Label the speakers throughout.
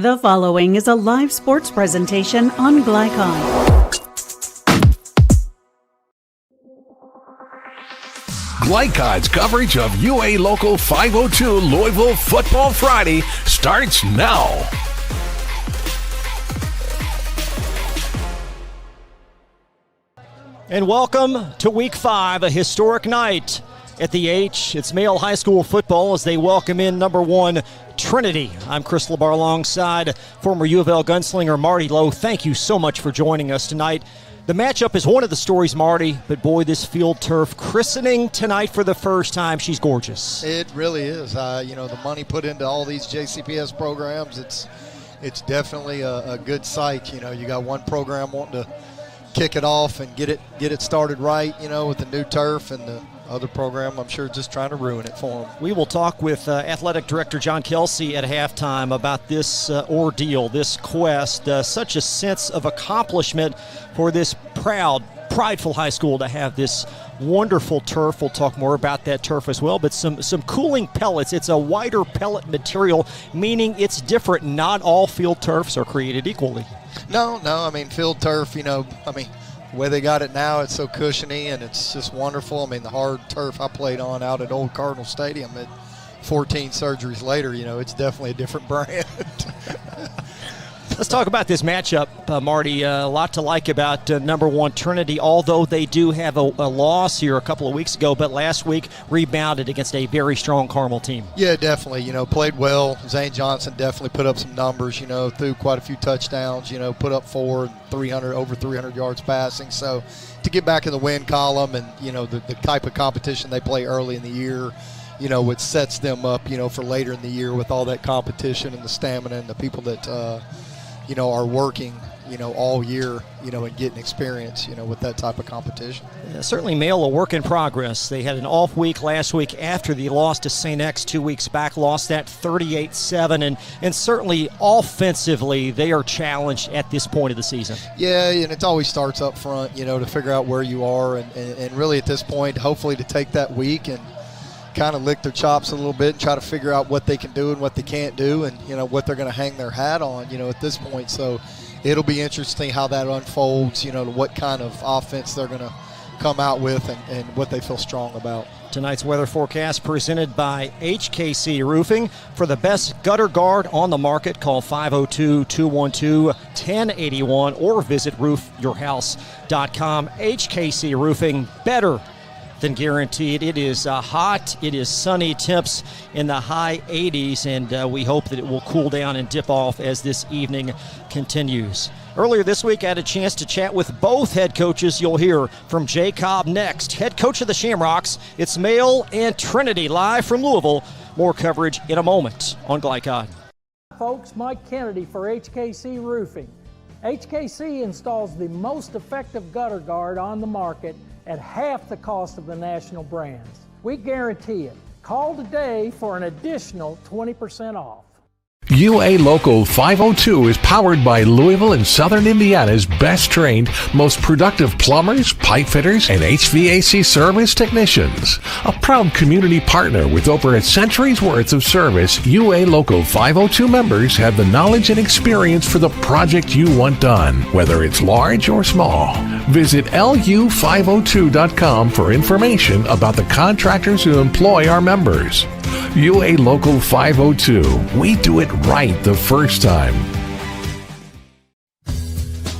Speaker 1: The following is a live sports presentation on Glycon.
Speaker 2: Glycon's coverage of UA Local 502 Louisville Football Friday starts now.
Speaker 3: And welcome to Week 5, a historic night at the H. It's male high school football as they welcome in number 1, Trinity. I'm Chris LaBar alongside former U of L gunslinger Marty Lowe. Thank you so much for joining us tonight. The matchup is one of the stories, Marty, but boy, this field turf christening tonight for the first time. She's gorgeous.
Speaker 4: It really is. The money put into all these JCPS programs, it's definitely a good sight. You got one program wanting to kick it off and get it started right, with the new turf, and the other program, I'm sure, just trying to ruin it for them.
Speaker 3: We will talk with Athletic Director John Kelsey at halftime about this ordeal, this quest, such a sense of accomplishment for this prideful high school to have this wonderful turf. We'll talk more about that turf as well, but some cooling pellets. It's a wider pellet material, meaning it's different. Not all field turfs are created equally.
Speaker 4: No, field turf, the way they got it now, it's so cushiony and it's just wonderful. The hard turf I played on out at Old Cardinal Stadium at 14 surgeries later, it's definitely a different brand.
Speaker 3: Let's talk about this matchup, Marty. A lot to like about number 1 Trinity, although they do have a loss here a couple of weeks ago, but last week rebounded against a very strong Carmel team.
Speaker 4: Yeah, definitely. Played well. Zane Johnson definitely put up some numbers, threw quite a few touchdowns, put up 4 and over 300 yards passing. So to get back in the win column and, the type of competition they play early in the year, it sets them up, for later in the year with all that competition and the stamina and the people that, are working, all year, and getting experience, with that type of competition.
Speaker 3: Yeah, certainly male, a work in progress. They had an off week last week after the loss to St. X 2 weeks back, lost that 38-7, and certainly offensively they are challenged at this point of the season.
Speaker 4: Yeah, and it always starts up front, to figure out where you are, and really at this point, hopefully to take that week and kind of lick their chops a little bit and try to figure out what they can do and what they can't do, and what they're going to hang their hat on, at this point. So it'll be interesting how that unfolds, to what kind of offense they're going to come out with and what they feel strong about.
Speaker 3: Tonight's weather forecast presented by HKC Roofing. For the best gutter guard on the market, call 502-212-1081 or visit roofyourhouse.com. HKC Roofing, better than guaranteed. It is hot. It is sunny, temps in the high 80s, and we hope that it will cool down and dip off as this evening continues. Earlier this week, I had a chance to chat with both head coaches. You'll hear from Jay Cobb next. Head coach of the Shamrocks, it's Male and Trinity, live from Louisville. More coverage in a moment on Glycon.
Speaker 5: Folks, Mike Kennedy for HKC Roofing. HKC installs the most effective gutter guard on the market at half the cost of the national brands. We guarantee it. Call today for an additional 20% off.
Speaker 2: UA Local 502 is powered by Louisville and Southern Indiana's best trained, most productive plumbers, pipe fitters, and HVAC service technicians. A proud community partner with over a century's worth of service, UA Local 502 members have the knowledge and experience for the project you want done, whether it's large or small. Visit lu502.com for information about the contractors who employ our members. UA Local 502. We do it right the first time.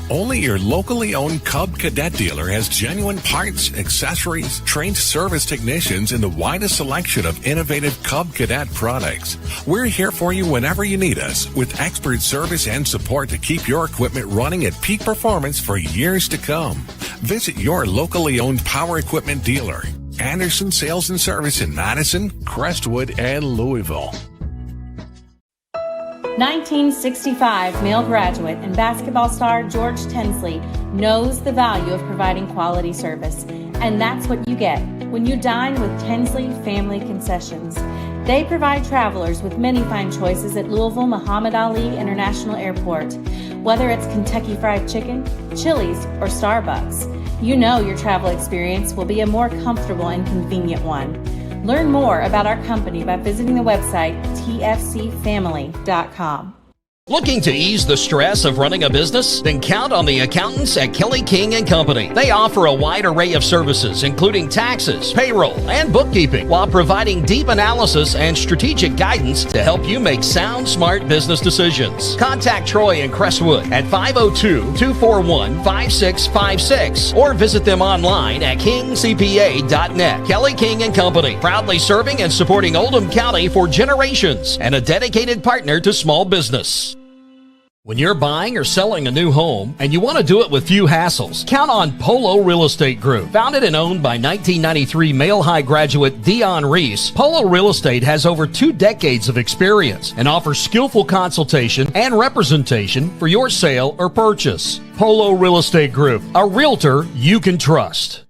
Speaker 2: Only your locally owned Cub Cadet dealer has genuine parts, accessories, trained service technicians, and the widest selection of innovative Cub Cadet products. We're here for you whenever you need us, with expert service and support to keep your equipment running at peak performance for years to come. Visit your locally owned power equipment dealer. Anderson Sales and Service in Madison, Crestwood, and Louisville.
Speaker 6: 1965 male graduate and basketball star George Tensley knows the value of providing quality service, and that's what you get when you dine with Tensley Family Concessions. They provide travelers with many fine choices at Louisville Muhammad Ali International Airport. Whether it's Kentucky Fried Chicken, Chili's, or Starbucks, you know your travel experience will be a more comfortable and convenient one. Learn more about our company by visiting the website tfcfamily.com.
Speaker 7: Looking to ease the stress of running a business? Then count on the accountants at Kelly King & Company. They offer a wide array of services, including taxes, payroll, and bookkeeping, while providing deep analysis and strategic guidance to help you make sound, smart business decisions. Contact Troy in Crestwood at 502-241-5656 or visit them online at kingcpa.net. Kelly King & Company, proudly serving and supporting Oldham County for generations and a dedicated partner to small business. When you're buying or selling a new home and you want to do it with few hassles, count on Polo Real Estate Group. Founded and owned by 1993 Male High graduate Dion Reese, Polo Real Estate has over 2 decades of experience and offers skillful consultation and representation for your sale or purchase. Polo Real Estate Group, a realtor you can trust.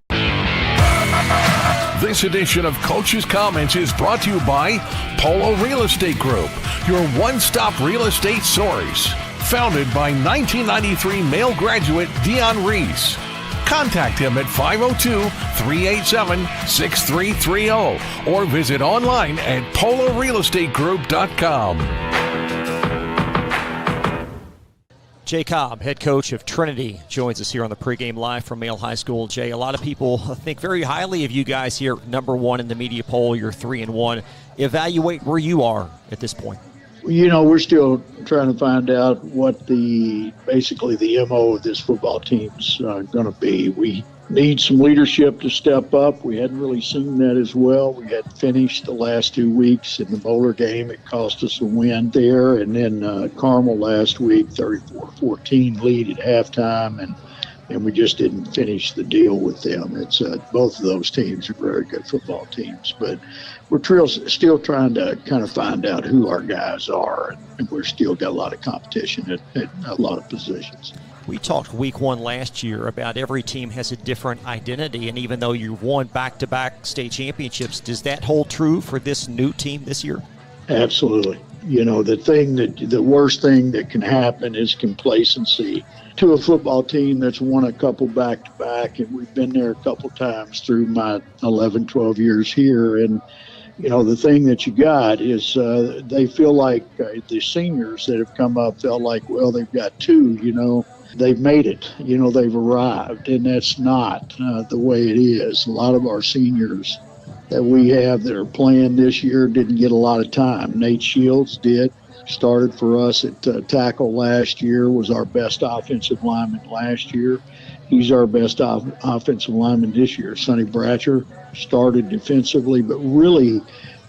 Speaker 2: This edition of Coach's Comments is brought to you by Polo Real Estate Group, your one-stop real estate source. Founded by 1993 male graduate Dion Reese. Contact him at 502-387-6330 or visit online at polorealestategroup.com.
Speaker 3: Jay Cobb, head coach of Trinity, joins us here on the Pregame Live from Male High School. Jay, a lot of people think very highly of you guys here. Number 1 in the media poll, you're 3-1. Evaluate where you are at this point.
Speaker 8: You know, we're still trying to find out what basically the MO of this football team's going to be. We need some leadership to step up. We hadn't really seen that as well. We had finished the last 2 weeks in the Bowler game. It cost us a win there. And then Carmel last week, 34-14 lead at halftime. And we just didn't finish the deal with them. It's both of those teams are very good football teams. But we're still trying to kind of find out who our guys are. And we're still got a lot of competition at a lot of positions.
Speaker 3: We talked week 1 last year about every team has a different identity, and even though you've won back-to-back state championships, does that hold true for this new team this year?
Speaker 8: Absolutely. You know, the worst thing that can happen is complacency to a football team that's won a couple back-to-back, and we've been there a couple times through my 11, 12 years here, and you know, the thing that you got is they feel like the seniors that have come up felt like, well, they've got 2, you know, they've made it, you know, they've arrived, and that's not the way it is. A lot of our seniors that we have that are playing this year didn't get a lot of time. Nate Shields did, started for us at tackle last year, was our best offensive lineman last year. He's our best offensive lineman this year. Sonny Bratcher started defensively, but really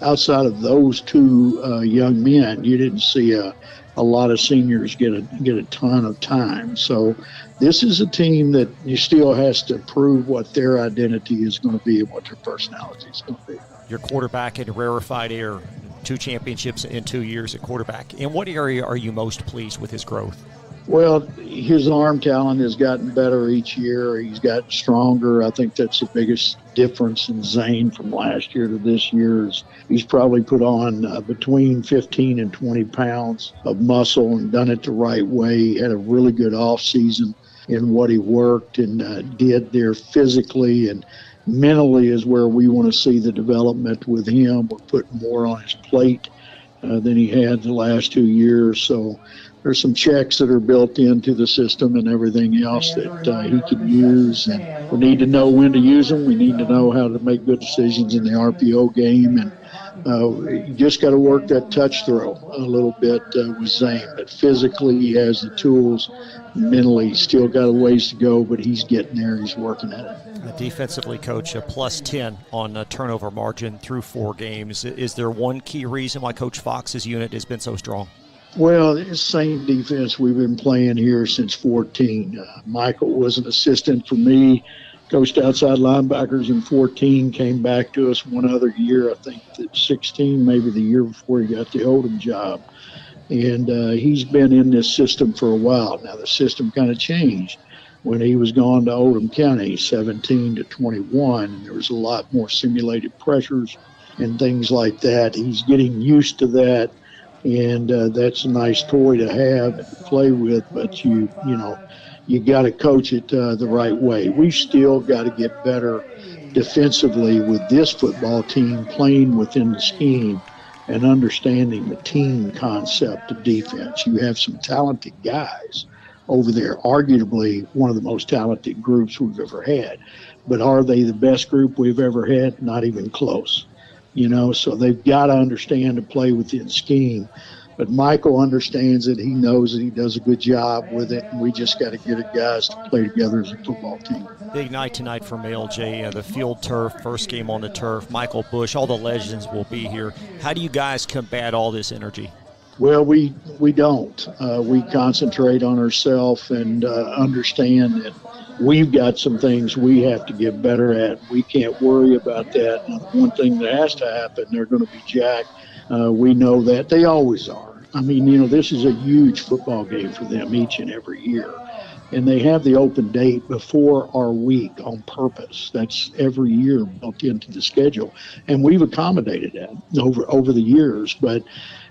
Speaker 8: outside of those 2 young men, you didn't see a lot of seniors get a ton of time. So this is a team that you still has to prove what their identity is going to be and what their personality is going to be.
Speaker 3: Your quarterback in rarefied air, 2 championships in 2 years at quarterback. In what area are you most pleased with his growth?
Speaker 8: Well, his arm talent has gotten better each year. He's gotten stronger. I think that's the biggest difference in Zane from last year to this year. He's probably put on between 15 and 20 pounds of muscle and done it the right way. He had a really good off season in what he worked and did there physically, and mentally is where we want to see the development with him. We're putting more on his plate than he had the last 2 years. So there's some checks that are built into the system and everything else that he can use. And we need to know when to use them. We need to know how to make good decisions in the RPO game. And you just got to work that touch throw a little bit with Zane. But physically, he has the tools. Mentally, he's still got a ways to go, but he's getting there. He's working at it.
Speaker 3: Defensively, Coach, a plus 10 on turnover margin through 4 games. Is there one key reason why Coach Fox's unit has been so strong?
Speaker 8: Well, it's the same defense we've been playing here since 14. Michael was an assistant for me, coached outside linebackers in 14, came back to us one other year, I think that 16, maybe the year before he got the Oldham job. And he's been in this system for a while. Now, the system kind of changed when he was gone to Oldham County, 17 to 21, and there was a lot more simulated pressures and things like that. He's getting used to that. And that's a nice toy to have and to play with, but you got to coach it the right way. We've still got to get better defensively with this football team playing within the scheme and understanding the team concept of defense. You have some talented guys over there, arguably one of the most talented groups we've ever had. But are they the best group we've ever had? Not even close. So they've got to understand to play within scheme. But Michael understands it. He knows it. He does a good job with it. And we just got to get it, guys, to play together as a football team.
Speaker 3: Big night tonight for Mail, Jay. The field turf, first game on the turf. Michael Bush, all the legends will be here. How do you guys combat all this energy?
Speaker 8: Well, we don't. We concentrate on ourselves and understand that we've got some things we have to get better at. We can't worry about that. One thing that has to happen, they're going to be jacked. We know that. They always are. I mean, this is a huge football game for them each and every year. And they have the open date before our week on purpose. That's every year built into the schedule. And we've accommodated that over the years. But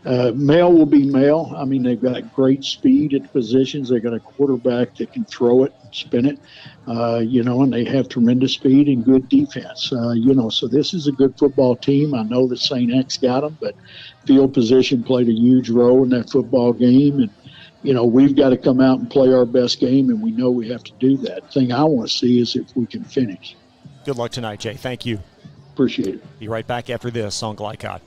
Speaker 8: Mail will be Mail. I mean, they've got great speed at positions. They've got a quarterback that can throw it and spin it, and they have tremendous speed and good defense. So this is a good football team. I know that St. X got them, but field position played a huge role in that football game. And, we've got to come out and play our best game, and we know we have to do that. The thing I want to see is if we can finish.
Speaker 3: Good luck tonight, Jay. Thank you.
Speaker 8: Appreciate it.
Speaker 3: Be right back after this on Glycod.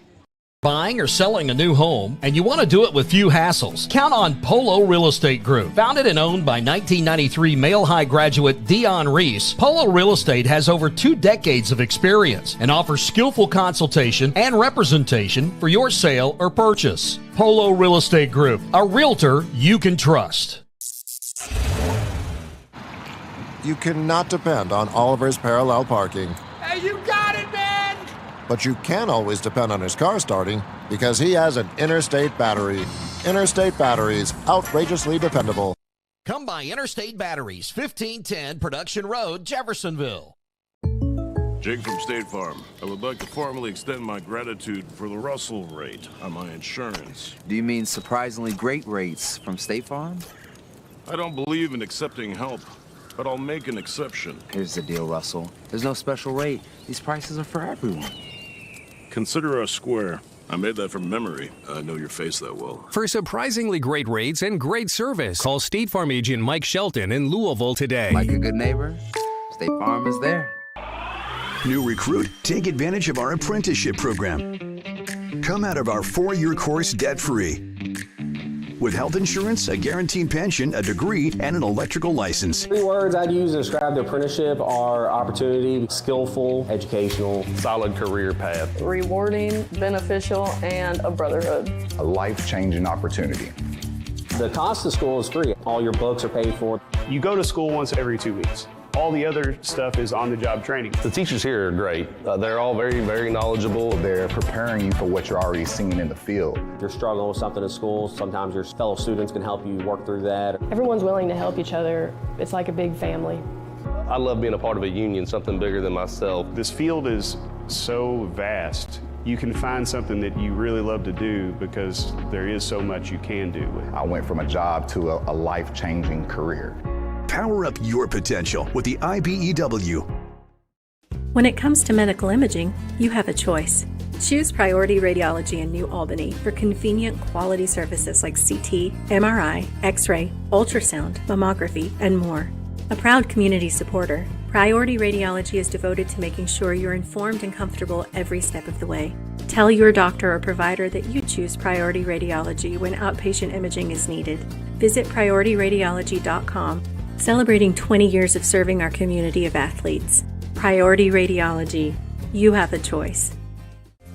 Speaker 7: Buying or selling a new home, and you want to do it with few hassles? Count on Polo Real Estate Group. Founded and owned by 1993 Male High graduate Dion Reese, Polo Real Estate has over 2 decades of experience and offers skillful consultation and representation for your sale or purchase. Polo Real Estate Group, a realtor you can trust.
Speaker 9: You cannot depend on Oliver's parallel parking.
Speaker 10: Hey, you got it, man!
Speaker 9: But you can always depend on his car starting because he has an Interstate battery. Interstate batteries, outrageously dependable.
Speaker 7: Come by Interstate Batteries, 1510 Production Road, Jeffersonville.
Speaker 11: Jake from State Farm. I would like to formally extend my gratitude for the Russell rate on my insurance.
Speaker 12: Do you mean surprisingly great rates from State Farm?
Speaker 11: I don't believe in accepting help, but I'll make an exception.
Speaker 12: Here's the deal, Russell. There's no special rate. These prices are for everyone.
Speaker 11: Consider us square. I made that from memory. I know your face that well.
Speaker 13: For surprisingly great rates and great service, call State Farm agent Mike Shelton in Louisville today.
Speaker 12: Like a good neighbor, State Farm is there.
Speaker 14: New recruit, take advantage of our apprenticeship program. Come out of our 4-year course debt-free. With health insurance, a guaranteed pension, a degree, and an electrical license.
Speaker 15: 3 words I'd use to describe the apprenticeship are opportunity, skillful, educational,
Speaker 16: solid career path,
Speaker 17: rewarding, beneficial, and a brotherhood.
Speaker 18: A life-changing opportunity.
Speaker 15: The cost of school is free. All your books are paid for.
Speaker 16: You go to school once every 2 weeks. All the other stuff is on-the-job training.
Speaker 19: The teachers here are great. They're all very, very knowledgeable.
Speaker 18: They're preparing you for what you're already seeing in the field.
Speaker 15: If you're struggling with something in school, sometimes your fellow students can help you work through that.
Speaker 17: Everyone's willing to help each other. It's like a big family.
Speaker 19: I love being a part of a union, something bigger than myself.
Speaker 16: This field is so vast. You can find something that you really love to do because there is so much you can do.
Speaker 18: I went from a job to a life-changing career.
Speaker 14: Power up your potential with the IBEW.
Speaker 20: When it comes to medical imaging, you have a choice. Choose Priority Radiology in New Albany for convenient quality services like CT, MRI, X-ray, ultrasound, mammography, and more. A proud community supporter, Priority Radiology is devoted to making sure you're informed and comfortable every step of the way. Tell your doctor or provider that you choose Priority Radiology when outpatient imaging is needed. Visit PriorityRadiology.com. Celebrating 20 years of serving our community of athletes. Priority Radiology. You have a choice.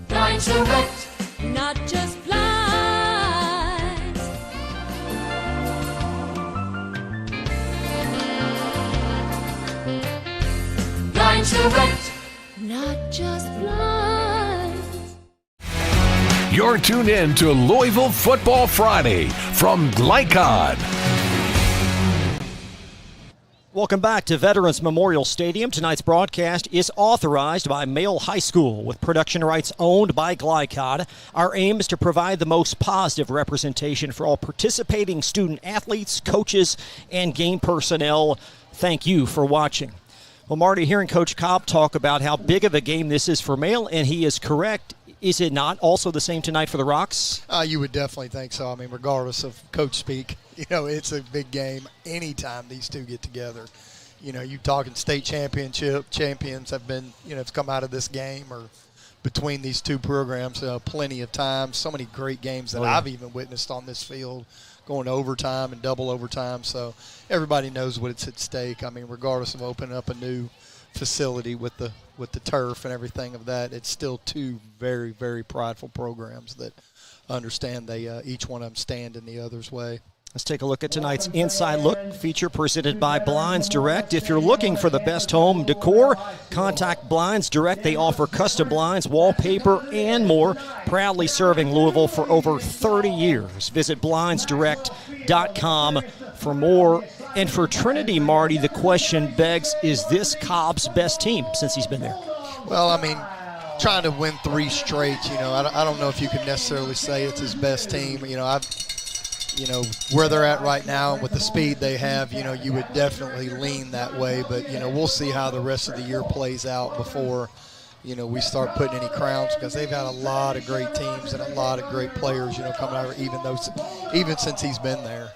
Speaker 10: Blind Direct, not just blinds. Blind Direct, not just blinds.
Speaker 2: You're tuned in to Louisville Football Friday from Glycod.
Speaker 3: Welcome back to Veterans Memorial Stadium. Tonight's broadcast is authorized by Male High School with production rights owned by Glycod. Our aim is to provide the most positive representation for all participating student athletes, coaches, and game personnel. Thank you for watching. Well, Marty, hearing Coach Cobb talk about how big of a game this is for Male, and he is correct. Is it not also the same tonight for the Rocks?
Speaker 4: You would definitely think so. I mean, regardless of coach speak, it's a big game anytime these two get together. You talking state championship champions have been, have come out of this game or between these two programs plenty of times. So many great games that I've even witnessed on this field, going to overtime and double overtime. So everybody knows what's at stake. I mean, regardless of opening up a new facility with the turf and everything of that, it's still two very, very prideful programs that understand they each one of them stand in the other's way.
Speaker 3: Let's take a look at tonight's Inside Look feature presented by Blinds Direct. If you're looking for the best home decor, contact Blinds Direct. They offer custom blinds, wallpaper, and more. Proudly serving Louisville for over 30 years. Visit blindsdirect.com for more. And for Trinity, Marty, the question begs, is this Cobb's best team since he's been there?
Speaker 4: Well, I mean, trying to win 3 straight, I don't know if you can necessarily say it's his best team. Where they're at right now and with the speed they have, you would definitely lean that way. But, we'll see how the rest of the year plays out before, we start putting any crowns, because they've had a lot of great teams and a lot of great players, coming over, even since he's been there.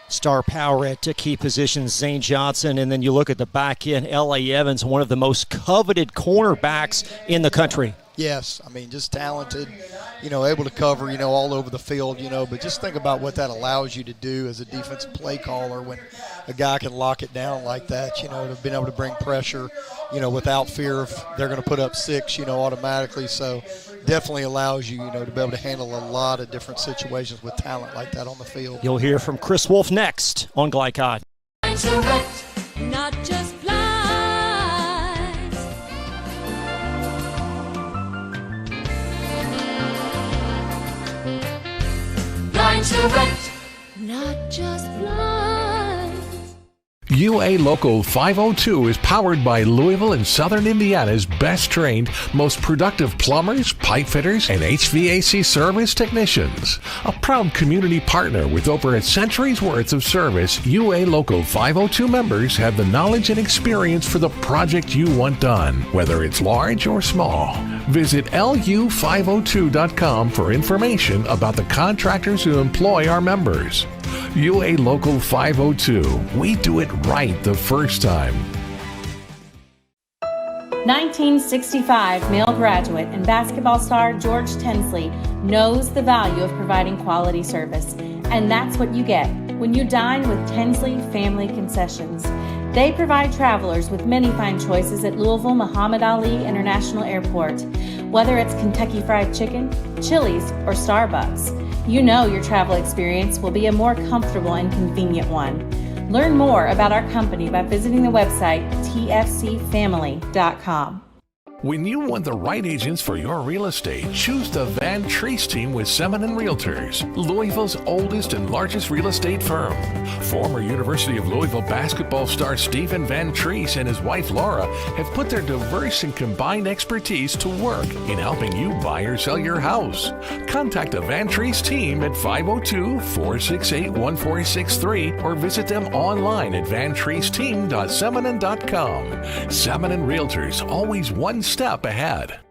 Speaker 3: Star power at key positions, Zane Johnson, and then you look at the back end, L.A. Evans, one of the most coveted cornerbacks in the country.
Speaker 4: Yes, I mean, just talented, able to cover, all over the field, but just think about what that allows you to do as a defensive play caller when a guy can lock it down like that, to being able to bring pressure, without fear of they're going to put up 6, automatically. So definitely allows you, to be able to handle a lot of different situations with talent like that on the field.
Speaker 3: You'll hear from Chris Wolf next on Glycod.
Speaker 10: Not just blind. Blinds Direct, not just blinds.
Speaker 2: UA Local 502 is powered by Louisville and Southern Indiana's best trained, most productive plumbers, pipe fitters, and HVAC service technicians. A proud community partner with over a century's worth of service, UA Local 502 members have the knowledge and experience for the project you want done, whether it's large or small. Visit lu502.com for information about the contractors who employ our members. UA Local 502. We do it right the first time.
Speaker 6: 1965 male graduate and basketball star George Tensley knows the value of providing quality service. And that's what you get when you dine with Tensley Family Concessions. They provide travelers with many fine choices at Louisville Muhammad Ali International Airport. Whether it's Kentucky Fried Chicken, Chili's, or Starbucks, you know your travel experience will be a more comfortable and convenient one. Learn more about our company by visiting the website tfcfamily.com.
Speaker 2: When you want the right agents for your real estate, choose the Van Treese team with Semin & Realtors, Louisville's oldest and largest real estate firm. Former University of Louisville basketball star Stephen Van Treese and his wife Laura have put their diverse and combined expertise to work in helping you buy or sell your house. Contact the Van Treese team at 502-468-1463 or visit them online at vantreeseteam.semin.com. Semin & Realtors, always one step ahead.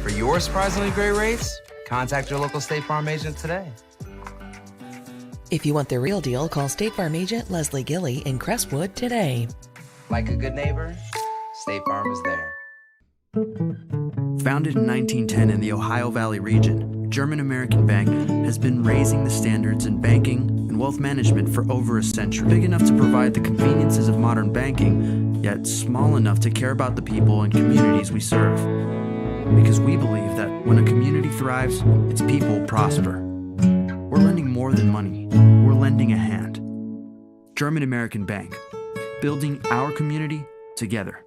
Speaker 12: For your surprisingly great rates, contact your local State Farm agent today.
Speaker 21: If you want the real deal, call State Farm agent Leslie Gilly in Crestwood today.
Speaker 12: Like a good neighbor, State Farm is there.
Speaker 22: Founded in 1910 in the Ohio Valley region, German American Bank has been raising the standards in banking and wealth management for over a century. Big enough to provide the conveniences of modern banking, yet small enough to care about the people and communities we serve. Because we believe that when a community thrives, its people prosper. We're lending more than money. We're lending a hand. German American Bank, building our community together.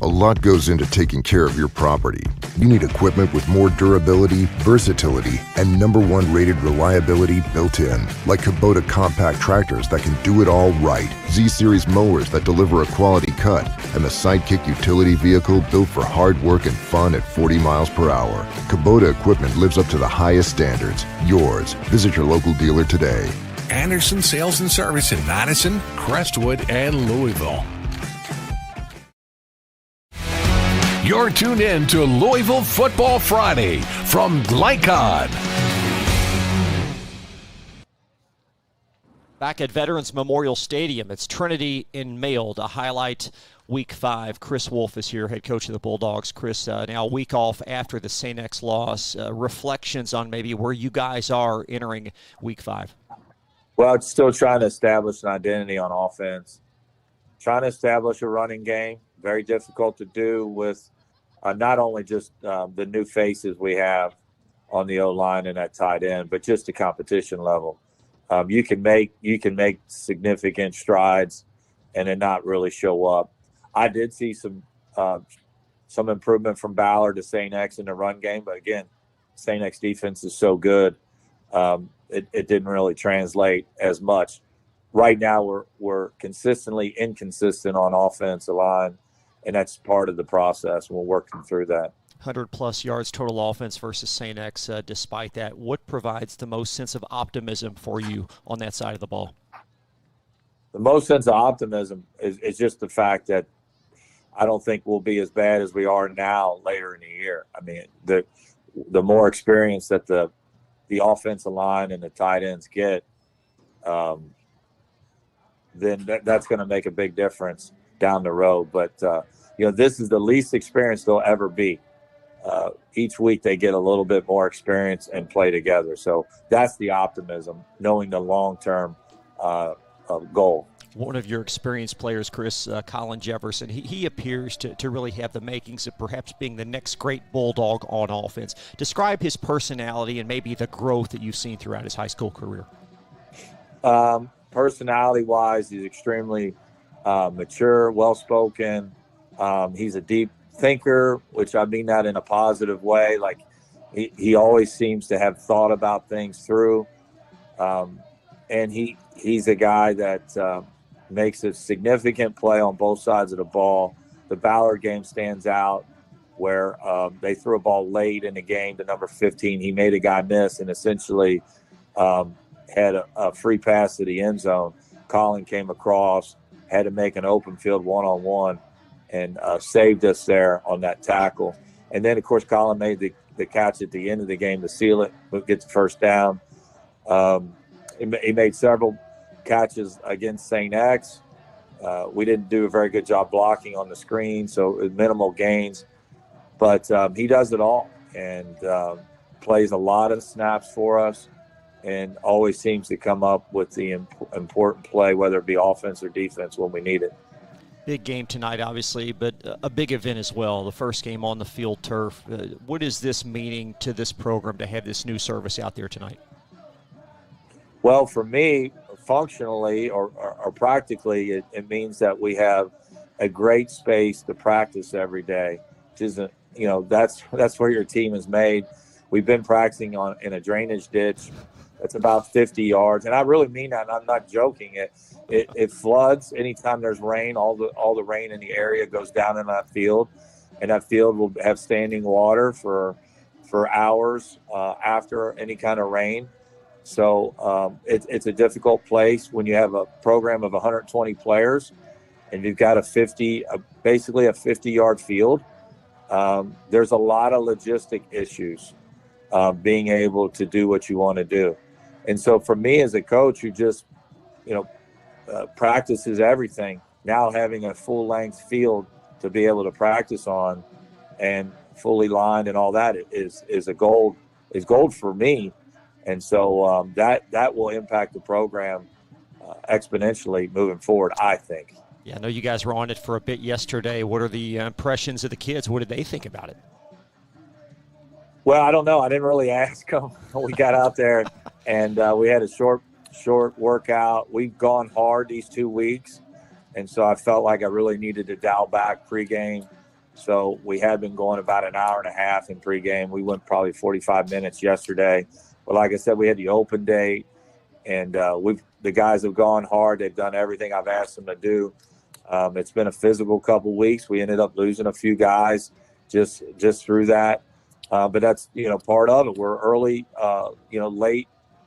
Speaker 9: A lot goes into taking care of your property. You need equipment with more durability, versatility, and #1 rated reliability built in, like Kubota compact tractors that can do it all right, Z-Series mowers that deliver a quality cut, and the Sidekick utility vehicle built for hard work and fun at 40 miles per hour. Kubota equipment lives up to the highest standards. Yours. Visit your local dealer today.
Speaker 2: Anderson Sales and Service in Madison, Crestwood, and Louisville. You're tuned in to Louisville Football Friday from Glycon.
Speaker 3: Back at Veterans Memorial Stadium, it's Trinity in Mail to highlight Week 5. Chris Wolf is here, head coach of the Bulldogs. Chris, now a week off after the St. X loss. Reflections on maybe where you guys are entering Week 5.
Speaker 1: Well, it's still trying to establish an identity on offense. Trying to establish a running game. Very difficult to do with not only just the new faces we have on the O-line and at tight end, but just the competition level. You can make significant strides and then not really show up. I did see some improvement from Ballard to St. X in the run game, but again, St. X defense is so good, it didn't really translate as much. Right now, we're consistently inconsistent on offensive line, and that's part of the process. We're working through that.
Speaker 3: 100-plus yards total offense versus St. X. Despite that, what provides the most sense of optimism for you on that side of the ball?
Speaker 1: The most sense of optimism is just the fact that I don't think we'll be as bad as we are now later in the year. I mean, the more experience that the offensive line and the tight ends get, then that's going to make a big difference down the road. But, this is the least experience they'll ever be. Each week they get a little bit more experience and play together. So that's the optimism, knowing the long-term goal.
Speaker 3: One of your experienced players, Chris, Colin Jefferson, he appears to really have the makings of perhaps being the next great Bulldog on offense. Describe his personality and maybe the growth that you've seen throughout his high school career.
Speaker 1: Personality-wise, he's extremely mature, well-spoken. He's a deep thinker, which I mean that in a positive way. Like he always seems to have thought about things through. And he's a guy that makes a significant play on both sides of the ball. The Ballard game stands out where they threw a ball late in the game to number 15. He made a guy miss and essentially had a free pass to the end zone. Colin came across, had to make an open field one-on-one, and saved us there on that tackle. And then, of course, Colin made the catch at the end of the game to seal it, get the first down. He made several catches against St. X. We didn't do a very good job blocking on the screen, so minimal gains. But he does it all and plays a lot of snaps for us and always seems to come up with the important play, whether it be offense or defense, when we need it.
Speaker 3: Big game tonight, obviously, but a big event as well. The first game on the field turf. What is this meaning to this program to have this new service out there tonight?
Speaker 1: Well, for me, functionally or practically, it means that we have a great space to practice every day. Which isn't, that's where your team is made. We've been practicing in a drainage ditch. It's about 50 yards, and I really mean that. And I'm not joking. It floods anytime there's rain. All the rain in the area goes down in that field, and that field will have standing water for hours after any kind of rain. So it's a difficult place when you have a program of 120 players, and you've got basically a 50-yard field. There's a lot of logistic issues being able to do what you want to do. And so for me as a coach who just, practices everything, now having a full-length field to be able to practice on and fully lined and all that is gold for me. And so that will impact the program exponentially moving forward, I think.
Speaker 3: Yeah, I know you guys were on it for a bit yesterday. What are the impressions of the kids? What did they think about it?
Speaker 1: Well, I don't know. I didn't really ask them. We got out there, and we had a short workout. We've gone hard these 2 weeks, and so I felt like I really needed to dial back pregame So we had been going about an hour and a half in pregame. We went probably 45 minutes yesterday. But like I said, we had the open date, and the guys have gone hard. They've done everything I've asked them to do. It's been a physical couple weeks. We ended up losing a few guys just through that. But that's, part of it. We're early,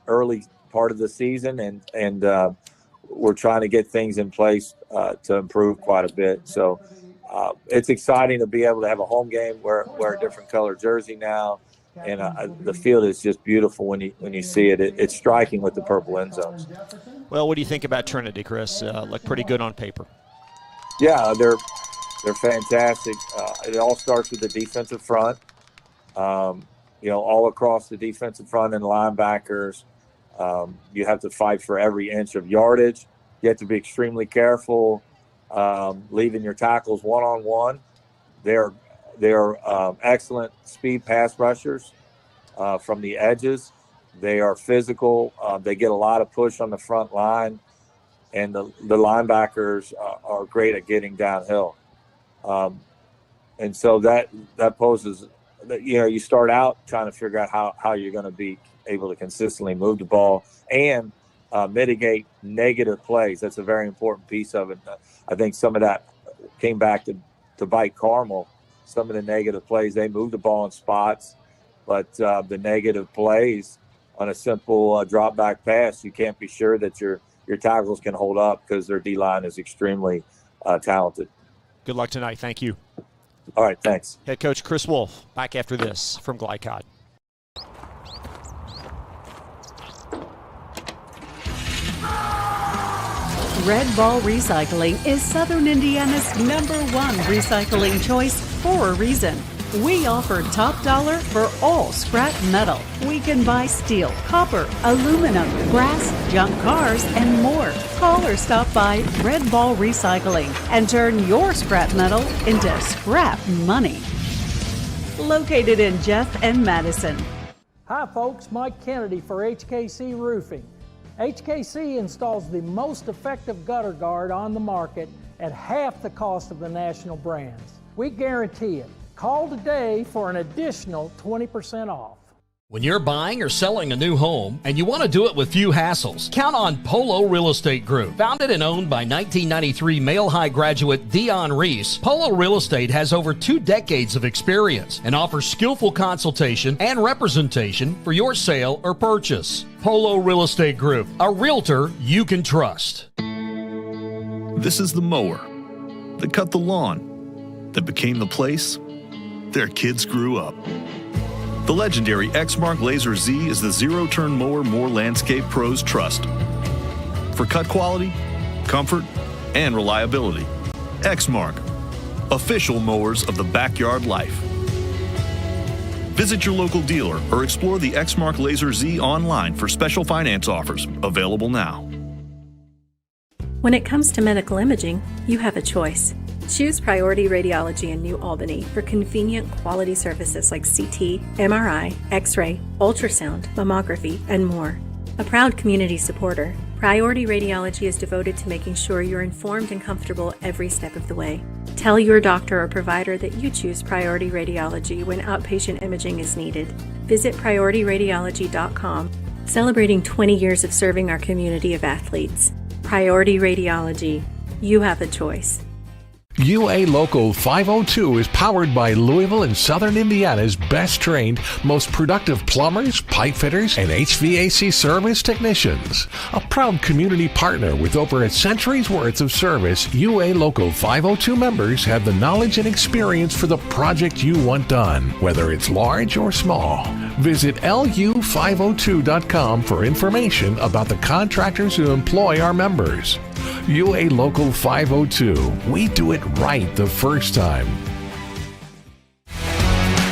Speaker 1: early part of the season, and we're trying to get things in place to improve quite a bit. So it's exciting to be able to have a home game, wear a different color jersey now. And the field is just beautiful when you see it. It's striking with the purple end zones.
Speaker 3: Well, what do you think about Trinity, Chris? Look pretty good on paper.
Speaker 1: Yeah, they're fantastic. It all starts with the defensive front. All across the defensive front and linebackers, you have to fight for every inch of yardage. You have to be extremely careful leaving your tackles one-on-one. They're excellent speed pass rushers from the edges. They are physical. They get a lot of push on the front line, and the linebackers are great at getting downhill. And so that poses, you start out trying to figure out how you're going to be able to consistently move the ball and mitigate negative plays. That's a very important piece of it. I think some of that came back to bite Carmel. Some of the negative plays, they moved the ball in spots, but the negative plays on a simple drop back pass, you can't be sure that your tackles can hold up because their D-line is extremely talented.
Speaker 3: Good luck tonight. Thank you.
Speaker 1: All right, thanks.
Speaker 3: Head coach Chris Wolf back after this from Glycod.
Speaker 5: Red Ball Recycling is Southern Indiana's #1 recycling choice for a reason. We offer top dollar for all scrap metal. We can buy steel, copper, aluminum, brass, junk cars, and more. Call or stop by Red Ball Recycling and turn your scrap metal into scrap money. Located in Jeff and Madison.
Speaker 8: Hi folks, Mike Kennedy for HKC Roofing. HKC installs the most effective gutter guard on the market at half the cost of the national brands. We guarantee it. Call today for an additional 20% off.
Speaker 7: When you're buying or selling a new home and you want to do it with few hassles, count on Polo Real Estate Group. Founded and owned by 1993 Male High graduate Dion Reese, Polo Real Estate has over 2 decades of experience and offers skillful consultation and representation for your sale or purchase. Polo Real Estate Group, a realtor you can trust.
Speaker 23: This is the mower that cut the lawn, that became the place their kids grew up. The legendary Exmark Laser Z is the zero-turn mower more landscape pros trust. For cut quality, comfort, and reliability. Exmark, official mowers of the backyard life. Visit your local dealer or explore the Exmark Laser Z online for special finance offers, available now.
Speaker 20: When it comes to medical imaging, you have a choice. Choose Priority Radiology in New Albany for convenient quality services like CT, MRI, X-ray, ultrasound, mammography, and more. A proud community supporter, Priority Radiology is devoted to making sure you're informed and comfortable every step of the way. Tell your doctor or provider that you choose Priority Radiology when outpatient imaging is needed. Visit PriorityRadiology.com, celebrating 20 years of serving our community of athletes. Priority Radiology. You have a choice.
Speaker 2: UA Local 502 is powered by Louisville and Southern Indiana's best trained, most productive plumbers, pipe fitters, and HVAC service technicians. A proud community partner with over a century's worth of service, UA Local 502 members have the knowledge and experience for the project you want done, whether it's large or small. Visit lu502.com for information about the contractors who employ our members. UA Local 502. We do it right the first time.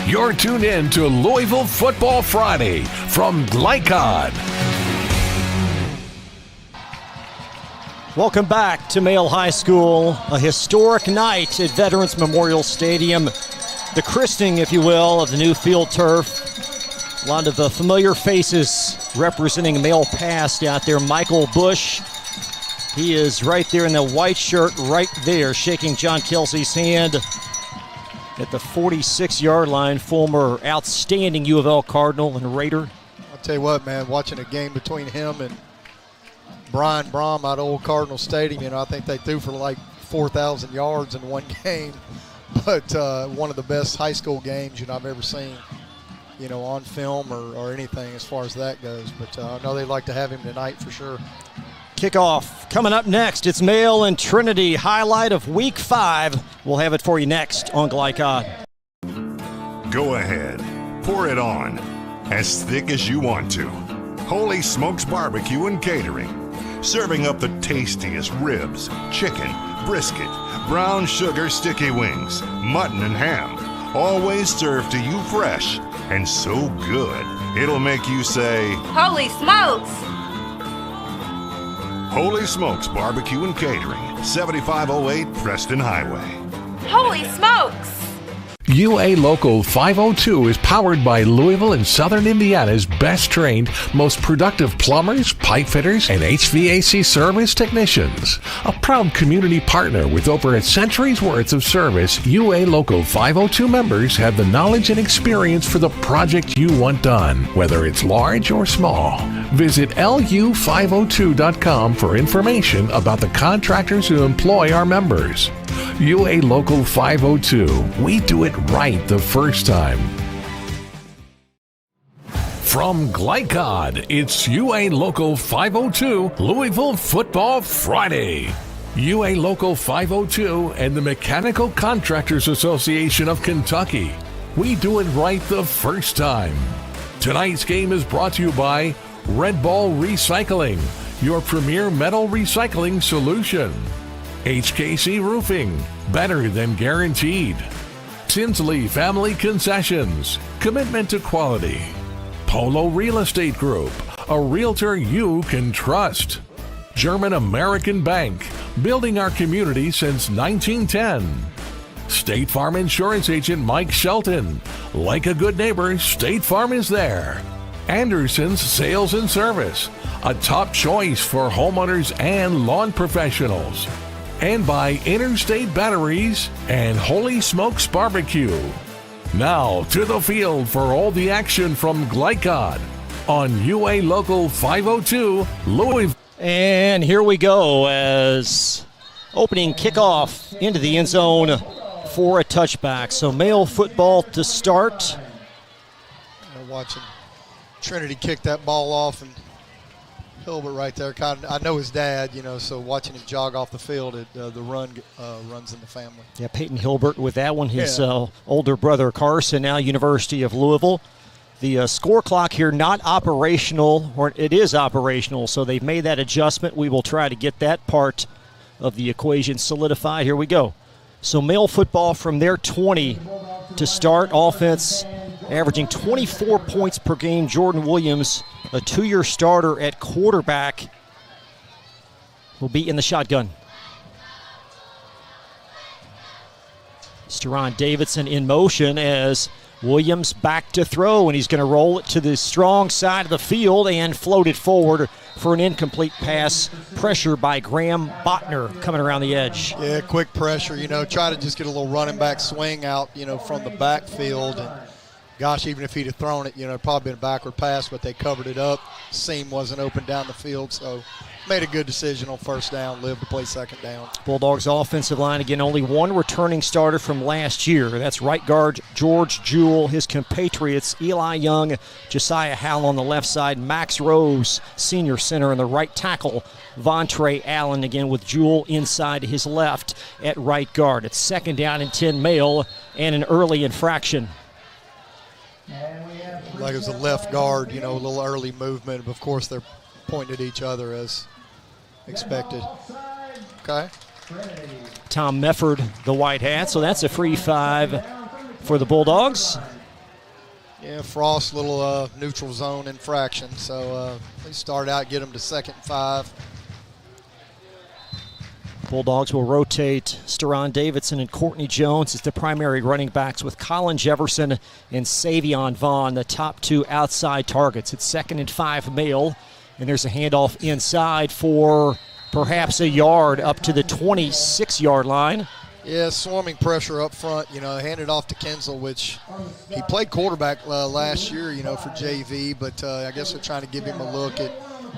Speaker 2: You're tuned in to Louisville Football Friday from Glycod.
Speaker 3: Welcome back to Male High School, a historic night at Veterans Memorial Stadium. The christening, if you will, of the new field turf. A lot of the familiar faces representing Male past out there. Michael Bush, he is right there in the white shirt right there, shaking John Kelsey's hand. at the 46-yard line, former outstanding U of L Cardinal and Raider.
Speaker 4: I'll tell you what, man, watching a game between him and Brian Brom out of Old Cardinal Stadium, I think they threw for like 4,000 yards in one game. But one of the best high school games, I've ever seen, on film or anything as far as that goes. But I know they'd like to have him tonight for sure.
Speaker 3: Kickoff coming up next. It's Male and Trinity, highlight of Week 5. We'll have it for you next on Glycod.
Speaker 11: Go ahead, pour it on, as thick as you want to. Holy Smokes Barbecue and Catering, serving up the tastiest ribs, chicken, brisket, brown sugar sticky wings, mutton and ham, always served to you fresh and so good, it'll make you say,
Speaker 13: Holy smokes!
Speaker 11: Holy Smokes Barbecue and Catering, 7508 Preston Highway.
Speaker 13: Holy smokes!
Speaker 2: UA Local 502 is powered by Louisville and Southern Indiana's best trained, most productive plumbers, pipe fitters, and HVAC service technicians. A proud community partner with over a century's worth of service, UA Local 502 members have the knowledge and experience for the project you want done, whether it's large or small. Visit lu502.com for information about the contractors who employ our members. UA Local 502. We do it right the first time. From Glycod, it's UA Local 502 Louisville Football Friday. UA Local 502 and the Mechanical Contractors Association of Kentucky. We do it right the first time. Tonight's game is brought to you by Red Ball Recycling, your premier metal recycling solution. HKC Roofing, better than guaranteed. Tinsley Family Concessions, commitment to quality. Polo Real Estate Group, a realtor you can trust. German American Bank, building our community since 1910. State Farm Insurance Agent Mike Shelton, like a good neighbor, State Farm is there. Anderson's Sales and Service, a top choice for homeowners and lawn professionals. And by Interstate Batteries and Holy Smokes Barbecue. Now to the field for all the action from Glycod on UA Local 502 Louisville.
Speaker 3: And here we go as opening kickoff into the end zone for a touchback. So Male football to start.
Speaker 4: Watching Trinity kick that ball off, and Hilbert right there. I know his dad, so watching him jog off the field, the run runs in the family.
Speaker 3: Yeah, Peyton Hilbert with that one. His older brother Carson, now University of Louisville. The score clock here not operational, or it is operational, so they've made that adjustment. We will try to get that part of the equation solidified. Here we go. So Male football from their 20 to start. Offense averaging 24 points per game. Jordan Williams, a 2-year starter at quarterback, will be in the shotgun. Steron Davidson in motion as Williams back to throw, and he's going to roll it to the strong side of the field and float it forward for an incomplete pass. Pressure by Graham Botner coming around the edge.
Speaker 4: Yeah, quick pressure, try to just get a little running back swing out, from the backfield. And gosh, even if he'd have thrown it, it'd probably been a backward pass, but they covered it up. Seam wasn't open down the field, so made a good decision on first down, lived to play second down.
Speaker 3: Bulldogs offensive line, again, only one returning starter from last year. That's right guard George Jewell, his compatriots Eli Young, Josiah Howell on the left side, Max Rose, senior center, and the right tackle, Vontre Allen, again with Jewell inside his left at right guard. It's second down and 10 Male, and an early infraction.
Speaker 4: Like it was a left guard, a little early movement. Of course, they're pointing at each other as expected. Okay.
Speaker 3: Tom Mefford, the white hat, so that's a free 5 for the Bulldogs.
Speaker 4: Yeah, Frost, little neutral zone infraction. So they start out, get them to second and 5.
Speaker 3: Bulldogs will rotate Steron Davidson and Courtney Jones as the primary running backs, with Colin Jefferson and Savion Vaughn, the top 2 outside targets. It's second and 5 Male, and there's a handoff inside for perhaps a yard up to the 26-yard line.
Speaker 4: Yeah, swarming pressure up front, handed off to Kinsel, which he played quarterback last year, for JV, but I guess they're trying to give him a look at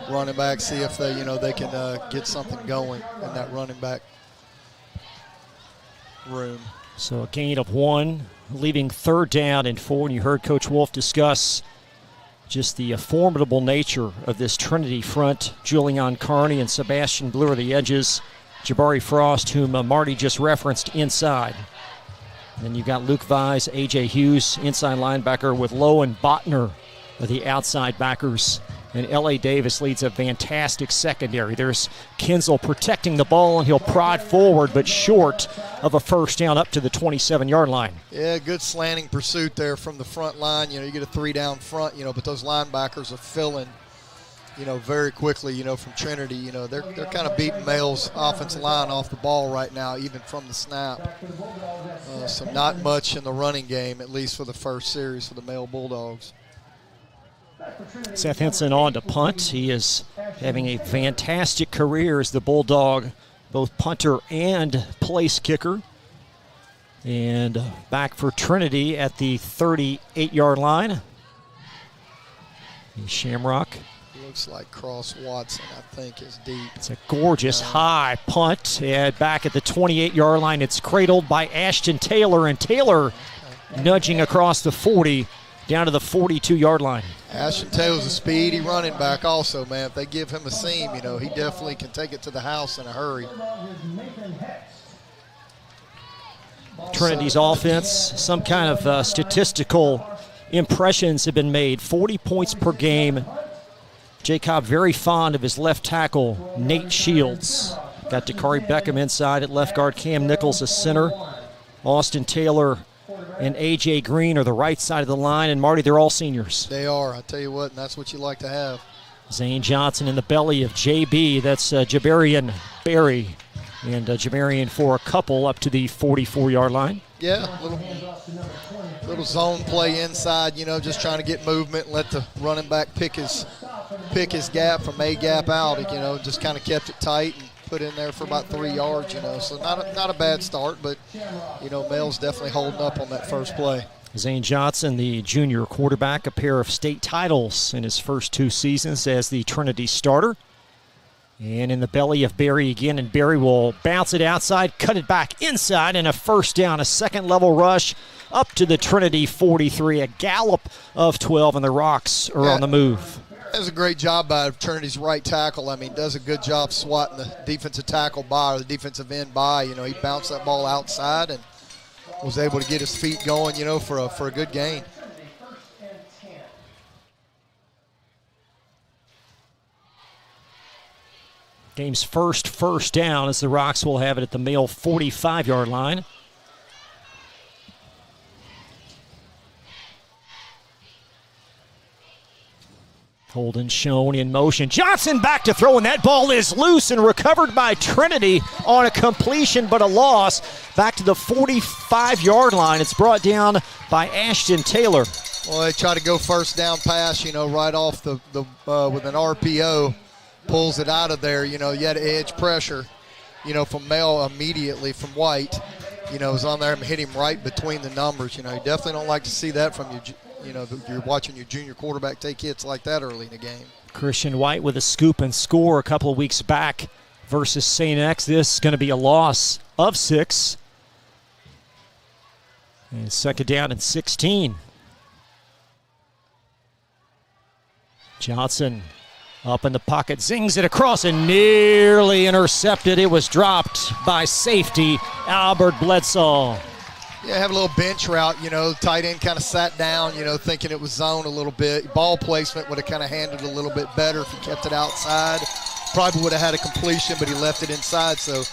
Speaker 4: running back, see if they, they can get something going in that running back room.
Speaker 3: So a gain of 1, leaving 3rd down and 4, and you heard Coach Wolf discuss just the formidable nature of this Trinity front. Julian Carney and Sebastian Blue are the edges. Jabari Frost, whom Marty just referenced, inside. And then you've got Luke Vise, A.J. Hughes, inside linebacker, with Lowe and Botner are the outside backers. And L.A. Davis leads a fantastic secondary. There's Kinsel protecting the ball, and he'll prod forward, but short of a first down up to the 27-yard line.
Speaker 4: Yeah, good slanting pursuit there from the front line. You get a 3-down front, but those linebackers are filling, very quickly, from Trinity. They're kind of beating Mail's offensive line off the ball right now, even from the snap. So not much in the running game, at least for the first series for the Mail Bulldogs.
Speaker 3: Seth Henson on to punt. He is having a fantastic career as the Bulldog, both punter and place kicker. And back for Trinity at the 38-yard line. Shamrock.
Speaker 4: Looks like Cross Watson, I think, is deep.
Speaker 3: It's a gorgeous high punt. And back at the 28-yard line, it's cradled by Ashton Taylor, and Taylor nudging across the 40 down to the 42-yard line.
Speaker 4: Ashton Taylor's a speedy running back also, man. If they give him a seam, he definitely can take it to the house in a hurry.
Speaker 3: Trinity's offense, some kind of statistical impressions have been made. 40 points per game. Jay Cobb very fond of his left tackle, Nate Shields. Got Dakari Beckham inside at left guard, Cam Nichols a center. Austin Taylor and A.J. Green are the right side of the line, and Marty, they're all seniors.
Speaker 4: They are, I tell you what, and that's what you like to have.
Speaker 3: Zane Johnson in the belly of J.B., that's Jabarian Berry, and Jabarian for a couple up to the 44-yard line.
Speaker 4: Yeah, little zone play inside, just trying to get movement and let the running back pick his gap from A gap out, just kind of kept it tight and put in there for about 3 yards, so not a bad start, but, Mail's definitely holding up on that first play.
Speaker 3: Zane Johnson, the junior quarterback, a pair of state titles in his first 2 seasons as the Trinity starter. And in the belly of Berry again, and Berry will bounce it outside, cut it back inside, and a first down, a second-level rush up to the Trinity 43, a gallop of 12, and the Rocks are on the move.
Speaker 4: Does a great job by Trinity's right tackle. Does a good job swatting the defensive tackle by, or the defensive end by. He bounced that ball outside and was able to get his feet going, for a good gain.
Speaker 3: Game's first down as the Rocks will have it at the Mail 45-yard line. Holden shown in motion. Johnson back to throw, and that ball is loose and recovered by Trinity on a completion, but a loss. Back to the 45-yard line. It's brought down by Ashton Taylor.
Speaker 4: Well, they try to go first down pass, right off the with an RPO. Pulls it out of there, you had edge pressure, from Mail immediately from White. Was on there and hit him right between the numbers. You definitely don't like to see that from you're watching your junior quarterback take hits like that early in the game.
Speaker 3: Christian White with a scoop and score a couple of weeks back versus St. X. This is going to be a loss of 6. And second down and 16. Johnson up in the pocket, zings it across and nearly intercepted. It was dropped by safety Albert Bledsoe.
Speaker 4: Yeah, have a little bench route, tight end kind of sat down, thinking it was zone a little bit. Ball placement would have kind of handled it a little bit better if he kept it outside. Probably would have had a completion, but he left it inside. So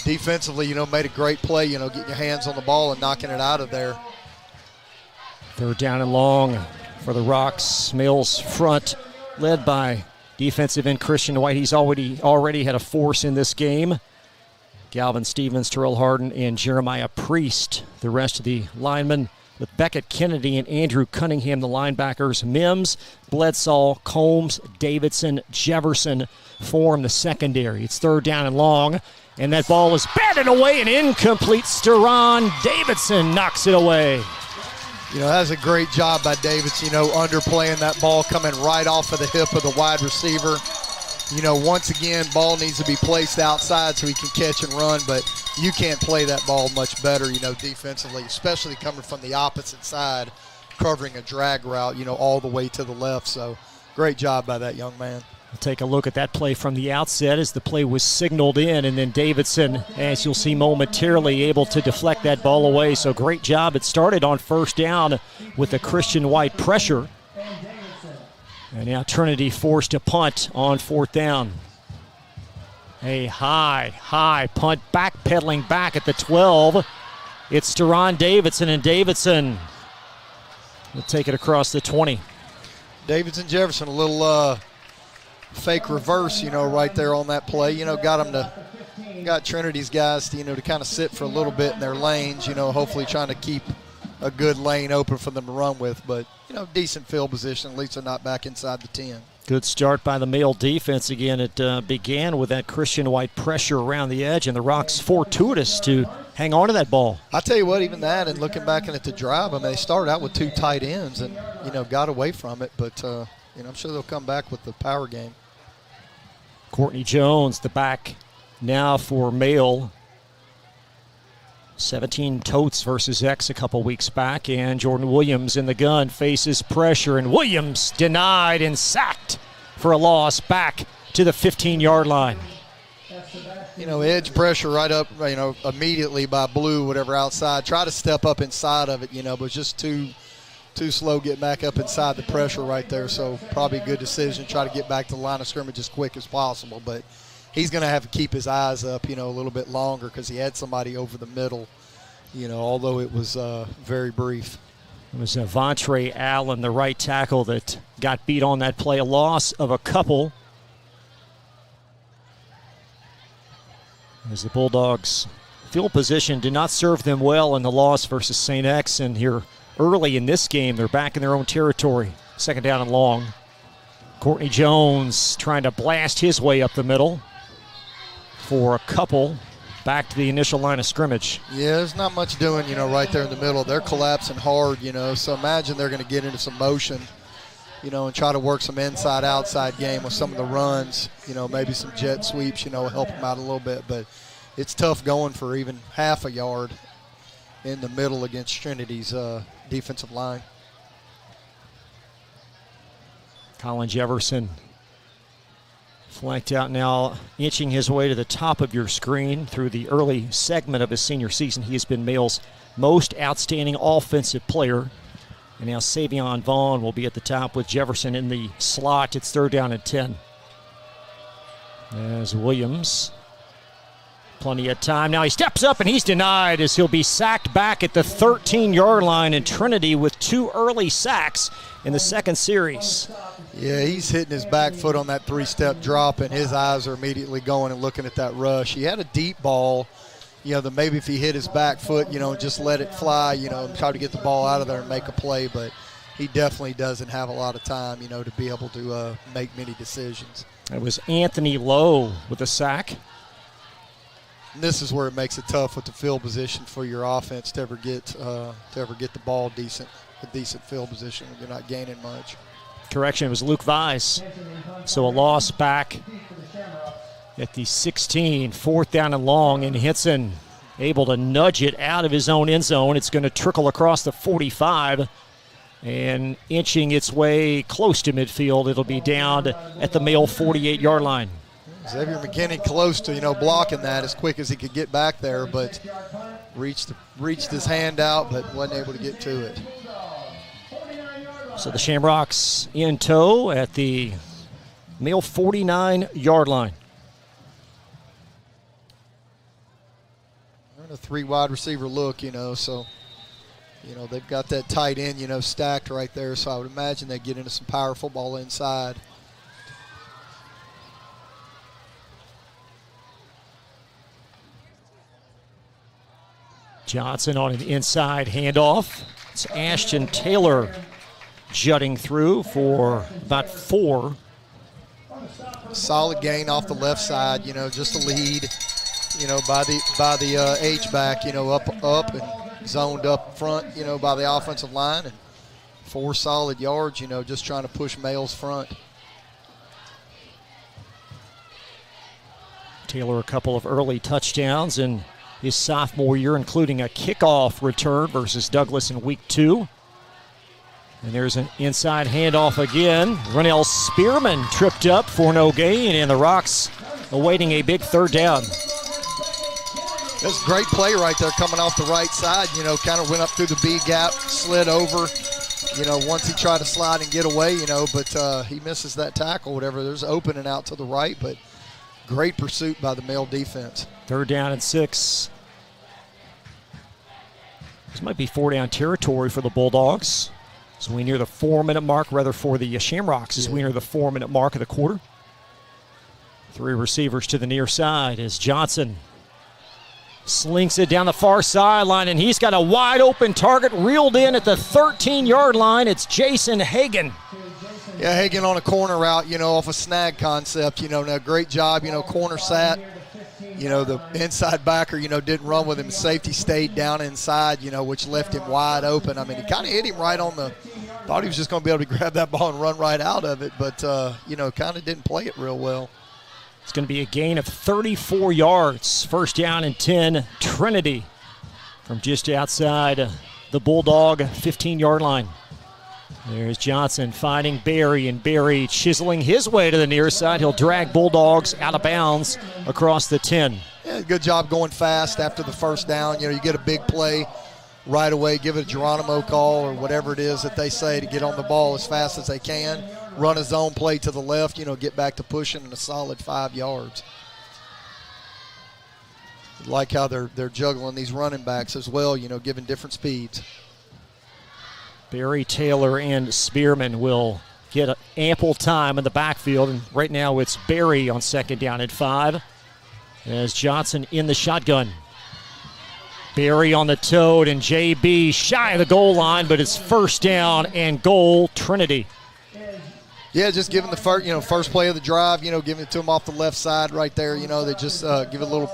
Speaker 4: defensively, made a great play, getting your hands on the ball and knocking it out of there.
Speaker 3: Third down and long for the Rocks. Mills front, led by defensive end Christian White. He's already had a force in this game. Galvin Stevens, Terrell Harden, and Jeremiah Priest. The rest of the linemen with Beckett Kennedy and Andrew Cunningham, the linebackers. Mims, Bledsoe, Combs, Davidson, Jefferson form the secondary. It's 3rd down and long, and that ball is batted away and incomplete. Steron Davidson knocks it away.
Speaker 4: That's a great job by Davidson, underplaying that ball, coming right off of the hip of the wide receiver. Once again, ball needs to be placed outside so he can catch and run, but you can't play that ball much better, defensively, especially coming from the opposite side, covering a drag route, all the way to the left. So great job by that young man.
Speaker 3: We'll take a look at that play from the outset as the play was signaled in, and then Davidson, as you'll see momentarily, able to deflect that ball away. So great job. It started on 1st down with the Christian White pressure. And now Trinity forced to punt on 4th down. A high punt, backpedaling back at the 12. It's Steron Davidson, and Davidson will take it across the 20.
Speaker 4: Davidson Jefferson, a little fake reverse, right there on that play. Got Trinity's guys, to kind of sit for a little bit in their lanes, hopefully trying to keep a good lane open for them to run with. But, decent field position. At least they're not back inside the 10.
Speaker 3: Good start by the Male defense. Again, it began with that Christian White pressure around the edge, and the Rocks fortuitous to hang on to that ball.
Speaker 4: I tell you what, even that, and looking back at the drive, they started out with 2 tight ends and, got away from it. But, I'm sure they'll come back with the power game.
Speaker 3: Courtney Jones, the back now for Male. 17 totes versus X a couple weeks back, and Jordan Williams in the gun faces pressure, and Williams denied and sacked for a loss back to the 15-yard line.
Speaker 4: Edge pressure right up, immediately by Blue, whatever outside. Try to step up inside of it, but just too slow getting back up inside the pressure right there. So probably a good decision. Try to get back to the line of scrimmage as quick as possible, but he's going to have to keep his eyes up, a little bit longer because he had somebody over the middle, although it was very brief.
Speaker 3: It was Vontre Allen, the right tackle, that got beat on that play. A loss of a couple. As the Bulldogs' field position did not serve them well in the loss versus St. X, and here early in this game, they're back in their own territory. 2nd down and long. Courtney Jones trying to blast his way up the middle for a couple back to the initial line of scrimmage.
Speaker 4: Yeah, there's not much doing, right there in the middle. They're collapsing hard, so imagine they're going to get into some motion, and try to work some inside-outside game with some of the runs, maybe some jet sweeps, help them out a little bit. But it's tough going for even half a yard in the middle against Trinity's defensive line.
Speaker 3: Colin Jefferson flanked out now, inching his way to the top of your screen through the early segment of his senior season. He has been Male's most outstanding offensive player. And now Savion Vaughn will be at the top with Jefferson in the slot. It's 3rd down and 10. As Williams, plenty of time. Now he steps up and he's denied as he'll be sacked back at the 13-yard line, and Trinity with 2 early sacks in the 2nd series.
Speaker 4: Yeah, he's hitting his back foot on that 3-step drop, and his eyes are immediately going and looking at that rush. He had a deep ball, that maybe if he hit his back foot, and just let it fly, and try to get the ball out of there and make a play. But he definitely doesn't have a lot of time, to be able to make many decisions.
Speaker 3: It was Anthony Lowe with a sack.
Speaker 4: And this is where it makes it tough with the field position for your offense to ever get the ball a decent field position when you're not gaining much.
Speaker 3: Correction, it was Luke Vise. So a loss back at the 16, 4th down and long, and Hinson able to nudge it out of his own end zone. It's going to trickle across the 45 and inching its way close to midfield. It'll be down at the Male 48-yard line.
Speaker 4: Xavier McKinney close to, blocking that as quick as he could get back there, but reached his hand out, but wasn't able to get to it.
Speaker 3: So the Shamrocks in tow at the Male 49-yard line.
Speaker 4: They're in a 3 wide receiver look, so, they've got that tight end, stacked right there, so I would imagine they get into some power football inside.
Speaker 3: Johnson on an inside handoff. It's Ashton Taylor jutting through for about 4.
Speaker 4: Solid gain off the left side, just a lead, by the H-back, up and zoned up front, by the offensive line. And 4 solid yards, just trying to push Male's front.
Speaker 3: Taylor a couple of early touchdowns in his sophomore year, including a kickoff return versus Douglas in week 2. And there's an inside handoff again. Ronnell Spearman tripped up for no gain, and the Rocks awaiting a big 3rd down.
Speaker 4: That's a great play right there coming off the right side. Kind of went up through the B gap, slid over. Once he tried to slide and get away, but he misses that tackle, whatever. There's opening out to the right, but great pursuit by the Male defense.
Speaker 3: 3rd down and 6. This might be 4-down territory for the Bulldogs. So we near the 4-minute mark, rather for the Shamrocks, as we near the 4-minute mark of the quarter. 3 receivers to the near side as Johnson slinks it down the far sideline, and he's got a wide open target reeled in at the 13-yard line. It's Jason Hagan.
Speaker 4: Yeah, Hagan on a corner route, off a snag concept, now great job, corner sat. The inside backer, didn't run with him. Safety stayed down inside, which left him wide open. I mean, he kind of hit him right on the – thought he was just going to be able to grab that ball and run right out of it, but, kind of didn't play it real well.
Speaker 3: It's going to be a gain of 34 yards. 1st down and 10, Trinity from just outside the Bulldog 15-yard line. There's Johnson finding Berry, and Berry chiseling his way to the near side. He'll drag Bulldogs out of bounds across the 10.
Speaker 4: Yeah, good job going fast after the 1st down. You get a big play right away, give it a Geronimo call or whatever it is that they say to get on the ball as fast as they can. Run a zone play to the left, get back to pushing in a solid 5 yards. Like how they're juggling these running backs as well, giving different speeds.
Speaker 3: Berry, Taylor, and Spearman will get ample time in the backfield. And right now it's Berry on 2nd down and 5 as Johnson in the shotgun. Berry on the toad, and JB shy of the goal line, but it's 1st down and goal, Trinity.
Speaker 4: Yeah, just giving the first play of the drive, giving it to them off the left side right there. They just give a little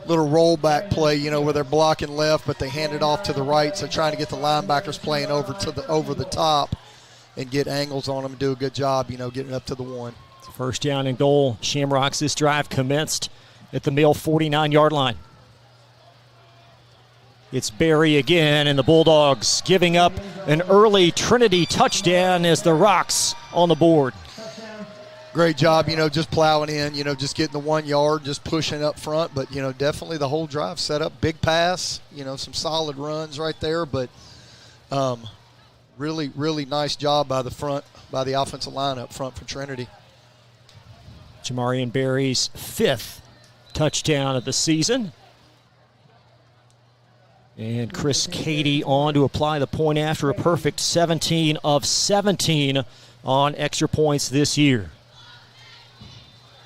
Speaker 4: rollback play, where they're blocking left, but they hand it off to the right. So trying to get the linebackers playing over the top and get angles on them and do a good job, getting up to the 1.
Speaker 3: 1st down and goal. Shamrocks, this drive commenced at the Mill 49-yard line. It's Berry again, and the Bulldogs giving up an early Trinity touchdown as the Rocks on the board.
Speaker 4: Great job, just plowing in, just getting the 1 yard, just pushing up front. But, definitely the whole drive set up. Big pass, some solid runs right there. But really, really nice job by the offensive line up front for Trinity.
Speaker 3: Jamarian Berry's 5th touchdown of the season. And Chris Cady on to apply the point after, a perfect 17 of 17 on extra points this year.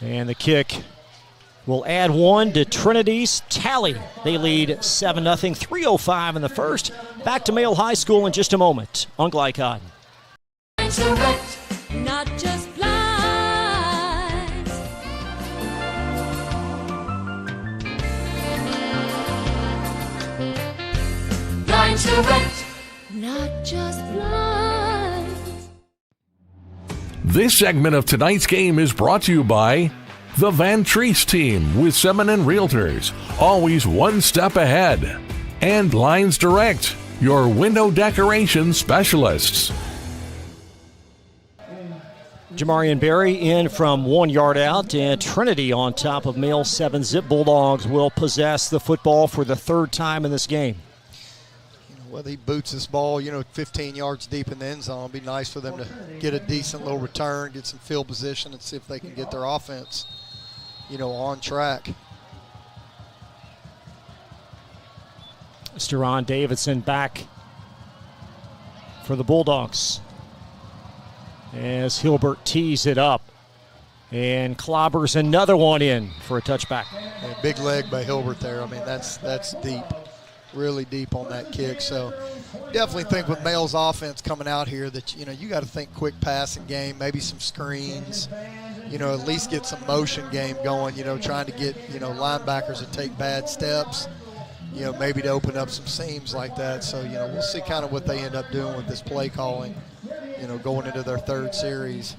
Speaker 3: And the kick will add 1 to Trinity's tally. They lead 7-0, 3:05 in the 1st. Back to Male High School in just a moment on Glycod.
Speaker 10: Not just blinds. Blinds Direct. Not just blinds.
Speaker 2: This segment of tonight's game is brought to you by the Van Treese team with Semin Realtors, always one step ahead, and Blinds Direct, your window decoration specialists.
Speaker 3: Jamarian Berry in from 1 yard out, and Trinity on top of Male 7-zip. Bulldogs will possess the football for the 3rd time in this game.
Speaker 4: Whether he boots this ball, 15 yards deep in the end zone, it'd be nice for them to get a decent little return, get some field position, and see if they can get their offense, on track.
Speaker 3: Steron Davidson back for the Bulldogs as Hilbert tees it up and clobbers another one in for a touchback.
Speaker 4: Yeah, big leg by Hilbert there. I mean, that's deep. really deep on that kick. So definitely think with Mail's offense coming out here that, you got to think quick passing game, maybe some screens, at least get some motion game going, trying to get, linebackers to take bad steps, maybe to open up some seams like that. So, we'll see kind of what they end up doing with this play calling, going into their third series.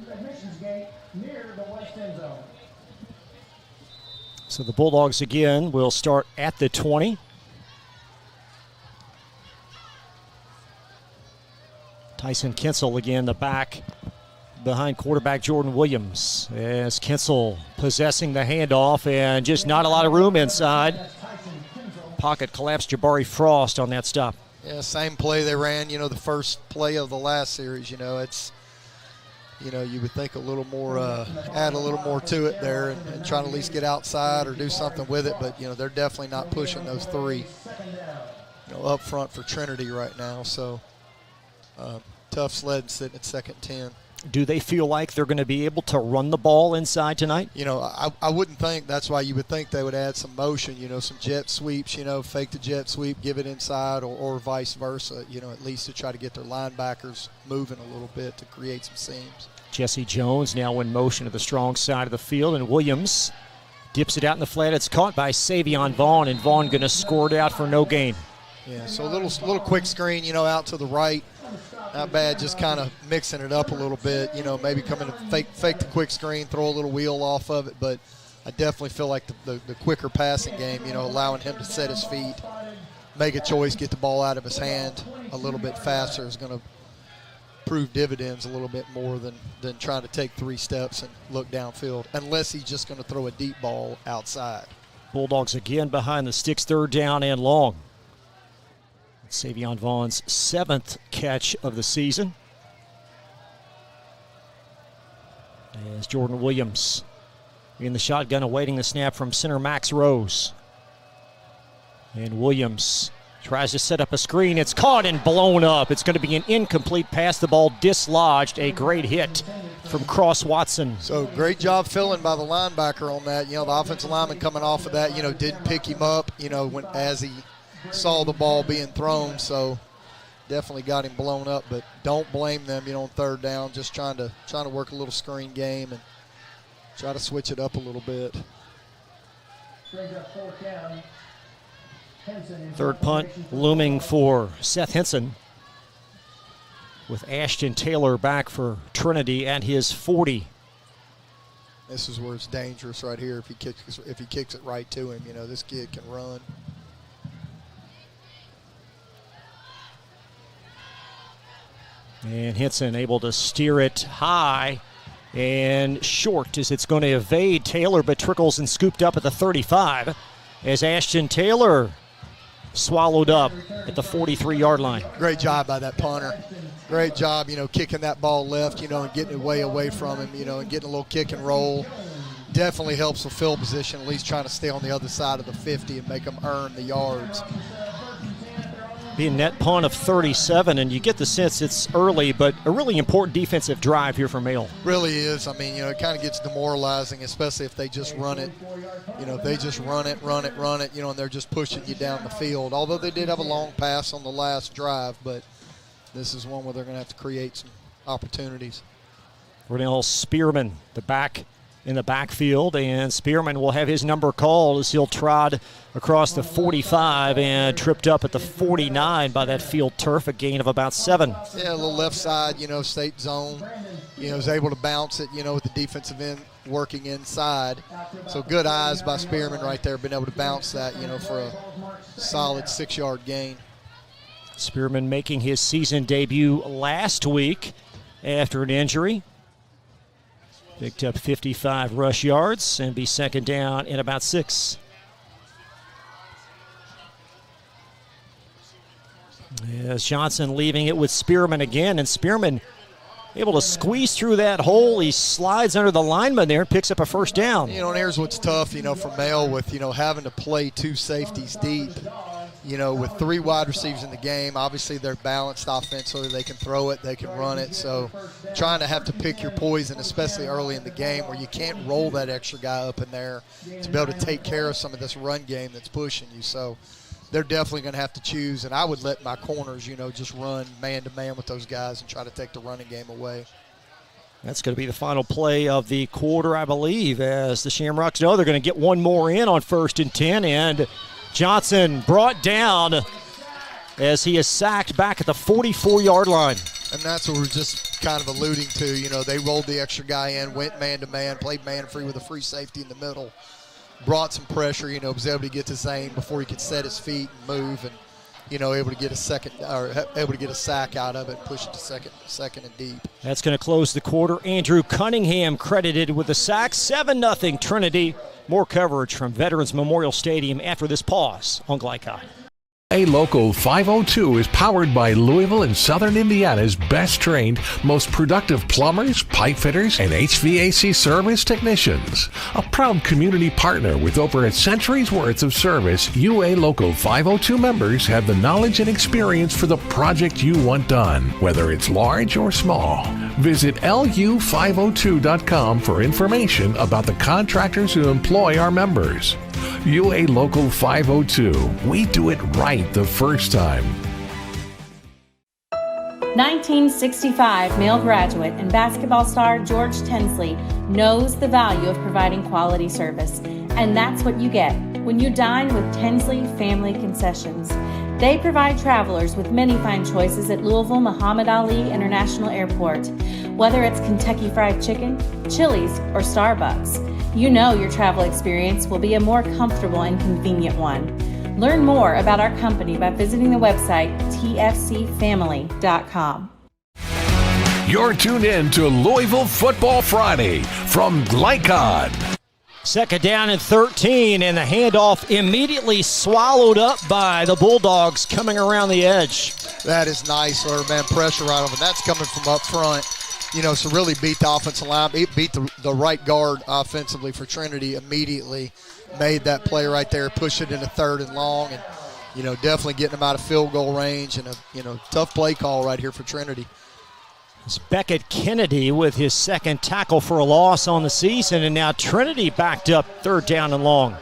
Speaker 3: So the Bulldogs again will start at the 20. Tyson Kinsel again, the back behind quarterback Jordan Williams, as Kinsel possessing the handoff and just not a lot of room inside. Pocket collapsed. Jabari Frost on that stop.
Speaker 4: Yeah, same play they ran, the first play of the last series. It's, you would think a little more, add a little more to it there and try to at least get outside or do something with it. But, they're definitely not pushing those three, up front for Trinity right now. So tough sled sitting at second 10.
Speaker 3: Do they feel like they're going to be able to run the ball inside tonight?
Speaker 4: I wouldn't think. That's why you would think they would add some motion, some jet sweeps, fake the jet sweep, give it inside, or vice versa, at least to try to get their linebackers moving a little bit to create some seams.
Speaker 3: Jesse Jones now in motion to the strong side of the field, and Williams dips it out in the flat. It's caught by Savion Vaughn, and Vaughn going to score it out for no gain.
Speaker 4: Yeah, so a little quick screen, out to the right. Not bad, just kind of mixing it up a little bit, maybe coming to fake the quick screen, throw a little wheel off of it. But I definitely feel like the quicker passing game, allowing him to set his feet, make a choice, get the ball out of his hand a little bit faster is going to prove dividends a little bit more than trying to take 3 steps and look downfield, unless he's just going to throw a deep ball outside.
Speaker 3: Bulldogs again behind the sticks, 3rd down and long. Savion Vaughn's 7th catch of the season. As Jordan Williams in the shotgun awaiting the snap from center Max Rose. And Williams tries to set up a screen. It's caught and blown up. It's going to be an incomplete pass. The ball dislodged. A great hit from Cross Watson.
Speaker 4: So great job filling by the linebacker on that. The offensive lineman coming off of that, didn't pick him up, as he saw the ball being thrown, so definitely got him blown up. But don't blame them, on 3rd down. Just trying to work a little screen game and try to switch it up a little bit.
Speaker 3: 3rd punt looming for Seth Henson, with Ashton Taylor back for Trinity at his 40.
Speaker 4: This is where it's dangerous right here. If he kicks it right to him, this kid can run.
Speaker 3: And Henson able to steer it high and short as it's going to evade Taylor, but trickles and scooped up at the 35 as Ashton Taylor swallowed up at the 43-yard line.
Speaker 4: Great job by that punter. Great job, kicking that ball left, and getting it way away from him, and getting a little kick and roll. Definitely helps with field position, at least trying to stay on the other side of the 50 and make them earn the yards.
Speaker 3: Be a net punt of 37, and you get the sense it's early, but a really important defensive drive here for Mail.
Speaker 4: Really is. I mean, it kind of gets demoralizing, especially if they just run it. If they just run it, and they're just pushing you down the field. Although they did have a long pass on the last drive, but this is one where they're going to have to create some opportunities.
Speaker 3: Renell Spearman, the back in the backfield, and Spearman will have his number called as he'll trot across the 45 and tripped up at the 49 by that field turf, a gain of about 7.
Speaker 4: Yeah, a little left side, state zone. Was able to bounce it, with the defensive end working inside. So good eyes by Spearman right there, been able to bounce that, for a solid 6-yard gain.
Speaker 3: Spearman making his season debut last week after an injury. Picked up 55 rush yards and be 2nd down in about 6. As Johnson leaving it with Spearman again, and Spearman able to squeeze through that hole. He slides under the lineman there and picks up a 1st down.
Speaker 4: And here's what's tough, for Mail with, having to play 2 safeties deep. With 3 wide receivers in the game, obviously they're balanced offensively. They can throw it, they can run it. So trying to have to pick your poison, especially early in the game where you can't roll that extra guy up in there to be able to take care of some of this run game that's pushing you. So they're definitely going to have to choose. And I would let my corners, just run man-to-man with those guys and try to take the running game away.
Speaker 3: That's going to be the final play of the quarter, I believe, as the Shamrocks know they're going to get one more in on 1st and 10. And Johnson brought down as he is sacked back at the 44-yard line.
Speaker 4: And that's what we're just kind of alluding to. They rolled the extra guy in, went man-to-man, played man-free with a free safety in the middle, brought some pressure, was able to get to Zane before he could set his feet and move, and, able to get a sack out of it, push it to second and deep.
Speaker 3: That's going to close the quarter. Andrew Cunningham credited with the sack. 7-0 Trinity. More coverage from Veterans Memorial Stadium after this pause on Glycon.
Speaker 2: A Local 502 is powered by Louisville and Southern Indiana's best trained, most productive plumbers, pipe fitters, and HVAC service technicians. A proud community partner with over a century's worth of service, UA Local 502 members have the knowledge and experience for the project you want done, whether it's large or small. Visit lu502.com for information about the contractors who employ our members. UA Local 502. We do it right the first time.
Speaker 6: 1965 male graduate and basketball star George Tensley knows the value of providing quality service. And that's what you get when you dine with Tensley Family Concessions. They provide travelers with many fine choices at Louisville Muhammad Ali International Airport. Whether it's Kentucky Fried Chicken, Chili's, or Starbucks, you know your travel experience will be a more comfortable and convenient one. Learn more about our company by visiting the website tfcfamily.com.
Speaker 2: You're tuned in to Louisville Football Friday from Glycon.
Speaker 3: 2nd down and 13, and the handoff immediately swallowed up by the Bulldogs coming around the edge.
Speaker 4: That is nice, man. Pressure right over. That's coming from up front. So really beat the offensive line, beat the right guard offensively for Trinity immediately. Made that play right there, pushed it into 3rd and long, and, definitely getting them out of field goal range, and a, tough play call right here for Trinity.
Speaker 3: It's Beckett Kennedy with his 2nd tackle for a loss on the season, and now Trinity backed up 3rd down and long.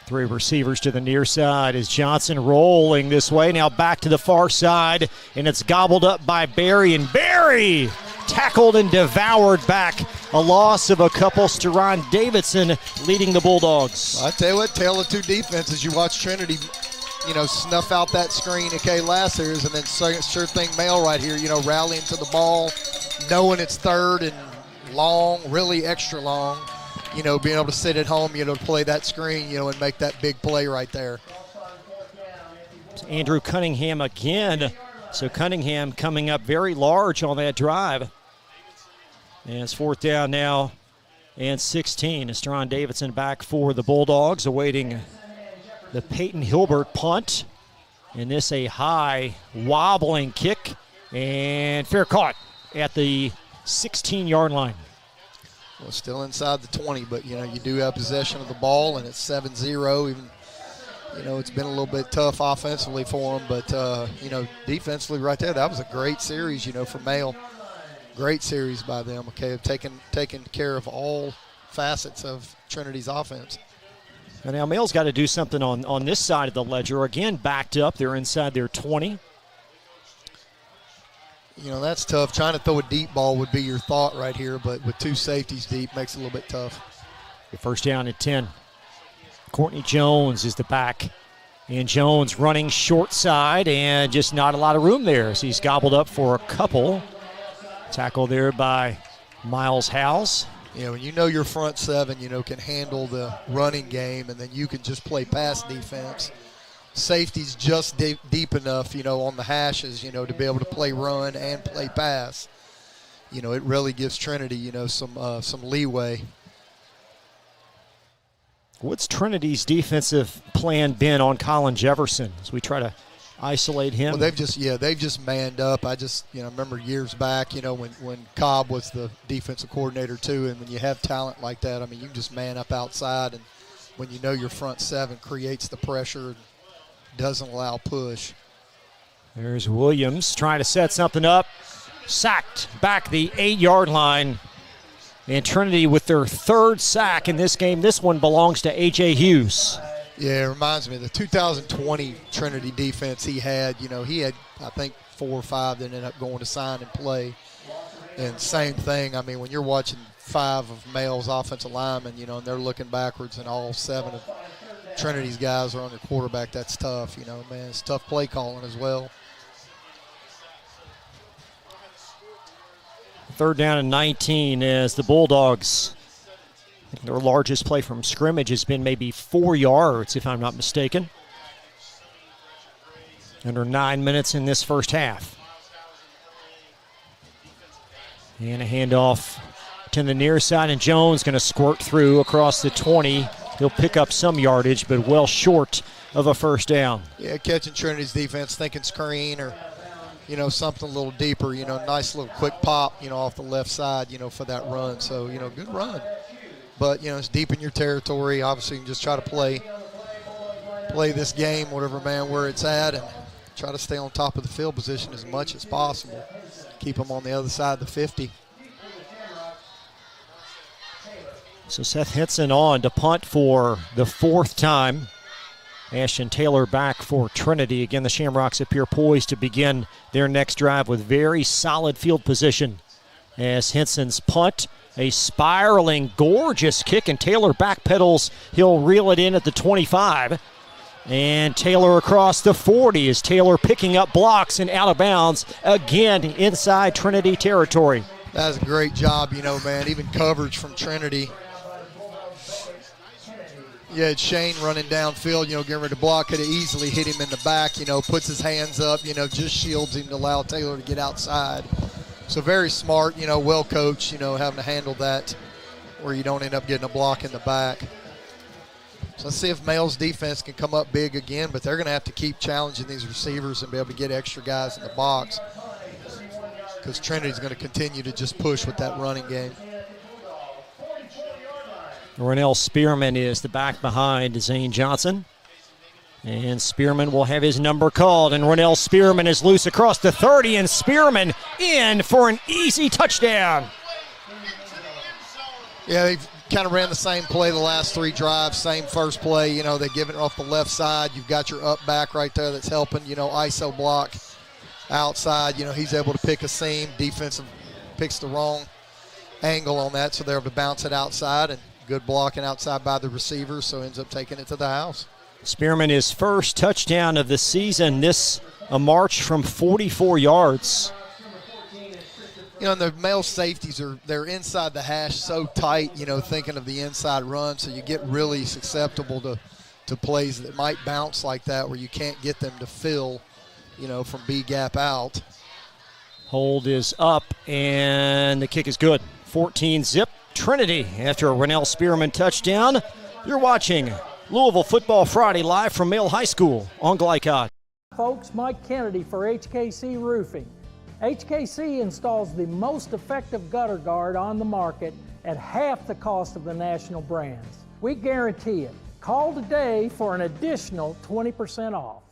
Speaker 3: Three receivers to the near side as Johnson rolling this way. Now back to the far side, and it's gobbled up by Barry. And Barry tackled and devoured back. A loss of a couple. Steron Davidson leading the Bulldogs.
Speaker 4: I tell you what, tale of two defenses. You watch Trinity, snuff out that screen at K last series, and then sure thing Male right here, rallying to the ball, knowing it's 3rd and long, really extra long. Being able to sit at home, to play that screen, and make that big play right there.
Speaker 3: Andrew Cunningham again. So Cunningham coming up very large on that drive. And it's 4th down now and 16. Steron Davidson back for the Bulldogs, awaiting the Peyton Hilbert punt. And this a high wobbling kick, and fair caught at the 16-yard line.
Speaker 4: Well, still inside the 20, but, you do have possession of the ball, and it's 7-0. Even, it's been a little bit tough offensively for them, but, defensively right there, that was a great series, for Male. Great series by them, okay, of taking care of all facets of Trinity's offense.
Speaker 3: And now Male's got to do something on this side of the ledger. Again, backed up. They're inside their 20.
Speaker 4: That's tough. Trying to throw a deep ball would be your thought right here, but with two safeties deep makes it a little bit tough.
Speaker 3: The 1st down at 10. Courtney Jones is the back. And Jones running short side, and just not a lot of room there as he's gobbled up for a couple. Tackle there by Miles Howes.
Speaker 4: When your front 7, can handle the running game, and then you can just play pass defense. Safety's just deep enough, on the hashes, to be able to play run and play pass. It really gives Trinity, some leeway.
Speaker 3: What's Trinity's defensive plan been on Colin Jefferson as we try to isolate him?
Speaker 4: Well, they've just manned up. I remember years back, when Cobb was the defensive coordinator too, and when you have talent like that, you can just man up outside, and when your front 7 creates the pressure, doesn't allow push.
Speaker 3: There's Williams trying to set something up. Sacked back the 8-yard line. And Trinity with their third sack in this game. This one belongs to A.J. Hughes.
Speaker 4: Yeah, it reminds me of the 2020 Trinity defense he had. He had, I think, 4 or 5 that ended up going to sign and play. And same thing, I mean, when you're watching 5 of Male's offensive linemen, and they're looking backwards and all 7 of Trinity's guys are on their quarterback, that's tough, man. It's tough play calling as well.
Speaker 3: 3rd down and 19 as the Bulldogs, I think their largest play from scrimmage has been maybe 4 yards, if I'm not mistaken. Under 9 minutes in this first half. And a handoff to the near side, and Jones going to squirt through across the 20. He'll pick up some yardage, but well short of a first down.
Speaker 4: Yeah, catching Trinity's defense, thinking screen or something a little deeper, nice little quick pop, off the left side, for that run. So, good run. But, it's deep in your territory. Obviously, you can just try to play this game, whatever, man, where it's at, and try to stay on top of the field position as much as possible. Keep them on the other side of the 50.
Speaker 3: So Seth Henson on to punt for the 4th time. Ashton Taylor back for Trinity. Again, the Shamrocks appear poised to begin their next drive with very solid field position. As Henson's punt, a spiraling, gorgeous kick, and Taylor backpedals. He'll reel it in at the 25. And Taylor across the 40 as Taylor picking up blocks and out of bounds again inside Trinity territory.
Speaker 4: That's a great job, man. Even coverage from Trinity. Yeah, it's Shane running downfield, getting ready to block. Could have easily hit him in the back, puts his hands up, just shields him to allow Taylor to get outside. So very smart, well coached, having to handle that where you don't end up getting a block in the back. So let's see if Male's defense can come up big again, but they're going to have to keep challenging these receivers and be able to get extra guys in the box because Trinity's going to continue to just push with that running game.
Speaker 3: Rennell Spearman is the back behind Zane Johnson. And Spearman will have his number called, and Rennell Spearman is loose across the 30, and Spearman in for an easy touchdown.
Speaker 4: Yeah, they've kind of ran the same play the last 3 drives, same first play. They give it off the left side. You've got your up back right there that's helping, ISO block outside. He's able to pick a seam. Defensive picks the wrong angle on that, so they're able to bounce it outside, and good blocking outside by the receiver, so ends up taking it to the house.
Speaker 3: Spearman, his first touchdown of the season. This a march from 44 yards.
Speaker 4: And the Male safeties they're inside the hash so tight, thinking of the inside run, so you get really susceptible to plays that might bounce like that where you can't get them to fill, from B gap out.
Speaker 3: Hold is up, and the kick is good. 14-zip. Trinity after a Rennell Spearman touchdown. You're watching Louisville Football Friday live from Male High School on Glycod.
Speaker 8: Folks, Mike Kennedy for HKC Roofing. HKC installs the most effective gutter guard on the market at half the cost of the national brands. We guarantee it. Call today for an additional 20% off.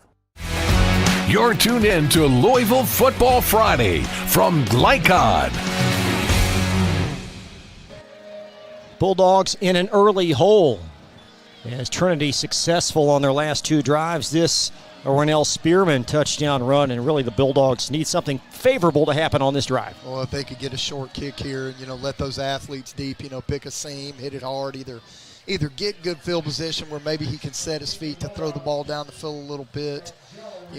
Speaker 2: You're tuned in to Louisville Football Friday from Glycod.
Speaker 3: Bulldogs in an early hole. As Trinity successful on their last 2 drives, this a Rennell Spearman touchdown run, and really the Bulldogs need something favorable to happen on this drive.
Speaker 4: Well, if they could get a short kick here and, let those athletes deep, pick a seam, hit it hard, either get good field position where maybe he can set his feet to throw the ball down the field a little bit,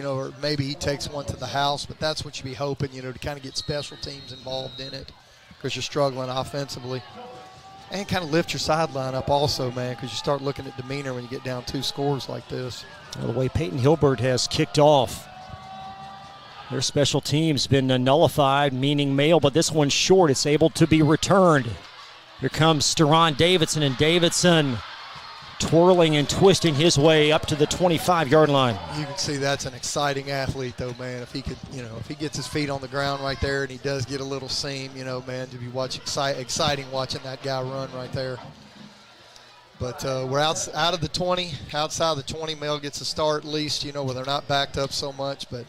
Speaker 4: or maybe he takes one to the house, but that's what you'd be hoping, to kind of get special teams involved in it because you're struggling offensively. And kind of lift your sideline up also, man, because you start looking at demeanor when you get down 2 scores like this.
Speaker 3: Well, the way Peyton Hilbert has kicked off, their special team's been nullified, meaning Male, but this one's short. It's able to be returned. Here comes Steron Davidson, and Davidson twirling and twisting his way up to the 25-yard line.
Speaker 4: You can see that's an exciting athlete, though, man. If he could, if he gets his feet on the ground right there and he does get a little seam, man, to be exciting watching that guy run right there. But we're out of the 20, outside the 20. Male gets a start at least, where they're not backed up so much. But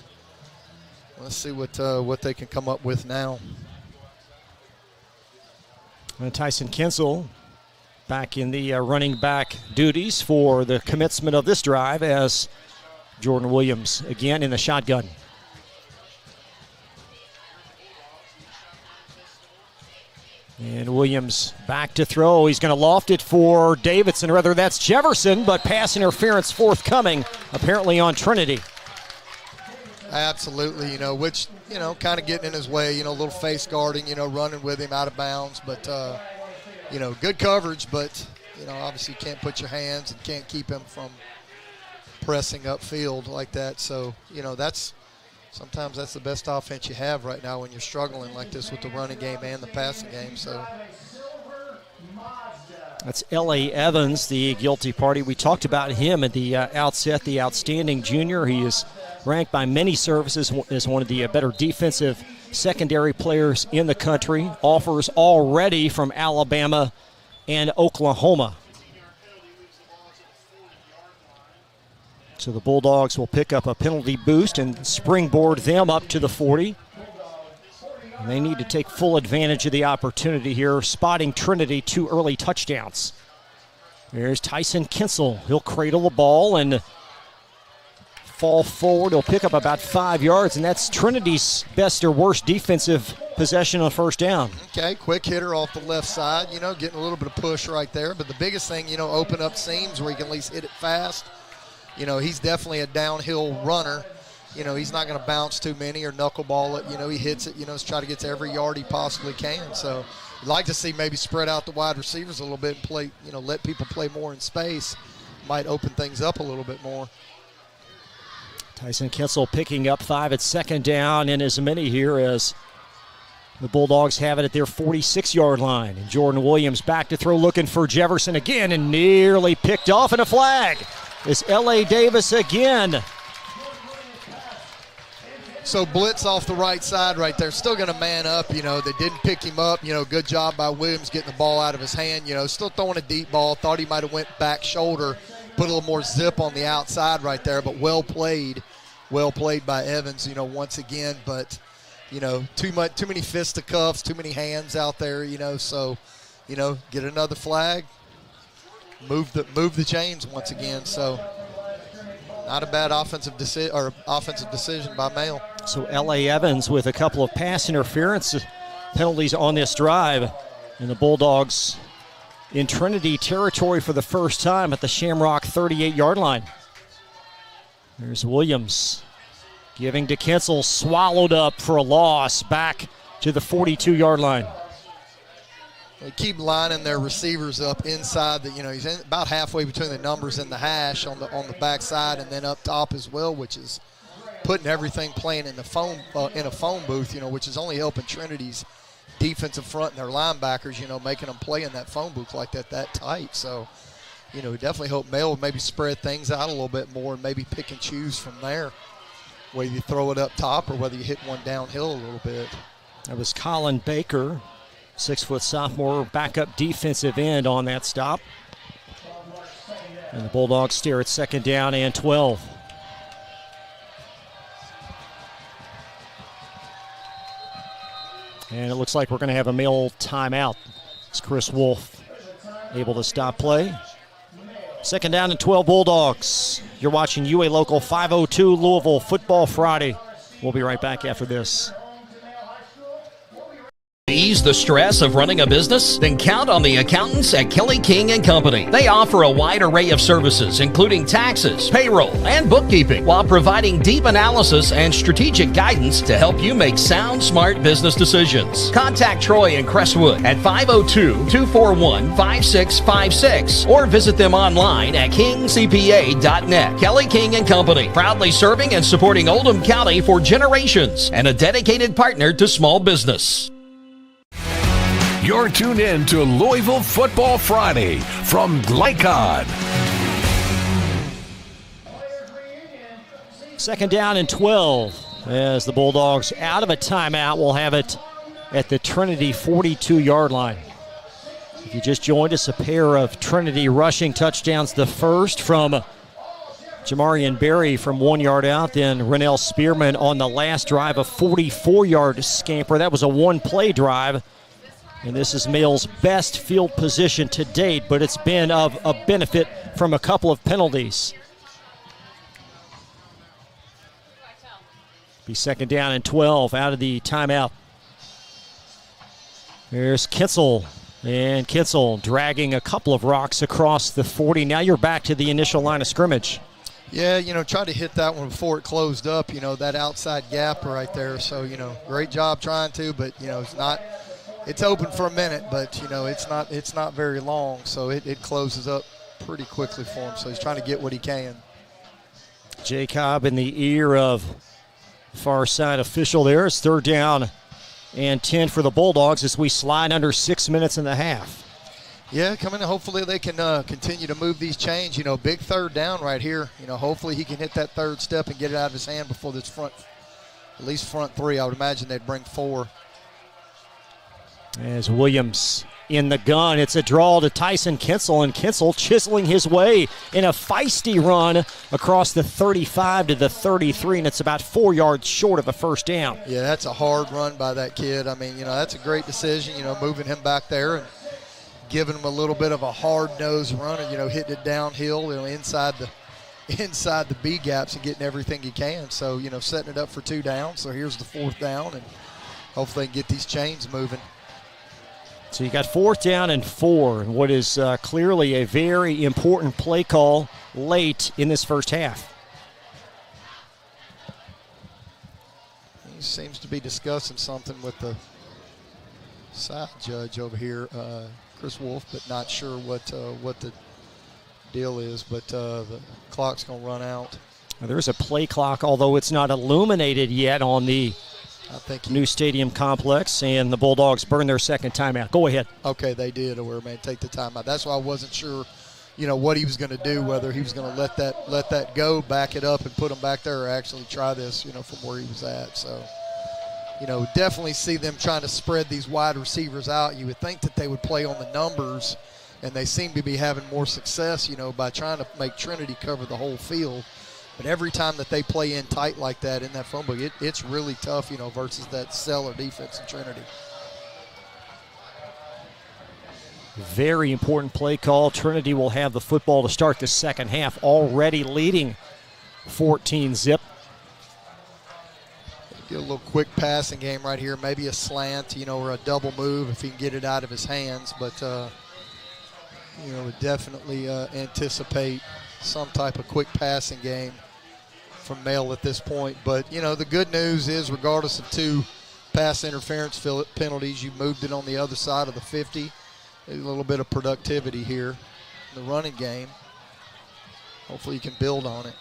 Speaker 4: let's see what they can come up with now.
Speaker 3: And Tyson Kinsel back in the running back duties for the commencement of this drive as Jordan Williams again in the shotgun. And Williams back to throw. He's going to loft it for Davidson. Rather, that's Jefferson, but pass interference forthcoming, apparently on Trinity.
Speaker 4: Absolutely, which, kind of getting in his way, a little face guarding, running with him out of bounds. But, good coverage, but, obviously you can't put your hands and can't keep him from pressing upfield like that. So, sometimes that's the best offense you have right now when you're struggling like this with the running game and the passing game. So
Speaker 3: that's L.A. Evans, the guilty party. We talked about him at the outset, the outstanding junior. He is ranked by many services as one of the better defensive secondary players in the country. Offers already from Alabama and Oklahoma. So the Bulldogs will pick up a penalty boost and springboard them up to the 40. And they need to take full advantage of the opportunity here, spotting Trinity 2 early touchdowns. There's Tyson Kinsel. He'll cradle the ball and fall forward. He'll pick up about 5 yards, and that's Trinity's best or worst defensive possession on first down.
Speaker 4: Okay, quick hitter off the left side, getting a little bit of push right there. But the biggest thing, open up seams where you can at least hit it fast. He's definitely a downhill runner. He's not going to bounce too many or knuckleball it. He hits it, to try to get to every yard he possibly can. So you'd like to see maybe spread out the wide receivers a little bit and play, let people play more in space. Might open things up a little bit more.
Speaker 3: Tyson Kinsel picking up 5 at second down and as many here as the Bulldogs have it at their 46-yard line. And Jordan Williams back to throw, looking for Jefferson again, and nearly picked off, and a flag. Is L.A. Davis again.
Speaker 4: So blitz off the right side right there. Still going to man up. They didn't pick him up. Good job by Williams getting the ball out of his hand. Still throwing a deep ball. Thought he might have went back shoulder. Put a little more zip on the outside right there. But well played. Well played by Evans, once again. But, too many fisticuffs, too many hands out there, So, get another flag. Move the chains once again. So not a bad offensive decision by Mail.
Speaker 3: So L.A. Evans with a couple of pass interference penalties on this drive, and the Bulldogs in Trinity territory for the first time at the Shamrock 38-yard line. There's Williams giving to Kinsel, swallowed up for a loss back to the 42-yard line.
Speaker 4: They keep lining their receivers up inside the, he's about halfway between the numbers and the hash on the backside, and then up top as well, which is putting everything playing in the phone in a phone booth, which is only helping Trinity's defensive front and their linebackers, making them play in that phone booth like that tight. So, definitely hope Mail will maybe spread things out a little bit more and maybe pick and choose from there, whether you throw it up top or whether you hit one downhill a little bit.
Speaker 3: That was Colin Baker, 6-foot sophomore, backup defensive end on that stop. And the Bulldogs steer at second down and 12. And it looks like we're going to have a Mail timeout. It's Chris Wolf able to stop play. Second down and 12 Bulldogs. You're watching UA Local 502 Louisville Football Friday. We'll be right back after this.
Speaker 7: Ease the stress of running a business? Then count on the accountants at Kelly King & Company. They offer a wide array of services, including taxes, payroll, and bookkeeping, while providing deep analysis and strategic guidance to help you make sound, smart business decisions. Contact Troy and Crestwood at 502-241-5656 or visit them online at kingcpa.net. Kelly King & Company, proudly serving and supporting Oldham County for generations and a dedicated partner to small business.
Speaker 2: You're tuned in to Louisville Football Friday from Glycon.
Speaker 3: Second down and 12 as the Bulldogs out of a timeout will have it at the Trinity 42-yard line. If you just joined us, a pair of Trinity rushing touchdowns. The first from Jamarian Berry from 1 yard out, then Rennell Spearman on the last drive, a 44-yard scamper. That was a one-play drive. And this is Mill's best field position to date, but it's been of a benefit from a couple of penalties. Be second down and 12 out of the timeout. There's Kitzel, and Kitzel dragging a couple of rocks across the 40. Now you're back to the initial line of scrimmage.
Speaker 4: Yeah, try to hit that one before it closed up, that outside gap right there. So, great job trying to, but, it's open for a minute, but, it's not very long. So it closes up pretty quickly for him. So he's trying to get what he can.
Speaker 3: Jacob in the ear of far side official there. It's third down and 10 for the Bulldogs as we slide under 6 minutes and a half.
Speaker 4: Yeah, coming in. Hopefully they can continue to move these chains. Big third down right here. Hopefully he can hit that third step and get it out of his hand before this at least front three. I would imagine they'd bring 4.
Speaker 3: As Williams in the gun, it's a draw to Tyson Kitzel, and Kitzel chiseling his way in a feisty run across the 35 to the 33, and it's about 4 yards short of a first down.
Speaker 4: Yeah, that's a hard run by that kid. I mean, that's a great decision, moving him back there and giving him a little bit of a hard-nosed run and, hitting it downhill, inside the B gaps and getting everything he can. So, setting it up for 2 downs. So here's the 4th down, and hopefully they can get these chains moving.
Speaker 3: So you got 4th down and 4, and what is clearly a very important play call late in this first half.
Speaker 4: He seems to be discussing something with the side judge over here, Chris Wolf, but not sure what the deal is. But the clock's going to run out.
Speaker 3: Now, there's a play clock, although it's not illuminated yet on the new stadium complex, and the Bulldogs burn their second timeout. Go ahead.
Speaker 4: Okay, they did, or man, take the timeout. That's why I wasn't sure, what he was going to do, whether he was going to let that go, back it up, and put him back there, or actually try this, from where he was at. So, definitely see them trying to spread these wide receivers out. You would think that they would play on the numbers, and they seem to be having more success, by trying to make Trinity cover the whole field. But every time that they play in tight like that in that phone book, it's really tough, versus that stellar defense in Trinity.
Speaker 3: Very important play call. Trinity will have the football to start the second half, already leading 14-zip.
Speaker 4: Get a little quick passing game right here, maybe a slant, or a double move if he can get it out of his hands. But, would definitely anticipate some type of quick passing game from Male at this point. But, the good news is, regardless of 2 pass interference penalties, you moved it on the other side of the 50. A little bit of productivity here in the running game. Hopefully you can build on it.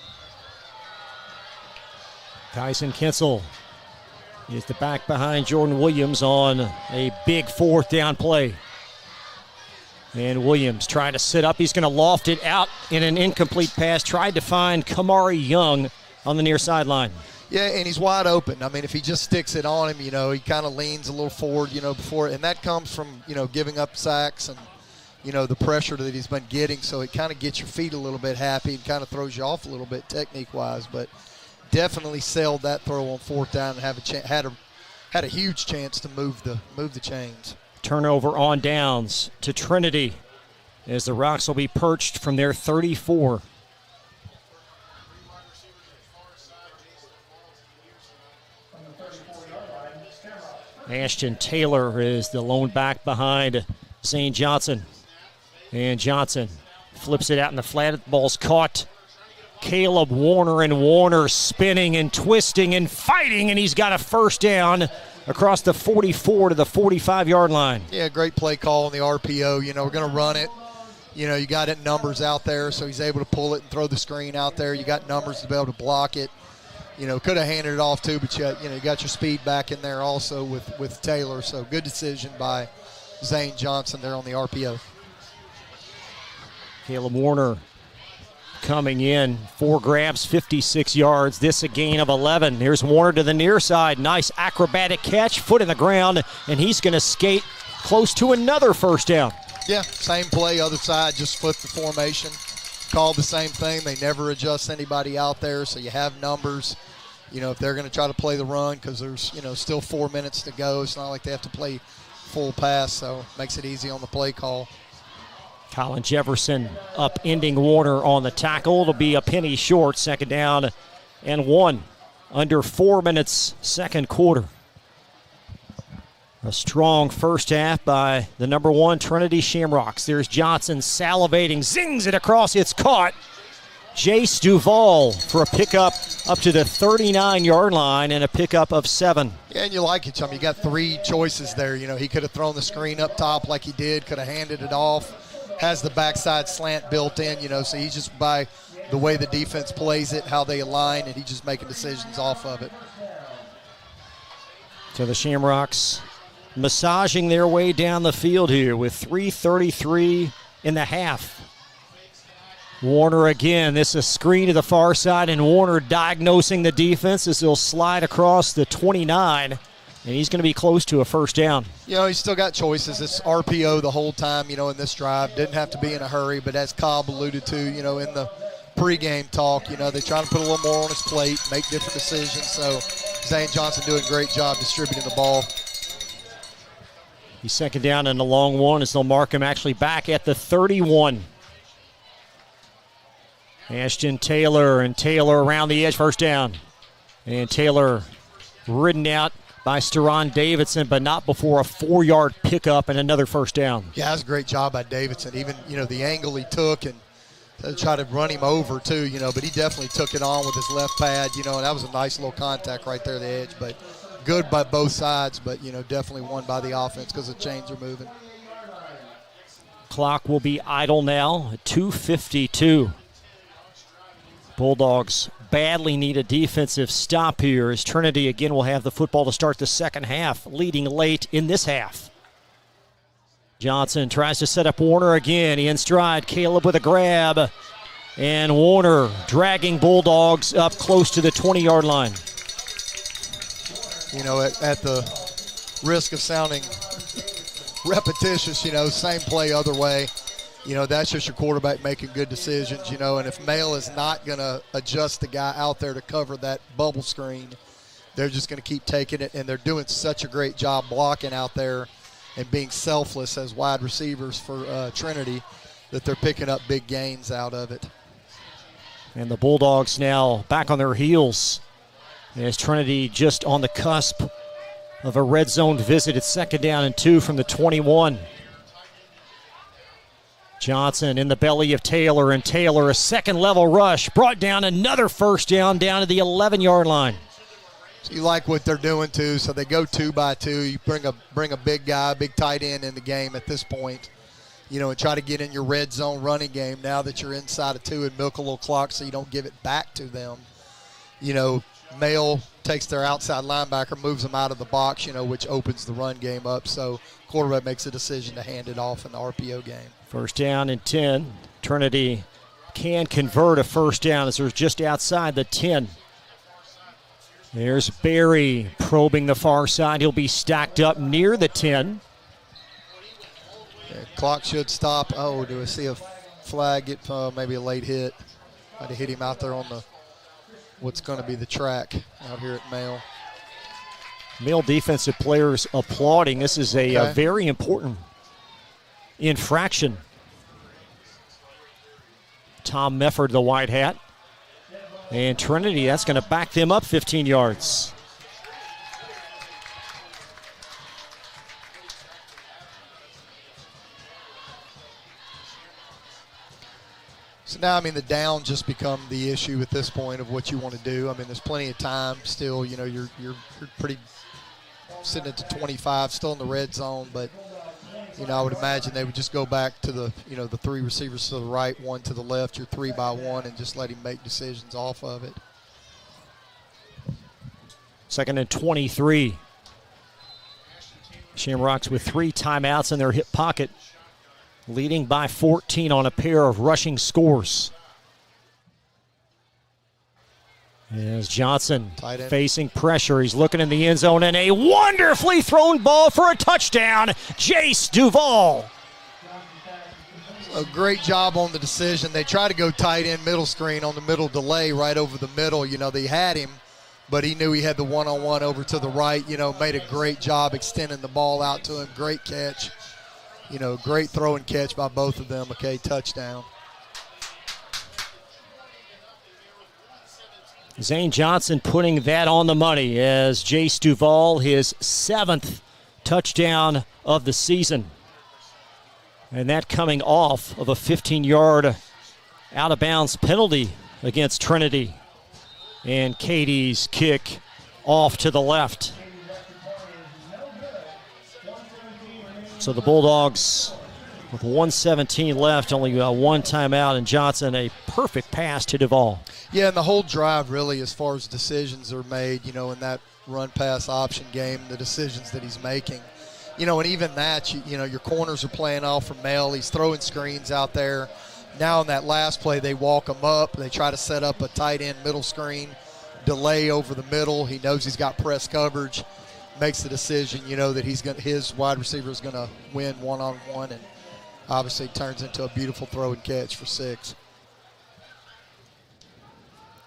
Speaker 3: Tyson Kitzel is the back behind Jordan Williams on a big 4th down play. And Williams trying to sit up. He's going to loft it out in an incomplete pass. Tried to find Kamari Young on the near sideline.
Speaker 4: Yeah, and he's wide open. I mean, if he just sticks it on him, he kind of leans a little forward, before. And that comes from, giving up sacks and, the pressure that he's been getting. So it kind of gets your feet a little bit happy and kind of throws you off a little bit technique-wise. But definitely sailed that throw on 4th down and had a huge chance to move the chains.
Speaker 3: Turnover on downs to Trinity as the Rocks will be perched from their 34. Ashton Taylor is the lone back behind St. Johnson. And Johnson flips it out in the flat. The ball's caught. Caleb Warner, and Warner spinning and twisting and fighting, and he's got a first down across the 44 to the 45-yard line.
Speaker 4: Yeah, great play call on the RPO. We're going to run it. You got it numbers out there, so he's able to pull it and throw the screen out there. You got numbers to be able to block it. Could have handed it off too, but you got your speed back in there also with Taylor. So good decision by Zane Johnson there on the RPO.
Speaker 3: Caleb Warner coming in, 4 grabs, 56 yards. This a gain of 11. Here's Warner to the near side. Nice acrobatic catch, foot in the ground, and he's going to skate close to another first down.
Speaker 4: Yeah, same play, other side, just flip the formation. Called the same thing. They never adjust anybody out there, so you have numbers. If they're going to try to play the run, because there's, still 4 minutes to go. It's not like they have to play full pass, so makes it easy on the play call.
Speaker 3: Colin Jefferson upending Warner on the tackle. It'll be a penny short. 2nd down and 1. Under 4 minutes, second quarter. A strong first half by the number 1 Trinity Shamrocks. There's Johnson salivating, zings it across. It's caught. Jace Duvall for a pickup up to the 39-yard line and a pickup of 7.
Speaker 4: Yeah, and you like it, Chum. You got 3 choices there. You know, he could have thrown the screen up top like he did, could have handed it off. Has the backside slant built in, you know, so he's just by the way the defense plays it, how they align, and he's just making decisions off of it.
Speaker 3: So the Shamrocks massaging their way down the field here with 3:33 in the half. Warner again. This is a screen to the far side, and Warner diagnosing the defense as he'll slide across the 29, and he's going to be close to a first down.
Speaker 4: You know, he's still got choices. It's RPO the whole time, you know, in this drive. Didn't have to be in a hurry, but as Cobb alluded to, you know, in the pregame talk, you know, they're trying to put a little more on his plate, make different decisions. So Zane Johnson doing a great job distributing the ball.
Speaker 3: He's 2nd down and a long one as they'll mark him actually back at the 31. Ashton Taylor, and Taylor around the edge, first down. And Taylor ridden out by Steron Davidson, but not before a 4-yard pickup and another first down.
Speaker 4: Yeah, that's a great job by Davidson. Even, you know, the angle he took and try to run him over too, you know, but he definitely took it on with his left pad, you know, and that was a nice little contact right there at the edge. But good by both sides, but, you know, definitely won by the offense because the chains are moving.
Speaker 3: Clock will be idle now at 2:52. Bulldogs badly need a defensive stop here as Trinity again will have the football to start the second half, leading late in this half. Johnson tries to set up Warner again. He in stride. Caleb with a grab. And Warner dragging Bulldogs up close to the 20-yard line.
Speaker 4: You know, at the risk of sounding repetitious, you know, same play other way. You know, that's just your quarterback making good decisions, you know, and if Mail is not going to adjust the guy out there to cover that bubble screen, they're just going to keep taking it, and they're doing such a great job blocking out there and being selfless as wide receivers for Trinity that they're picking up big gains out of it.
Speaker 3: And the Bulldogs now back on their heels as Trinity just on the cusp of a red zone visit. It's 2nd down and 2 from the 21. Johnson in the belly of Taylor, and Taylor a second-level rush. Brought down another first down down to the 11-yard line.
Speaker 4: So you like what they're doing, too. So they go 2 by 2. You bring a big guy, big tight end in the game at this point, you know, and try to get in your red zone running game now that you're inside of 2 and milk a little clock so you don't give it back to them. You know, Mail takes their outside linebacker, moves them out of the box, you know, which opens the run game up. So quarterback makes a decision to hand it off in the RPO game.
Speaker 3: First down and 10. Trinity can convert a first down as they're just outside the 10. There's Barry probing the far side. He'll be stacked up near the 10.
Speaker 4: Yeah, clock should stop. Oh, do I see a flag get maybe a late hit? Might have hit him out there on the what's going to be the track out here at Mail.
Speaker 3: Mail defensive players applauding. This is a very important infraction. Tom Mefford, the white hat. And Trinity, that's going to back them up 15 yards.
Speaker 4: So now, I mean, the down just become the issue at this point of what you want to do. I mean, there's plenty of time still. You know, you're pretty sitting at the 25, still in the red zone, but you know, I would imagine they would just go back to the, you know, the 3 receivers to the right, 1 to the left, your 3 by 1, and just let him make decisions off of it.
Speaker 3: 2nd and 23. Shamrocks with 3 timeouts in their hip pocket, leading by 14 on a pair of rushing scores. As Johnson facing pressure, he's looking in the end zone, and a wonderfully thrown ball for a touchdown, Jace Duvall.
Speaker 4: A great job on the decision. They try to go tight end middle screen on the middle delay right over the middle. You know, they had him, but he knew he had the one-on-one over to the right, made a great job extending the ball out to him. Great catch. Great throw and catch by both of them. Okay, touchdown.
Speaker 3: Zane Johnson putting that on the money as Jace Duvall, his 7th touchdown of the season. And that coming off of a 15-yard out-of-bounds penalty against Trinity. And Katie's kick off to the left. So the Bulldogs with 1:17 left, only one timeout, and Johnson a perfect pass to Duvall.
Speaker 4: Yeah, and the whole drive really, as far as decisions are made, in that run-pass option game, the decisions that he's making. And even that, your corners are playing off from Mel. He's throwing screens out there. Now in that last play, they walk him up. They try to set up a tight end middle screen, delay over the middle. He knows he's got press coverage. Makes the decision, that his wide receiver is going to win one-on-one, and obviously turns into a beautiful throw and catch for 6.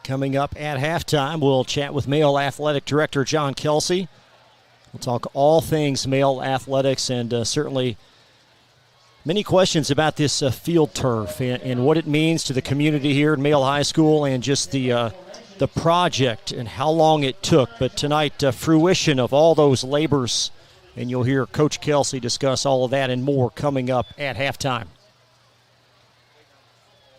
Speaker 3: Coming up at halftime, we'll chat with Male Athletic Director John Kelsey. We'll talk all things male athletics and certainly many questions about this field turf and what it means to the community here at Male High School and just the project and how long it took. But tonight, fruition of all those labors, and you'll hear Coach Kelsey discuss all of that and more coming up at halftime.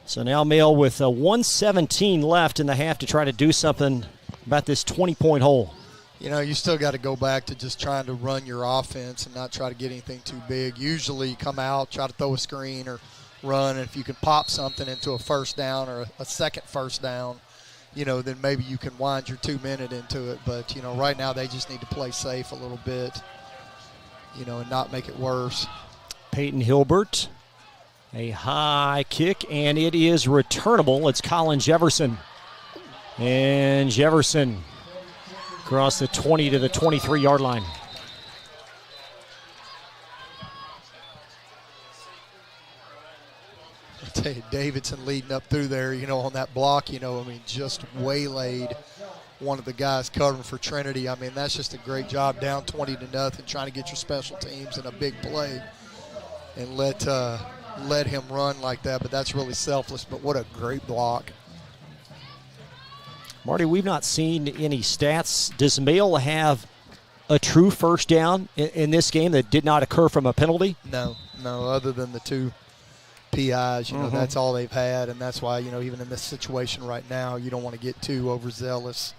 Speaker 3: So now Male with 1:17 left in the half to try to do something about this 20-point hole.
Speaker 4: You still got to go back to just trying to run your offense and not try to get anything too big. Usually you come out, try to throw a screen or run, and if you can pop something into a first down or a second first down, then maybe you can wind your 2-minute into it. But, right now they just need to play safe a little bit, and not make it worse.
Speaker 3: Peyton Hilbert, a high kick, and it is returnable. It's Colin Jefferson. And Jefferson across the 20 to the 23-yard line.
Speaker 4: I tell you, Davidson leading up through there, on that block, just waylaid one of the guys covering for Trinity. That's just a great job, down 20-0, trying to get your special teams in a big play and let him run like that. But that's really selfless, but what a great block.
Speaker 3: Marty, we've not seen any stats. Does Male have a true first down in this game that did not occur from a penalty?
Speaker 4: No, other than the 2 PIs, that's all they've had, and that's why, even in this situation right now, you don't want to get too overzealous,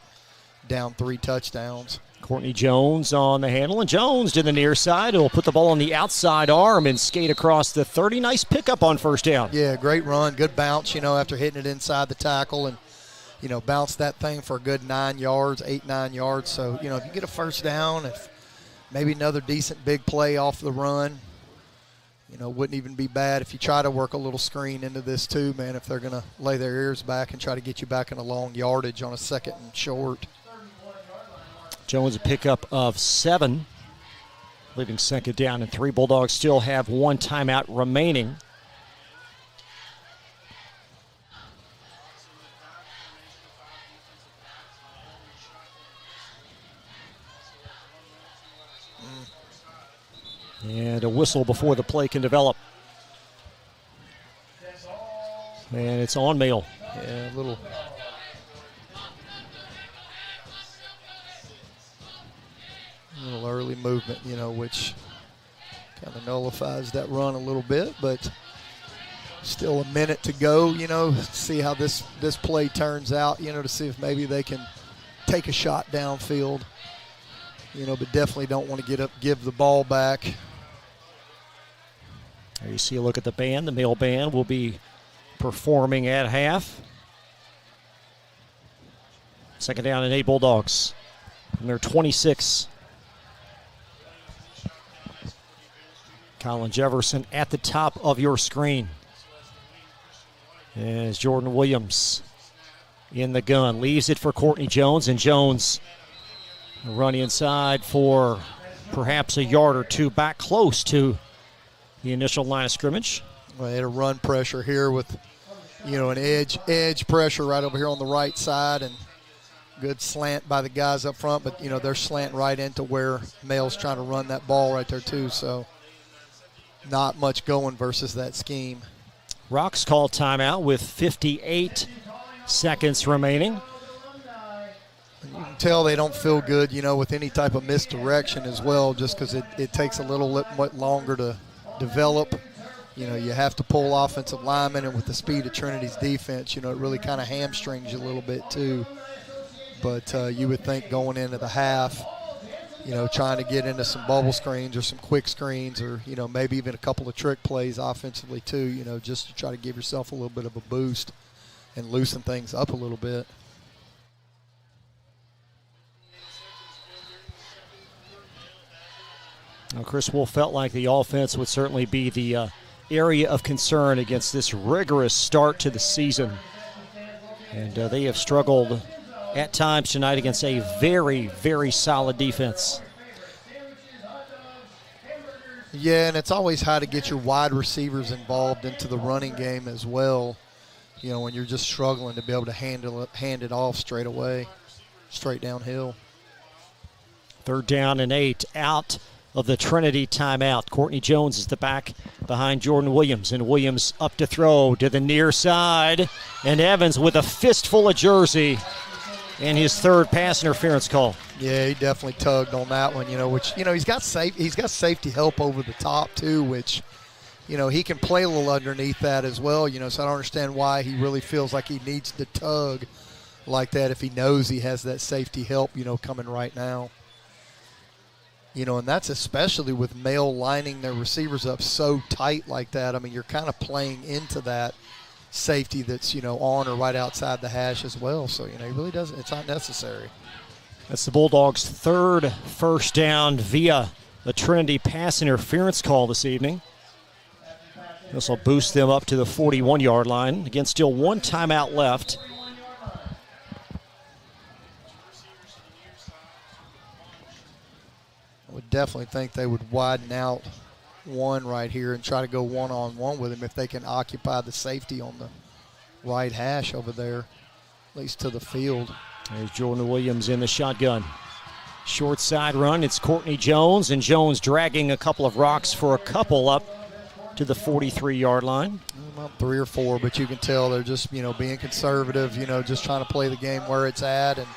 Speaker 4: down 3 touchdowns.
Speaker 3: Courtney Jones on the handle, and Jones to the near side. He'll put the ball on the outside arm and skate across the 30. Nice pickup on first down.
Speaker 4: Yeah, great run, good bounce, after hitting it inside the tackle, and bounce that thing for a good 9 yards, 8-9 yards. So, if you get a first down, if maybe another decent big play off the run, wouldn't even be bad. If you try to work a little screen into this too, man, if they're going to lay their ears back and try to get you back in a long yardage on a 2nd and short.
Speaker 3: Jones a pickup of 7, leaving 2nd down and 3. Bulldogs still have 1 timeout remaining. And a whistle before the play can develop. And it's on Male.
Speaker 4: Yeah, a little early movement, which kind of nullifies that run a little bit, but still a minute to go, see how this play turns out, to see if maybe they can take a shot downfield, but definitely don't want to give the ball back.
Speaker 3: There you see a look at the band. The Male band will be performing at half. 2nd down and 8 Bulldogs. And they're 26. Colin Jefferson at the top of your screen. As Jordan Williams in the gun. Leaves it for Courtney Jones, and Jones run inside for perhaps a yard or 2 back close to the initial line of scrimmage.
Speaker 4: Well, they had a run pressure here with, an edge pressure right over here on the right side, and Good slant by the guys up front, but, they're slanting right into where Mail's trying to run that ball right there too, so not much going versus that scheme.
Speaker 3: Rocks call timeout with 58 seconds remaining.
Speaker 4: You can tell they don't feel good, with any type of misdirection as well, just because it takes a little bit longer to develop. You have to pull offensive linemen, and with the speed of Trinity's defense, it really kind of hamstrings you a little bit too. But you would think going into the half, trying to get into some bubble screens or some quick screens or, maybe even a couple of trick plays offensively too, just to try to give yourself a little bit of a boost and loosen things up a little bit.
Speaker 3: Now, Chris Wolf felt like the offense would certainly be the area of concern against this rigorous start to the season. And they have struggled at times tonight against a very, very solid defense.
Speaker 4: Yeah, and it's always how to get your wide receivers involved into the running game as well, when you're just struggling to be able to hand it off straight away, straight downhill.
Speaker 3: 3rd down and 8 out of the Trinity timeout. Courtney Jones is the back behind Jordan Williams, and Williams up to throw to the near side, and Evans with a fistful of jersey and his 3rd pass interference call.
Speaker 4: Yeah, he definitely tugged on that one, which, he's got safety help over the top too, which, he can play a little underneath that as well, so I don't understand why he really feels like he needs to tug like that if he knows he has that safety help, coming right now. And that's especially with Mail lining their receivers up so tight like that. I mean, you're kind of playing into that safety that's, on or right outside the hash as well. So, he really doesn't, it's not necessary.
Speaker 3: That's the Bulldogs' 3rd first down via the Trinity pass interference call this evening. This will boost them up to the 41-yard line. Again, still 1 timeout left.
Speaker 4: I would definitely think they would widen out one right here and try to go one-on-one with him if they can occupy the safety on the right hash over there, at least to the field.
Speaker 3: There's Jordan Williams in the shotgun. Short side run, it's Courtney Jones, and Jones dragging a couple of rocks for a couple up to the 43-yard line.
Speaker 4: About 3 or 4, but you can tell they're just, being conservative, just trying to play the game where it's at and,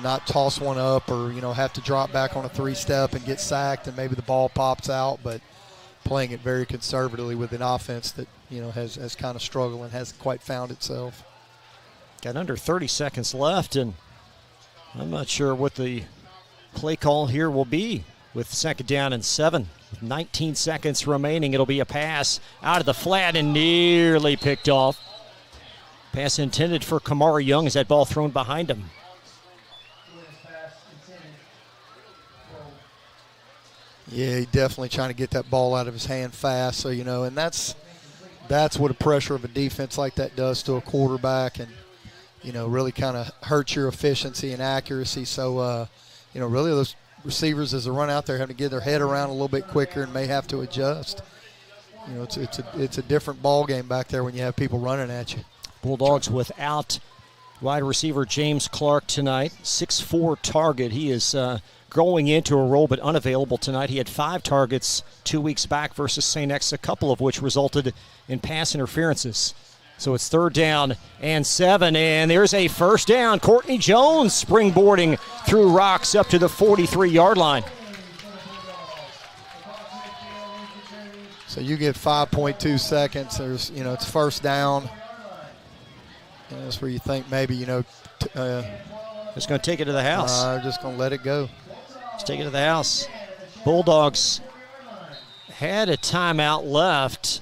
Speaker 4: not toss one up or, have to drop back on a 3-step and get sacked and maybe the ball pops out, but playing it very conservatively with an offense that, has kind of struggled and hasn't quite found itself.
Speaker 3: Got under 30 seconds left, and I'm not sure what the play call here will be with 2nd down and 7. With 19 seconds remaining, it'll be a pass out of the flat and nearly picked off. Pass intended for Kamari Young as that ball thrown behind him.
Speaker 4: Yeah, he definitely trying to get that ball out of his hand fast. So, and that's what a pressure of a defense like that does to a quarterback and, really kind of hurts your efficiency and accuracy. So, really those receivers as they run out there have to get their head around a little bit quicker and may have to adjust. It's a different ball game back there when you have people running at you.
Speaker 3: Bulldogs without wide receiver James Clark tonight, 6'4" target. He is growing into a role but unavailable tonight. He had 5 targets 2 weeks back versus St. X, a couple of which resulted in pass interferences. So it's 3rd down and 7, and there's a first down. Courtney Jones springboarding through rocks up to the 43-yard line.
Speaker 4: So you get 5.2 seconds. There's, it's first down. And that's where you think maybe,
Speaker 3: just going to take it to the house.
Speaker 4: Just going to let it go.
Speaker 3: Let's take it to the house. Bulldogs had a timeout left.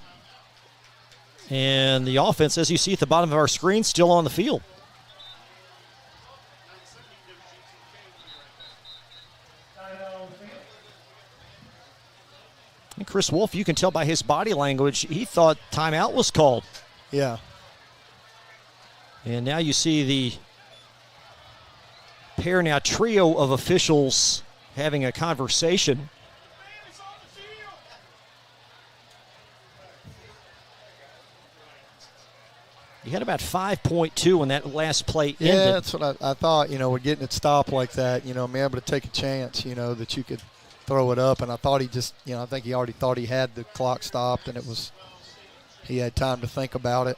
Speaker 3: And the offense, as you see at the bottom of our screen, still on the field. And Chris Wolf, you can tell by his body language, he thought timeout was called.
Speaker 4: Yeah.
Speaker 3: And now you see the trio of officials having a conversation. You had about 5.2 on that last play ended.
Speaker 4: Yeah, that's what I thought. We're getting it stopped like that. I'm able to take a chance, that you could throw it up. And I thought he just, I think he already thought he had the clock stopped, and he had time to think about it.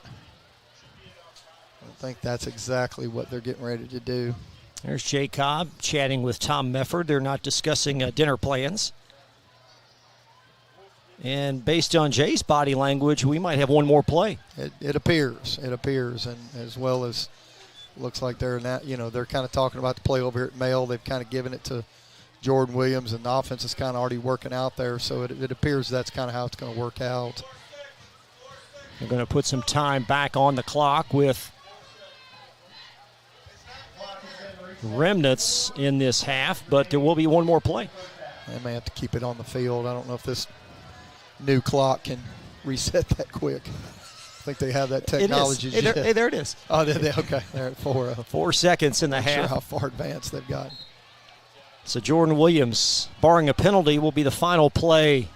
Speaker 4: I think that's exactly what they're getting ready to do.
Speaker 3: There's Jay Cobb chatting with Tom Mefford. They're not discussing dinner plans. And based on Jay's body language, we might have one more play.
Speaker 4: It appears, and as well as looks like they're they're kind of talking about the play over here at Male. They've kind of given it to Jordan Williams, and the offense is kind of already working out there. So it appears that's kind of how it's going to work out.
Speaker 3: They're going to put some time back on the clock with remnants in this half, but there will be one more play.
Speaker 4: They may have to keep it on the field. I don't know if this new clock can reset that quick. I think they have that technology.
Speaker 3: Hey, there it is.
Speaker 4: Oh, did they? Okay, they're at 4.
Speaker 3: 4 seconds in the half.
Speaker 4: Not sure how far advanced they've got.
Speaker 3: So Jordan Williams, barring a penalty, will be the final play.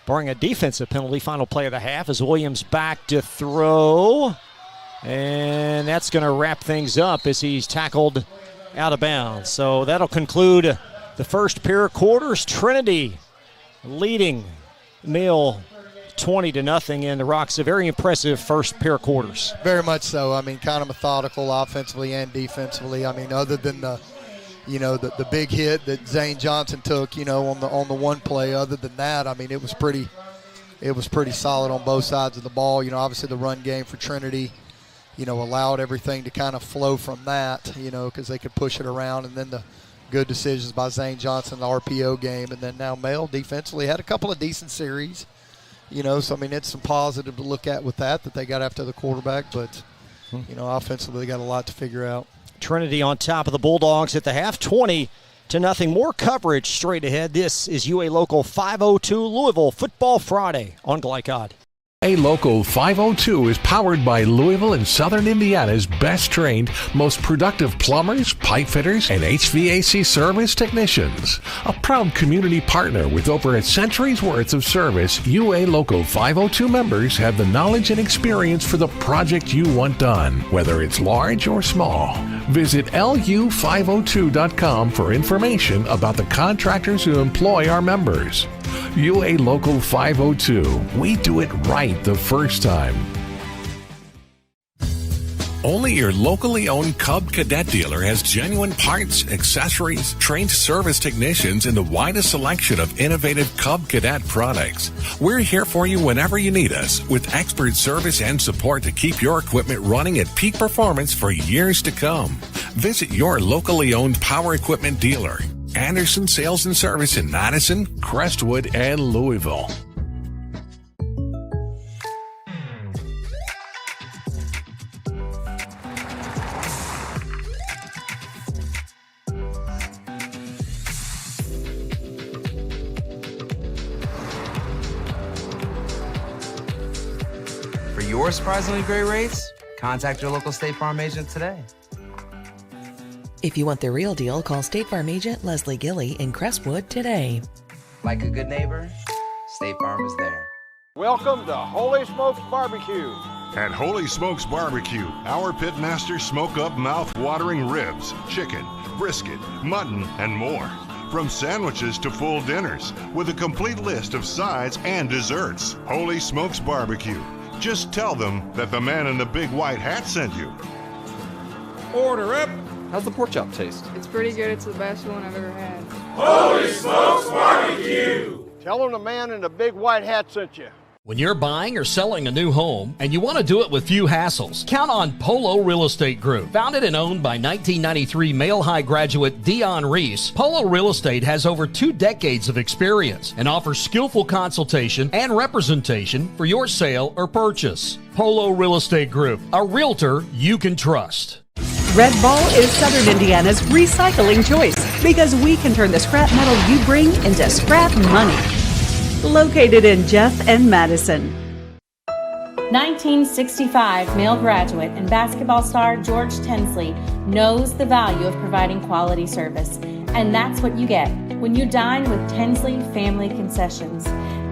Speaker 3: Barring a defensive penalty, final play of the half is Williams back to throw. And that's going to wrap things up as he's tackled out of bounds. So that'll conclude the first pair of quarters. Trinity leading Mill 20-0 in the Rocks. A very impressive first pair of quarters.
Speaker 4: Very much so. Kind of methodical offensively and defensively. Other than the big hit that Zane Johnson took, on the one play. Other than that, it was pretty solid on both sides of the ball. Obviously the run game for Trinity, allowed everything to kind of flow from that, because they could push it around, and then the good decisions by Zane Johnson, the RPO game, and then now Male defensively had a couple of decent series, so it's some positive to look at with that they got after the quarterback, but offensively they got a lot to figure out.
Speaker 3: Trinity on top of the Bulldogs at the half, 20-0. More coverage straight ahead. This is UA Local 502 Louisville Football Friday on Glycod.
Speaker 2: A Local 502 is powered by Louisville and Southern Indiana's best trained, most productive plumbers, pipe fitters, and HVAC service technicians. A proud community partner with over a century's worth of service, UA Local 502 members have the knowledge and experience for the project you want done, whether it's large or small. Visit lu502.com for information about the contractors who employ our members. UA Local 502. We do it right the first time. Only your locally owned Cub Cadet dealer has genuine parts, accessories, trained service technicians, and the widest selection of innovative Cub Cadet products. We're here for you whenever you need us, with expert service and support to keep your equipment running at peak performance for years to come. Visit your locally owned power equipment dealer. Anderson Sales and Service in Madison, Crestwood, and Louisville.
Speaker 12: For your surprisingly great rates, contact your local State Farm agent today.
Speaker 21: If you want the real deal, call State Farm agent Leslie Gilly in Crestwood today.
Speaker 12: Like a good neighbor, State Farm is there.
Speaker 15: Welcome to Holy Smokes Barbecue.
Speaker 11: At Holy Smokes Barbecue, our pitmasters smoke up mouth-watering ribs, chicken, brisket, mutton, and more. From sandwiches to full dinners, with a complete list of sides and desserts. Holy Smokes Barbecue. Just tell them that the man in the big white hat sent you.
Speaker 15: Order up.
Speaker 17: How's the pork chop taste?
Speaker 19: It's pretty good. It's the best one I've ever had.
Speaker 15: Holy Smokes Barbecue! Tell them the man in the big white hat sent you.
Speaker 7: When you're buying or selling a new home and you want to do it with few hassles, count on Polo Real Estate Group. Founded and owned by 1993 Male High graduate Dion Reese, Polo Real Estate has over 2 decades of experience and offers skillful consultation and representation for your sale or purchase. Polo Real Estate Group, a realtor you can trust.
Speaker 5: Red Ball is Southern Indiana's recycling choice because we can turn the scrap metal you bring into scrap money. Located in Jeff and Madison.
Speaker 6: 1965 Male graduate and basketball star George Tensley knows the value of providing quality service. And that's what you get when you dine with Tensley Family Concessions.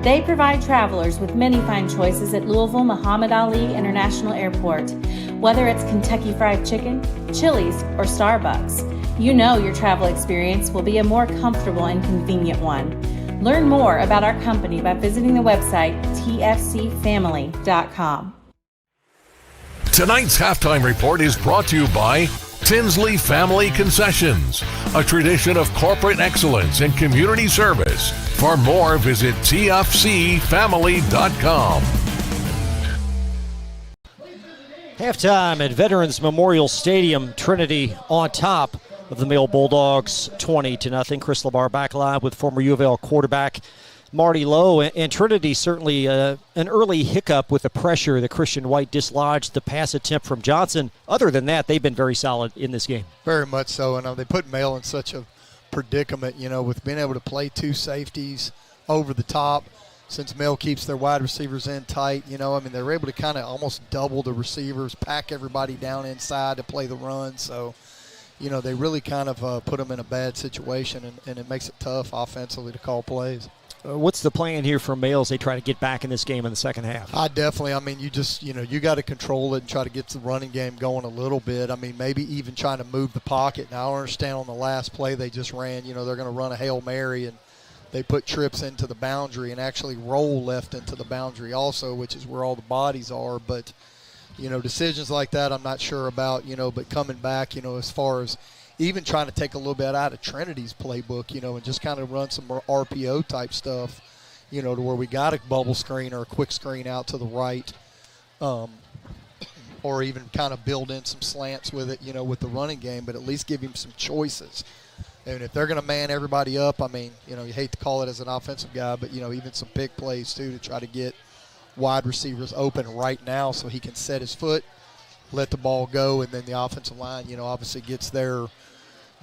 Speaker 6: They provide travelers with many fine choices at Louisville Muhammad Ali International Airport. Whether it's Kentucky Fried Chicken, Chili's, or Starbucks, you know your travel experience will be a more comfortable and convenient one. Learn more about our company by visiting the website tfcfamily.com.
Speaker 2: Tonight's halftime report is brought to you by Tinsley Family Concessions, a tradition of corporate excellence and community service. For more, visit tfcfamily.com.
Speaker 3: Halftime at Veterans Memorial Stadium. Trinity on top of the Male Bulldogs, 20-0. Chris LeBar back live with former U of L quarterback Marty Lowe. And Trinity certainly an early hiccup with the pressure that Christian White dislodged the pass attempt from Johnson. Other than that, they've been very solid in this game.
Speaker 4: Very much so. And they put Male in such a predicament, with being able to play two safeties over the top. Since Male keeps their wide receivers in tight, they're able to kind of almost double the receivers, pack everybody down inside to play the run. So, they really kind of put them in a bad situation, and it makes it tough offensively to call plays.
Speaker 3: What's the plan here for Male as they try to get back in this game in the second half?
Speaker 4: You just, you got to control it and try to get the running game going a little bit. Maybe even trying to move the pocket. Now, I understand on the last play they just ran, they're going to run a Hail Mary, and they put trips into the boundary and actually roll left into the boundary also, which is where all the bodies are. But, decisions like that I'm not sure about, but coming back, as far as even trying to take a little bit out of Trinity's playbook, and just kind of run some more RPO type stuff, to where we got a bubble screen or a quick screen out to the right, or even kind of build in some slants with it, with the running game, but at least give him some choices. And if they're going to man everybody up, you hate to call it as an offensive guy, but, even some pick plays, too, to try to get wide receivers open right now so he can set his foot, let the ball go, and then the offensive line, obviously gets their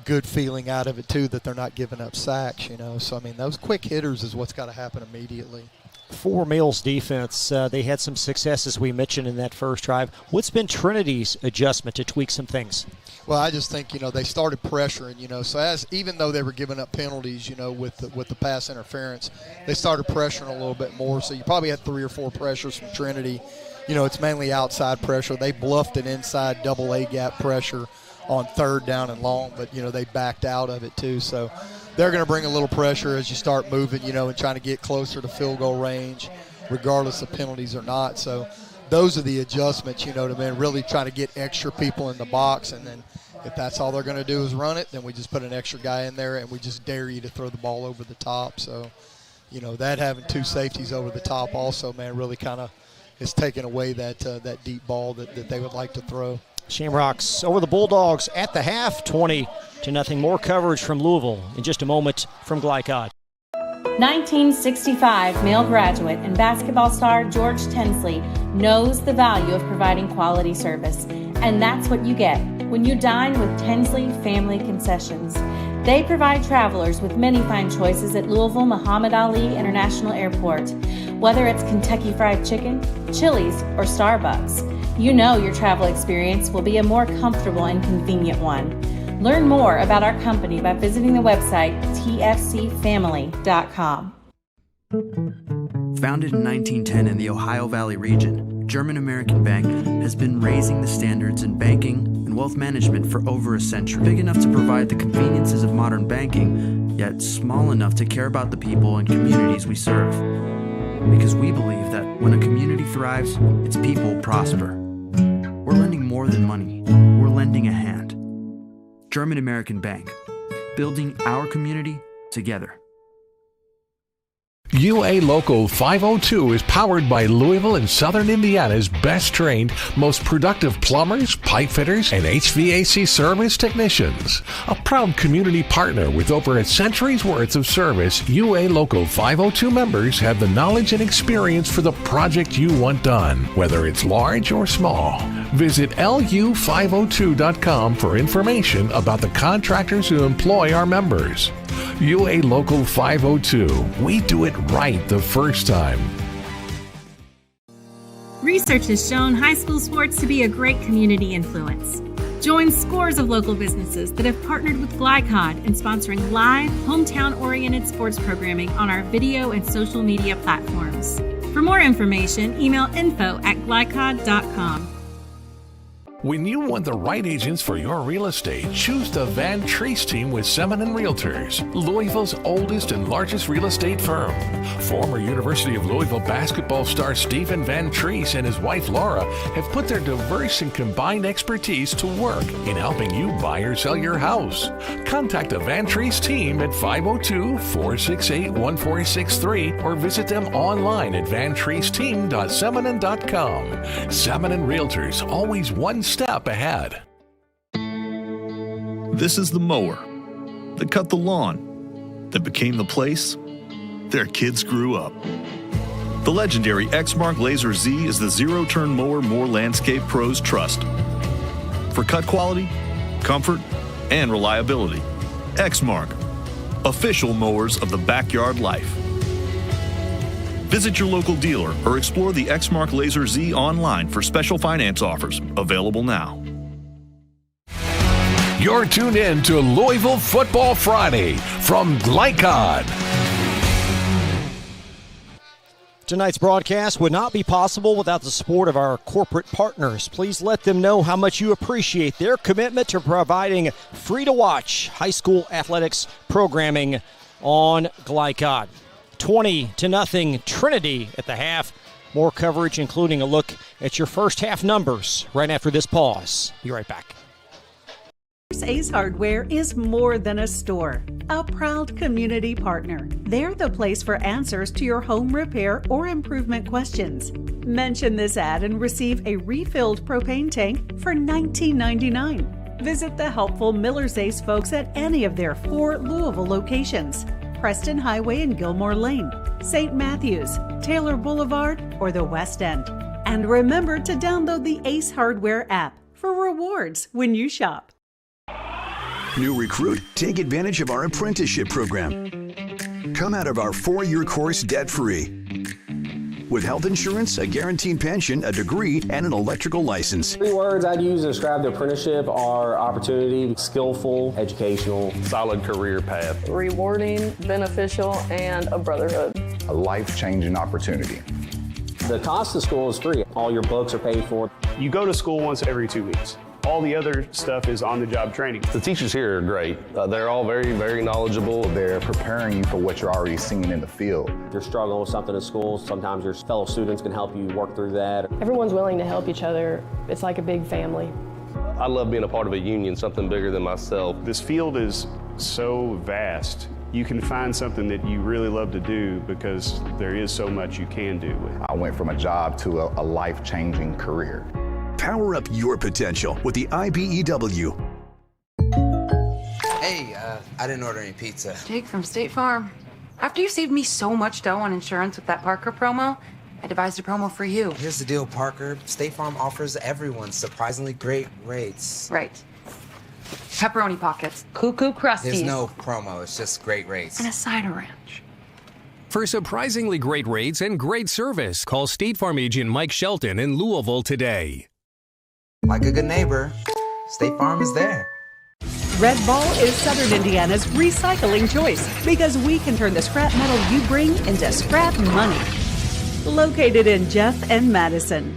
Speaker 4: good feeling out of it, too, that they're not giving up sacks, So, those quick hitters is what's got to happen immediately.
Speaker 3: For Male's defense, they had some success, as we mentioned, in that first drive. What's been Trinity's adjustment to tweak some things?
Speaker 4: Well, I just think, they started pressuring, so even though they were giving up penalties, with the pass interference, they started pressuring a little bit more. So you probably had 3 or 4 pressures from Trinity. It's mainly outside pressure. They bluffed an inside double A gap pressure on 3rd down and long, but, they backed out of it too. So they're going to bring a little pressure as you start moving, and trying to get closer to field goal range, regardless of penalties or not. So those are the adjustments, really trying to get extra people in the box. And then if that's all they're going to do is run it, then we just put an extra guy in there and we just dare you to throw the ball over the top. So, that having 2 safeties over the top also, really kind of is taking away that deep ball that they would like to throw.
Speaker 3: Shamrocks over the Bulldogs at the half, 20-0. More coverage from Louisville in just a moment from Glycod.
Speaker 6: 1965 Male graduate and basketball star George Tensley knows the value of providing quality service, and that's what you get when you dine with Tensley Family Concessions. They provide travelers with many fine choices at Louisville Muhammad Ali International Airport. Whether it's Kentucky Fried Chicken, Chili's, or Starbucks, you know your travel experience will be a more comfortable and convenient one. Learn more about our company by visiting the website tfcfamily.com.
Speaker 22: Founded in 1910 in the Ohio Valley region, German American Bank has been raising the standards in banking and wealth management for over a century. Big enough to provide the conveniences of modern banking, yet small enough to care about the people and communities we serve. Because we believe that when a community thrives, its people prosper. We're lending more than money. We're lending a hand. German American Bank, building our community together.
Speaker 2: UA Local 502 is powered by Louisville and Southern Indiana's best trained, most productive plumbers, pipe fitters, and HVAC service technicians. A proud community partner with over a century's worth of service, UA Local 502 members have the knowledge and experience for the project you want done, whether it's large or small. Visit lu502.com for information about the contractors who employ our members. UA Local 502. We do it right the first time.
Speaker 16: Research has shown high school sports to be a great community influence. Join scores of local businesses that have partnered with Glycod in sponsoring live, hometown-oriented sports programming on our video and social media platforms. For more information, email info@glycod.com.
Speaker 2: When you want the right agents for your real estate, choose the Van Treese team with Semin Realtors, Louisville's oldest and largest real estate firm. Former University of Louisville basketball star Stephen Van Treese and his wife Laura have put their diverse and combined expertise to work in helping you buy or sell your house. Contact the Van Treese team at 502-468-1463 or visit them online at vantreeseteam.seminin.com. Seminin Realtors, always one step ahead.
Speaker 23: This is the mower that cut the lawn, that became the place their kids grew up. The legendary Exmark Laser Z is the zero-turn mower more landscape pros trust. For cut quality, comfort, and reliability. Exmark, official mowers of the backyard life. Visit your local dealer or explore the Exmark Laser Z online for special finance offers, available now.
Speaker 2: You're tuned in to Louisville Football Friday from Glycod.
Speaker 3: Tonight's broadcast would not be possible without the support of our corporate partners. Please let them know how much you appreciate their commitment to providing free-to-watch high school athletics programming on Glycod. 20-0 Trinity at the half. More coverage, including a look at your first half numbers right after this pause. Be right back.
Speaker 5: Ace Hardware is more than a store, a proud community partner. They're the place for answers to your home repair or improvement questions. Mention this ad and receive a refilled propane tank for $19.99. Visit the helpful Miller's Ace folks at any of their 4 Louisville locations: Preston Highway and Gilmore Lane, St. Matthews, Taylor Boulevard, or the West End. And remember to download the Ace Hardware app for rewards when you shop.
Speaker 14: New recruit, take advantage of our apprenticeship program. Come out of our 4-year course debt-free. With health insurance, a guaranteed pension, a degree, and an electrical license.
Speaker 17: 3 words I'd use to describe the apprenticeship are opportunity, skillful, educational,
Speaker 18: solid career path,
Speaker 24: rewarding, beneficial, and a brotherhood.
Speaker 25: A life-changing opportunity.
Speaker 17: The cost of school is free. All your books are paid for.
Speaker 18: You go to school once every 2 weeks. All the other stuff is on-the-job training.
Speaker 25: The teachers here are great. They're all very, very knowledgeable. They're preparing you for what you're already seeing in the field.
Speaker 17: If you're struggling with something at school, sometimes your fellow students can help you work through that.
Speaker 24: Everyone's willing to help each other. It's like a big family.
Speaker 18: I love being a part of a union, something bigger than myself. This field is so vast. You can find something that you really love to do because there is so much you can do.
Speaker 25: I went from a job to a life-changing career.
Speaker 14: Power up your potential with the IBEW.
Speaker 12: Hey, I didn't order any pizza.
Speaker 26: Jake from State Farm. After you saved me so much dough on insurance with that Parker promo, I devised a promo for you.
Speaker 12: Here's the deal, Parker. State Farm offers everyone surprisingly great rates.
Speaker 26: Right. Pepperoni pockets, cuckoo crusties.
Speaker 12: There's no promo, it's just great rates.
Speaker 26: And a side of ranch.
Speaker 27: For surprisingly great rates and great service, call State Farm agent Mike Shelton in Louisville today.
Speaker 12: Like a good neighbor, State Farm is there.
Speaker 5: Red Ball is Southern Indiana's recycling choice because we can turn the scrap metal you bring into scrap money. Located in Jeff and Madison.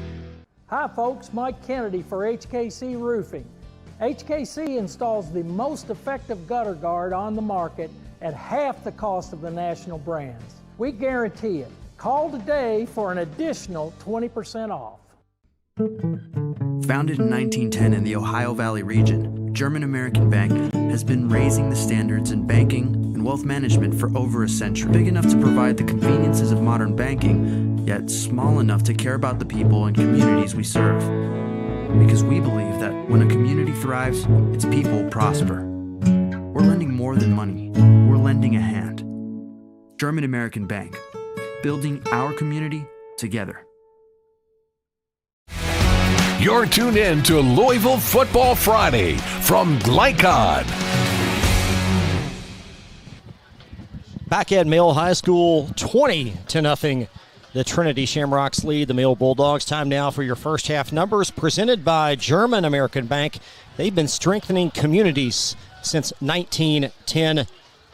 Speaker 8: Hi folks, Mike Kennedy for HKC Roofing. HKC installs the most effective gutter guard on the market at half the cost of the national brands. We guarantee it. Call today for an additional 20% off.
Speaker 22: Founded in 1910 in the Ohio Valley region, German American Bank has been raising the standards in banking and wealth management for over a century. Big enough to provide the conveniences of modern banking, yet small enough to care about the people and communities we serve. Because we believe that when a community thrives, its people prosper. We're lending more than money. We're lending a hand. German American Bank, building our community together.
Speaker 2: You're tuned in to Louisville Football Friday from Glycod.
Speaker 3: Back at Mill High School, 20-0. The Trinity Shamrocks lead the Mill Bulldogs. Time now for your first half numbers presented by German American Bank. They've been strengthening communities since 1910.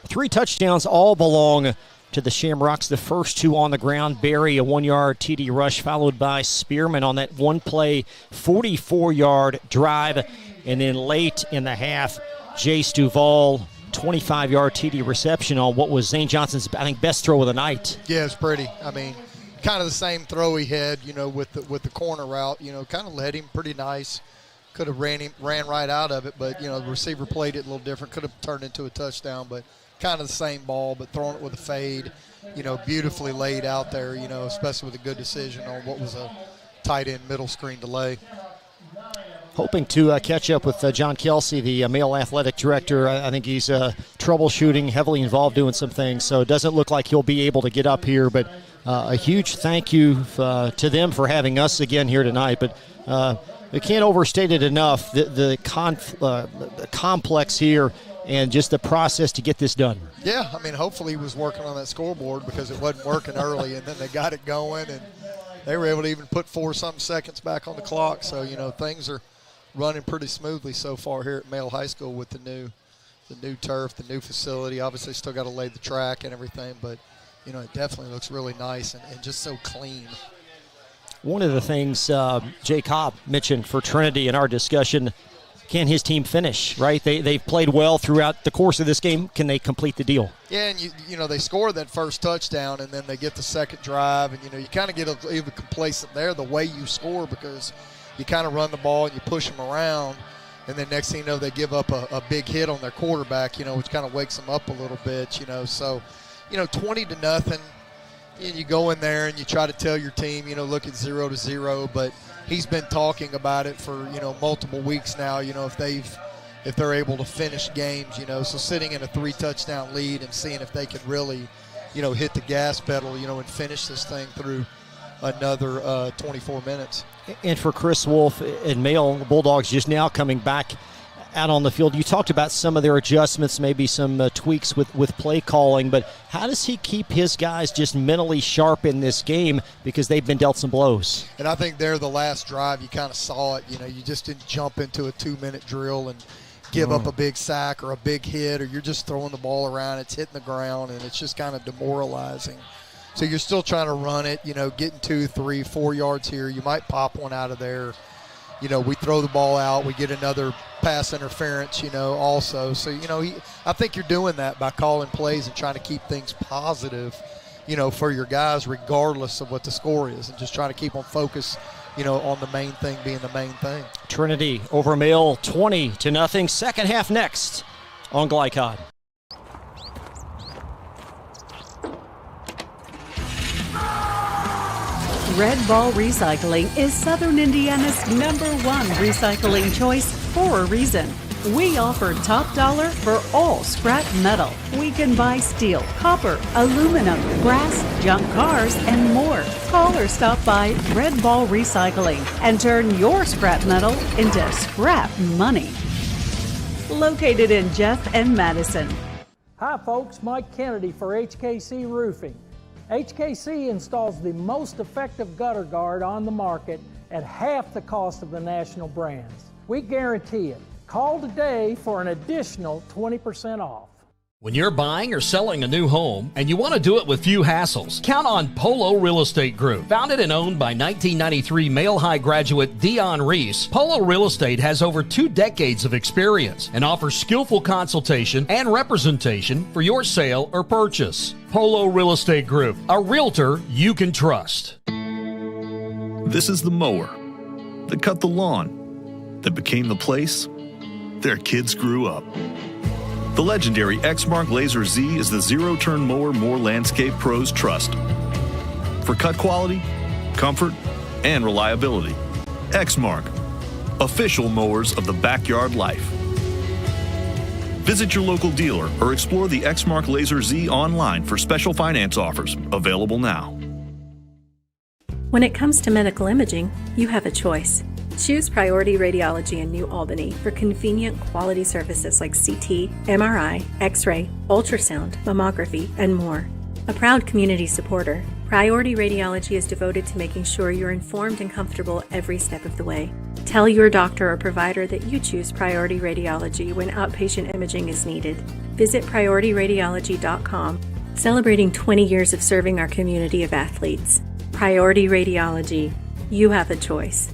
Speaker 3: 3 touchdowns all belong to the Shamrocks. The first two on the ground, Barry, a 1-yard TD rush, followed by Spearman on that one-play 44-yard drive. And then late in the half, Jace Duvall, 25-yard TD reception on what was Zane Johnson's, I think, best throw of the night.
Speaker 4: Yeah, it's pretty. I mean, kind of the same throw he had, with the corner route. Kind of led him pretty nice. Could have ran right out of it, but, the receiver played it a little different. Could have turned into a touchdown, but kind of the same ball, but throwing it with a fade, beautifully laid out there, especially with a good decision on what was a tight end middle screen delay.
Speaker 3: Hoping to catch up with John Kelsey, the male athletic director. I think he's troubleshooting, heavily involved doing some things, so it doesn't look like he'll be able to get up here, but a huge thank you to them for having us again here tonight. But we can't overstate it enough, the complex here and just the process to get this done.
Speaker 4: Yeah, I mean, hopefully he was working on that scoreboard because it wasn't working early, and then they got it going, and they were able to even put 4-something seconds back on the clock. So, things are running pretty smoothly so far here at Male High School with the new turf, the new facility. Obviously still got to lay the track and everything, but, it definitely looks really nice and just so clean.
Speaker 3: One of the things Jay Cobb mentioned for Trinity in our discussion, can his team finish, right? They've played well throughout the course of this game. Can they complete the deal?
Speaker 4: Yeah, and they score that first touchdown, and then they get the second drive, and, you kind of get even complacent there the way you score because you kind of run the ball and you push them around, and then next thing you know, they give up a big hit on their quarterback, which kind of wakes them up a little bit, So, 20-0, and you go in there and you try to tell your team, look at 0-0, but he's been talking about it for, multiple weeks now, if they're able to finish games, so sitting in a 3-touchdown lead and seeing if they can really, hit the gas pedal, and finish this thing through another 24 minutes.
Speaker 3: And for Chris Wolf and Male Bulldogs just now coming back out on the field, you talked about some of their adjustments, maybe some tweaks with play calling, but how does he keep his guys just mentally sharp in this game because they've been dealt some blows?
Speaker 4: And I think there the last drive you kind of saw it, you just didn't jump into a 2-minute drill and give up a big sack or a big hit, or you're just throwing the ball around, it's hitting the ground, and it's just kind of demoralizing. So you're still trying to run it, getting 2, 3, 4 yards here. You might pop one out of there. We throw the ball out. We get another pass interference, also. So, I think you're doing that by calling plays and trying to keep things positive, for your guys regardless of what the score is, and just trying to keep them focused, on the main thing being the main thing.
Speaker 3: Trinity over Male 20-0. Second half next on Glycod.
Speaker 5: Red Ball Recycling is Southern Indiana's #1 recycling choice for a reason. We offer top dollar for all scrap metal. We can buy steel, copper, aluminum, brass, junk cars, and more. Call or stop by Red Ball Recycling and turn your scrap metal into scrap money. Located in Jeff and Madison.
Speaker 8: Hi folks, Mike Kennedy for HKC Roofing. HKC installs the most effective gutter guard on the market at half the cost of the national brands. We guarantee it. Call today for an additional 20% off.
Speaker 7: When you're buying or selling a new home and you want to do it with few hassles, count on Polo Real Estate Group. Founded and owned by 1993 Male High graduate Dion Reese, Polo Real Estate has over 2 decades of experience and offers skillful consultation and representation for your sale or purchase. Polo Real Estate Group, a realtor you can trust.
Speaker 23: This is the mower that cut the lawn, that became the place their kids grew up. The legendary Exmark Laser Z is the zero-turn mower more landscape pros trust. For cut quality, comfort, and reliability. Exmark, official mowers of the backyard life. Visit your local dealer or explore the Exmark Laser Z online for special finance offers, available now.
Speaker 1: When it comes to medical imaging, you have a choice. Choose Priority Radiology in New Albany for convenient quality services like CT, MRI, X-ray, ultrasound, mammography, and more. A proud community supporter, Priority Radiology is devoted to making sure you're informed and comfortable every step of the way. Tell your doctor or provider that you choose Priority Radiology when outpatient imaging is needed. Visit PriorityRadiology.com Celebrating 20 years of serving our community of athletes. Priority Radiology. You have a choice.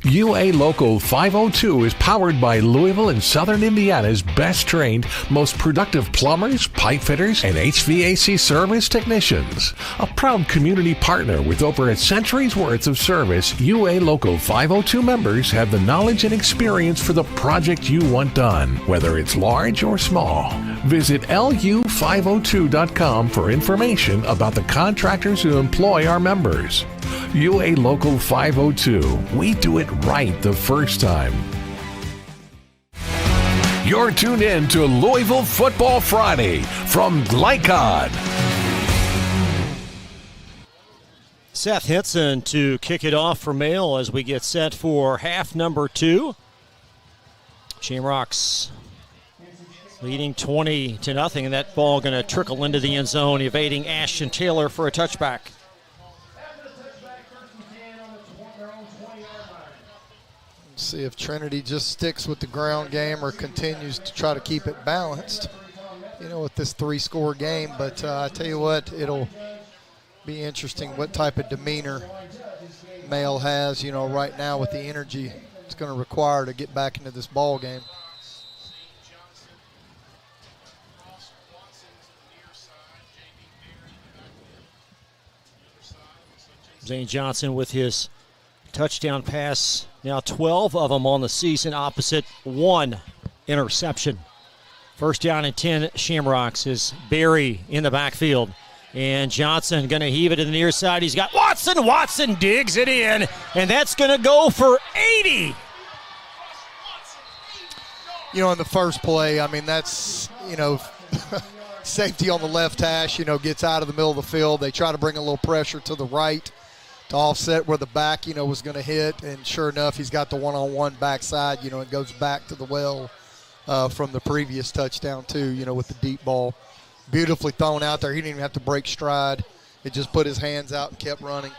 Speaker 2: UA Local 502 is powered by Louisville and Southern Indiana's best trained, most productive plumbers, pipe fitters, and HVAC service technicians. A proud community partner with over a century's worth of service, UA Local 502 members have the knowledge and experience for the project you want done, whether it's large or small. Visit lu502.com for information about the contractors who employ our members. UA Local 502. We do it right the first time. You're tuned in to Louisville Football Friday from Glycod.
Speaker 3: Seth Henson to kick it off for Mail as we get set for half number 2. Shamrocks leading 20-0, and that ball going to trickle into the end zone, evading Ashton Taylor for a touchback.
Speaker 4: See if Trinity just sticks with the ground game or continues to try to keep it balanced, with this 3-score game. But I tell you what, it'll be interesting what type of demeanor Mail has, right now with the energy it's going to require to get back into this ball game.
Speaker 3: Zane Johnson with his touchdown pass. Now 12 of them on the season, opposite 1 interception. First down and 10, Shamrocks is Barry in the backfield. And Johnson going to heave it to the near side. He's got Watson. Watson digs it in, and that's going to go for 80.
Speaker 4: In the first play, that's, safety on the left hash, gets out of the middle of the field. They try to bring a little pressure to the right to offset where the back, was going to hit. And sure enough, he's got the one-on-one backside, it goes back to the well from the previous touchdown too, with the deep ball. Beautifully thrown out there. He didn't even have to break stride. It just put his hands out and kept running.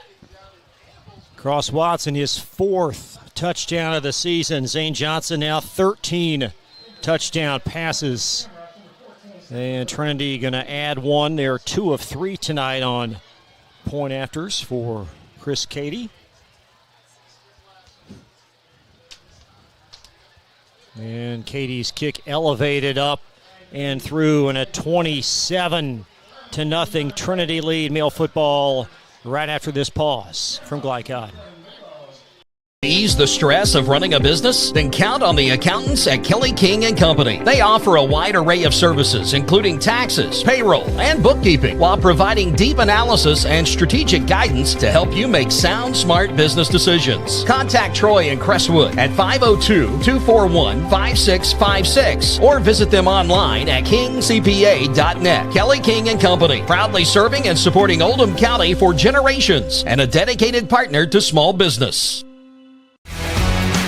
Speaker 3: Cross Watson, his 4th touchdown of the season. Zane Johnson now 13 touchdown passes. And Trinity going to add 1. They're 2 of 3 tonight on point afters for Chris Cady. And Cady's kick elevated up and through, and a 27-0 Trinity lead. Mail football right after this pause from Glycod.
Speaker 7: Ease the stress of running a business? Then count on the accountants at Kelly King & Company. They offer a wide array of services, including taxes, payroll, and bookkeeping, while providing deep analysis and strategic guidance to help you make sound, smart business decisions. Contact Troy and Crestwood at 502-241-5656 or visit them online at kingcpa.net. Kelly King & Company, proudly serving and supporting Oldham County for generations and a dedicated partner to small business.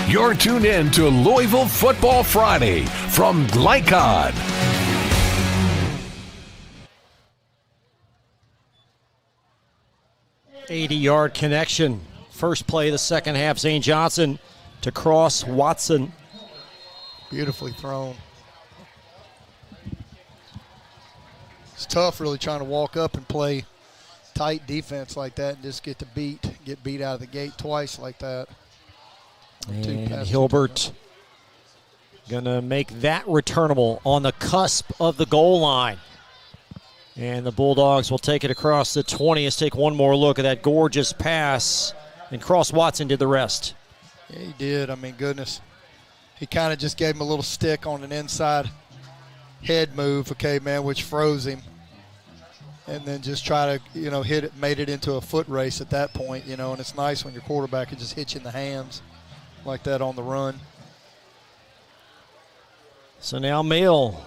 Speaker 2: You're tuned in to Louisville Football Friday from Glycod.
Speaker 3: $80-yard connection. First play of the second half. Zane Johnson to cross Watson.
Speaker 4: Beautifully thrown. It's tough really trying to walk up and play tight defense like that and just get beat out of the gate twice like that.
Speaker 3: And Hilbert going to make that returnable on the cusp of the goal line. And the Bulldogs will take it across the 20. Let's take one more look at that gorgeous pass. And Cross Watson did the rest.
Speaker 4: Yeah, he did. Goodness. He kind of just gave him a little stick on an inside head move, which froze him. And then just try to, hit it, made it into a foot race at that point, and it's nice when your quarterback can just hit you in the hands like that on the run.
Speaker 3: So now Mail,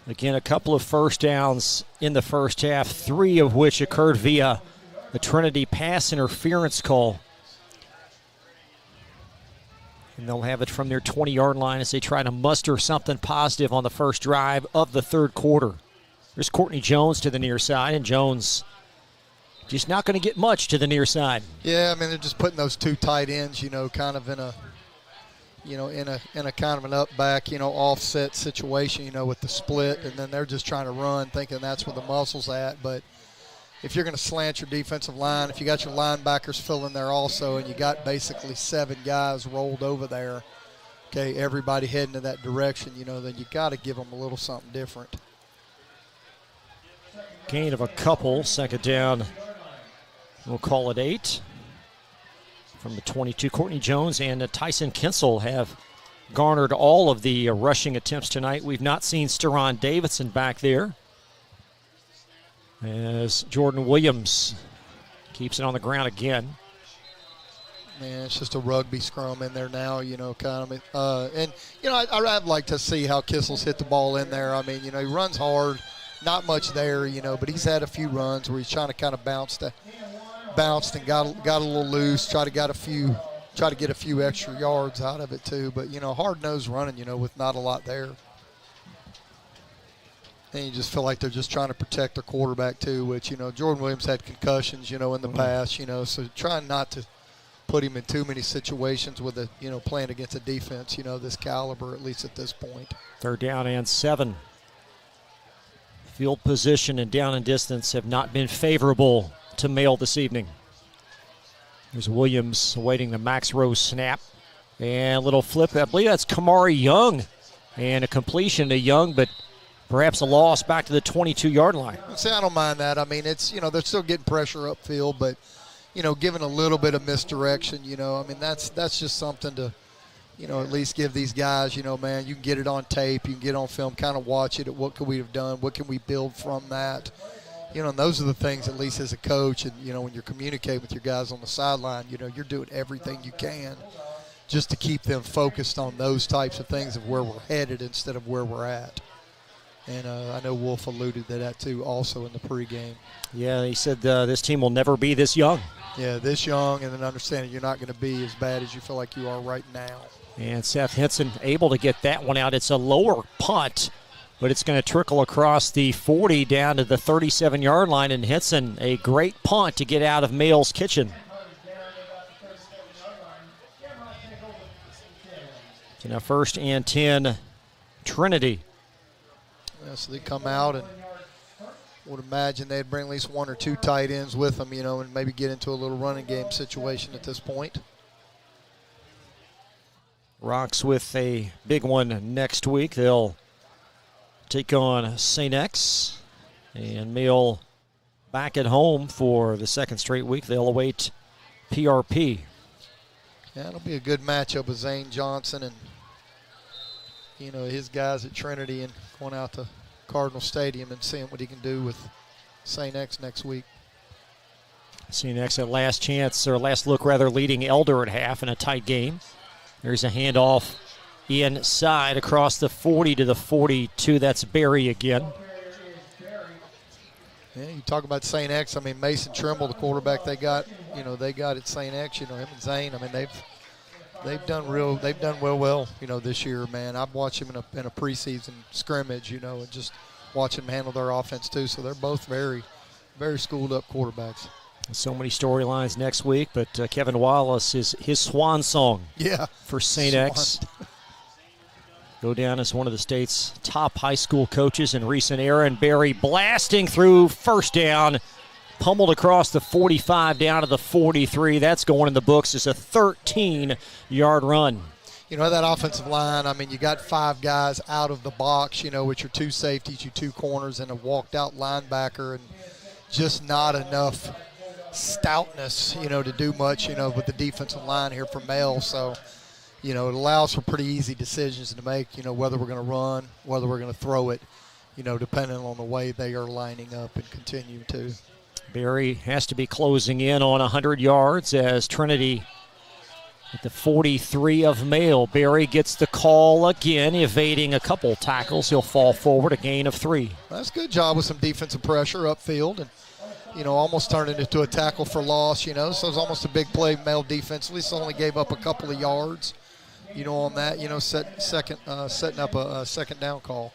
Speaker 3: again, a couple of first downs in the first half, 3 of which occurred via the Trinity pass interference call. And they'll have it from their 20-yard line as they try to muster something positive on the first drive of the third quarter. There's Courtney Jones to the near side, and Jones just not going to get much to the near side.
Speaker 4: Yeah, they're just putting those 2 tight ends, kind of in a in a kind of an up back, offset situation, with the split, and then they're just trying to run, thinking that's where the muscle's at. But if you're going to slant your defensive line, if you got your linebackers filling there also, and you got basically 7 guys rolled over there, okay, everybody heading in that direction, then you got to give them a little something different.
Speaker 3: Gain of a couple, second down. We'll call it 8. From the 22, Courtney Jones and Tyson Kinsel have garnered all of the rushing attempts tonight. We've not seen Steron Davidson back there, as Jordan Williams keeps it on the ground again.
Speaker 4: Man, it's just a rugby scrum in there now, kind of. I'd like to see how Kissel's hit the ball in there. I mean, he runs hard, not much there, but he's had a few runs where he's trying to kind of bounced and got a little loose, try to get a few extra yards out of it too. But hard-nosed running, with not a lot there. And you just feel like they're just trying to protect their quarterback too, which Jordan Williams had concussions, in the past, so trying not to put him in too many situations with playing against a defense, this caliber, at least at this point.
Speaker 3: Third down and 7. Field position and down and distance have not been favorable to Mail this evening. There's Williams awaiting the Max Rose snap. And a little flip. I believe that's Kamari Young. And a completion to Young, but perhaps a loss back to the 22-yard line.
Speaker 4: See, I don't mind that. I mean, it's, they're still getting pressure upfield, but, giving a little bit of misdirection, that's just something to, at least give these guys, man, you can get it on tape, you can get on film, kind of watch it. What could we have done? What can we build from that? And those are the things, at least as a coach, and, when you're communicating with your guys on the sideline, you're doing everything you can just to keep them focused on those types of things of where we're headed instead of where we're at. And I know Wolf alluded to that, too, also in the pregame.
Speaker 3: Yeah, he said this team will never be this young.
Speaker 4: Yeah, this young, and then understanding you're not going to be as bad as you feel like you are right now.
Speaker 3: And Seth Henson able to get that one out. It's a lower punt, but it's going to trickle across the 40 down to the 37-yard line, and Henson, a great punt to get out of Mail's kitchen. So now 1st and 10, Trinity.
Speaker 4: Yeah, so they come out and would imagine they'd bring at least 1 or 2 tight ends with them, and maybe get into a little running game situation at this point.
Speaker 3: Rocks with a big one next week. They'll take on St. X, and Mail back at home for the 2nd straight week. They'll await PRP.
Speaker 4: Yeah, it'll be a good matchup with Zane Johnson and, his guys at Trinity, and going out to Cardinal Stadium and seeing what he can do with St. X next week.
Speaker 3: St. X at last look, leading Elder at half in a tight game. There's a handoff inside across the 40 to the 42. That's Barry again.
Speaker 4: Yeah, you talk about St. X. I mean, Mason Trimble, the quarterback they got at St. X. Him and Zane. I mean, they've done well. This year, man. I've watched him in a preseason scrimmage. And just watch them handle their offense too. So they're both very, very schooled up quarterbacks.
Speaker 3: So many storylines next week, but Kevin Wallace is his swan song.
Speaker 4: Yeah,
Speaker 3: for St. X. Go down as one of the state's top high school coaches in recent era. And Barry blasting through 1st down, pummeled across the 45 down to the 43. That's going in the books as a 13-yard run.
Speaker 4: That offensive line, I mean, you got 5 guys out of the box, with your 2 safeties, your 2 corners, and a walked-out linebacker, and just not enough stoutness, to do much, with the defensive line here for Mail. So, it allows for pretty easy decisions to make, whether we're going to run, whether we're going to throw it, depending on the way they are lining up and continue to.
Speaker 3: Barry has to be closing in on 100 yards as Trinity at the 43 of Mail. Barry gets the call again, evading a couple tackles. He'll fall forward, a gain of 3.
Speaker 4: That's a good job with some defensive pressure upfield, and almost turned it into a tackle for loss, so it was almost a big play, Mail defensively, so only gave up a couple of yards, on that, setting up a second down call.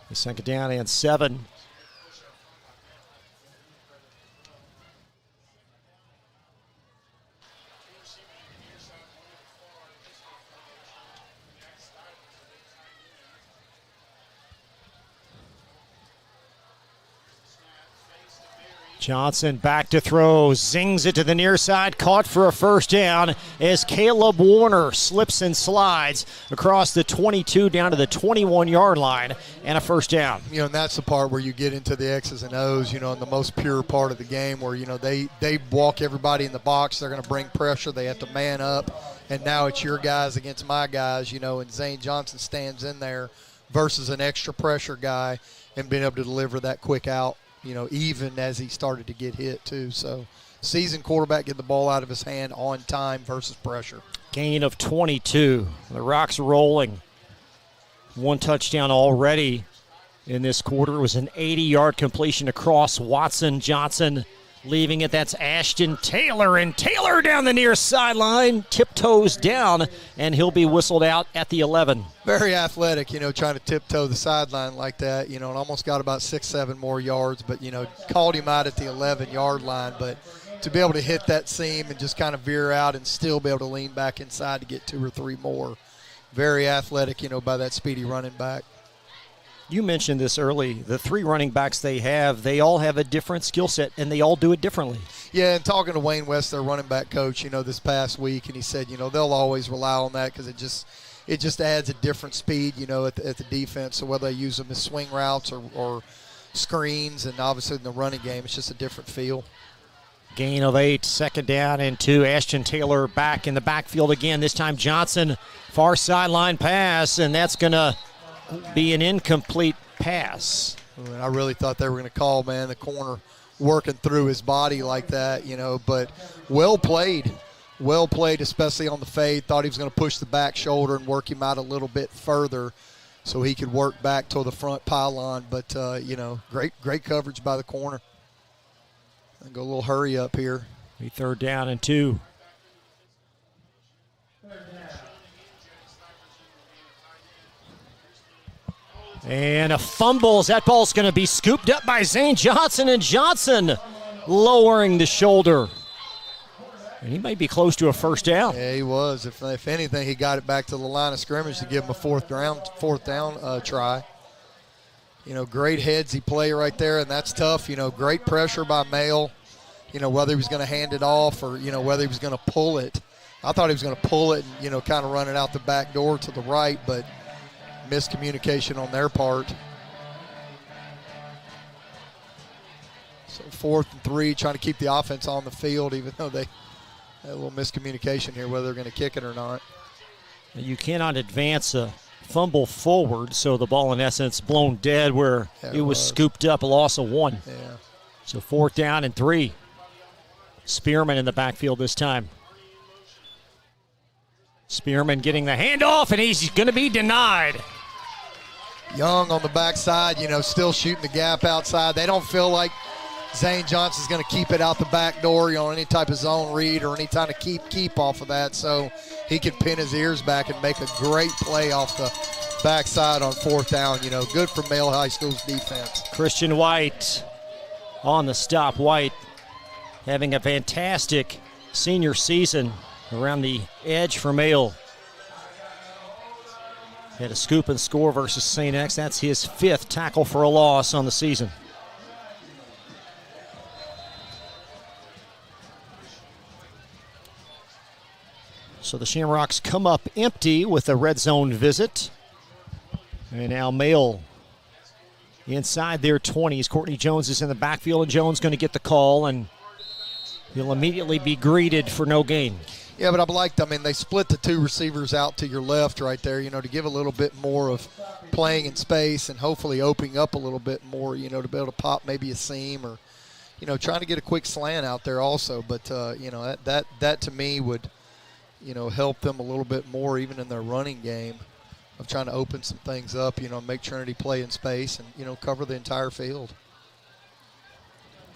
Speaker 3: The 2nd down and 7. Johnson back to throw, zings it to the near side, caught for a first down as Caleb Warner slips and slides across the 22 down to the 21-yard line, and a first down.
Speaker 4: And that's the part where you get into the X's and O's, in the most pure part of the game where, they walk everybody in the box. They're going to bring pressure. They have to man up, and now it's your guys against my guys, and Zane Johnson stands in there versus an extra pressure guy and being able to deliver that quick out. Even as he started to get hit, too. So, seasoned quarterback getting the ball out of his hand on time versus pressure.
Speaker 3: Gain of 22. The Rocks rolling. One touchdown already in this quarter. It was an 80-yard completion across Watson. Johnson leaving it. That's Ashton Taylor. And Taylor down the near sideline, tiptoes down, and he'll be whistled out at the 11.
Speaker 4: Very athletic, trying to tiptoe the sideline like that, and almost got about 6-7 more yards, but, called him out at the 11-yard line. But to be able to hit that seam and just kind of veer out and still be able to lean back inside to get 2 or 3 more. Very athletic, by that speedy running back.
Speaker 3: You mentioned this early. The 3 running backs they all have a different skill set, and they all do it differently.
Speaker 4: Yeah, and talking to Wayne West, their running back coach, this past week, and he said, they'll always rely on that because it just adds a different speed, at the defense. So whether they use them as swing routes or screens, and obviously in the running game, it's just a different feel.
Speaker 3: Gain of 8, second down and 2. Ashton Taylor back in the backfield again. This time Johnson, far sideline pass, and that's going to be an incomplete pass.
Speaker 4: I really thought they were going to call, the corner working through his body like that, but well played. Well played, especially on the fade. Thought he was going to push the back shoulder and work him out a little bit further so he could work back to the front pylon. But, great coverage by the corner. And go a little hurry up here.
Speaker 3: Be third down and 2. And a fumble. That ball's going to be scooped up by Zane Johnson, and Johnson lowering the shoulder. And he might be close to a first down.
Speaker 4: Yeah, he was. If anything, he got it back to the line of scrimmage to give him a fourth down try. Great headsy play right there, and that's tough. Great pressure by Mail. Whether he was going to hand it off or, whether he was going to pull it. I thought he was going to pull it and, kind of run it out the back door to the right, but miscommunication on their part. So 4th and 3, trying to keep the offense on the field, even though they had a little miscommunication here, whether they're going to kick it or not.
Speaker 3: You cannot advance a fumble forward, so the ball in essence blown dead where it was scooped up, a loss of 1.
Speaker 4: Yeah.
Speaker 3: So 4th down and 3. Spearman in the backfield this time. Spearman getting the handoff, and he's going to be denied.
Speaker 4: Young on the backside, still shooting the gap outside. They don't feel like Zane Johnson's going to keep it out the back door, any type of zone read or any kind of keep off of that. So he could pin his ears back and make a great play off the backside on 4th down. Good for Male High School's defense.
Speaker 3: Christian White on the stop. White having a fantastic senior season around the edge for Male. Had a scoop and score versus St. X. That's his 5th tackle for a loss on the season. So the Shamrocks come up empty with a red zone visit. And now Male inside their 20s. Courtney Jones is in the backfield, and Jones going to get the call, and he'll immediately be greeted for no gain.
Speaker 4: Yeah, but they split the 2 receivers out to your left right there, to give a little bit more of playing in space and hopefully opening up a little bit more, to be able to pop maybe a seam or, trying to get a quick slant out there also. But, that to me would, help them a little bit more even in their running game of trying to open some things up, make Trinity play in space and, cover the entire field.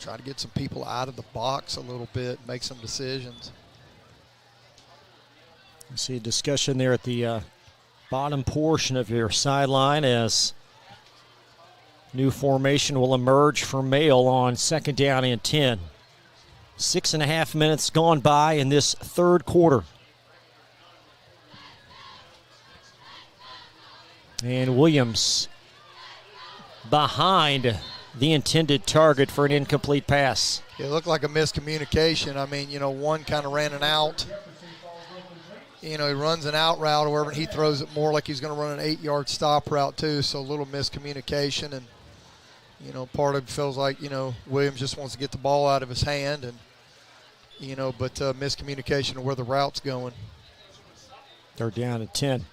Speaker 4: Try to get some people out of the box a little bit, make some decisions.
Speaker 3: You see a discussion there at the bottom portion of your sideline as new formation will emerge for Male on 2nd down and 10. 6.5 minutes gone by in this 3rd quarter. And Williams behind the intended target for an incomplete pass.
Speaker 4: It looked like a miscommunication. I mean, one kind of ran an out. He runs an out route or whatever, and he throws it more like he's going to run an 8-yard stop route too, so a little miscommunication. And, part of it feels like, Williams just wants to get the ball out of his hand, and, but miscommunication of where the route's going.
Speaker 3: They're down at 10.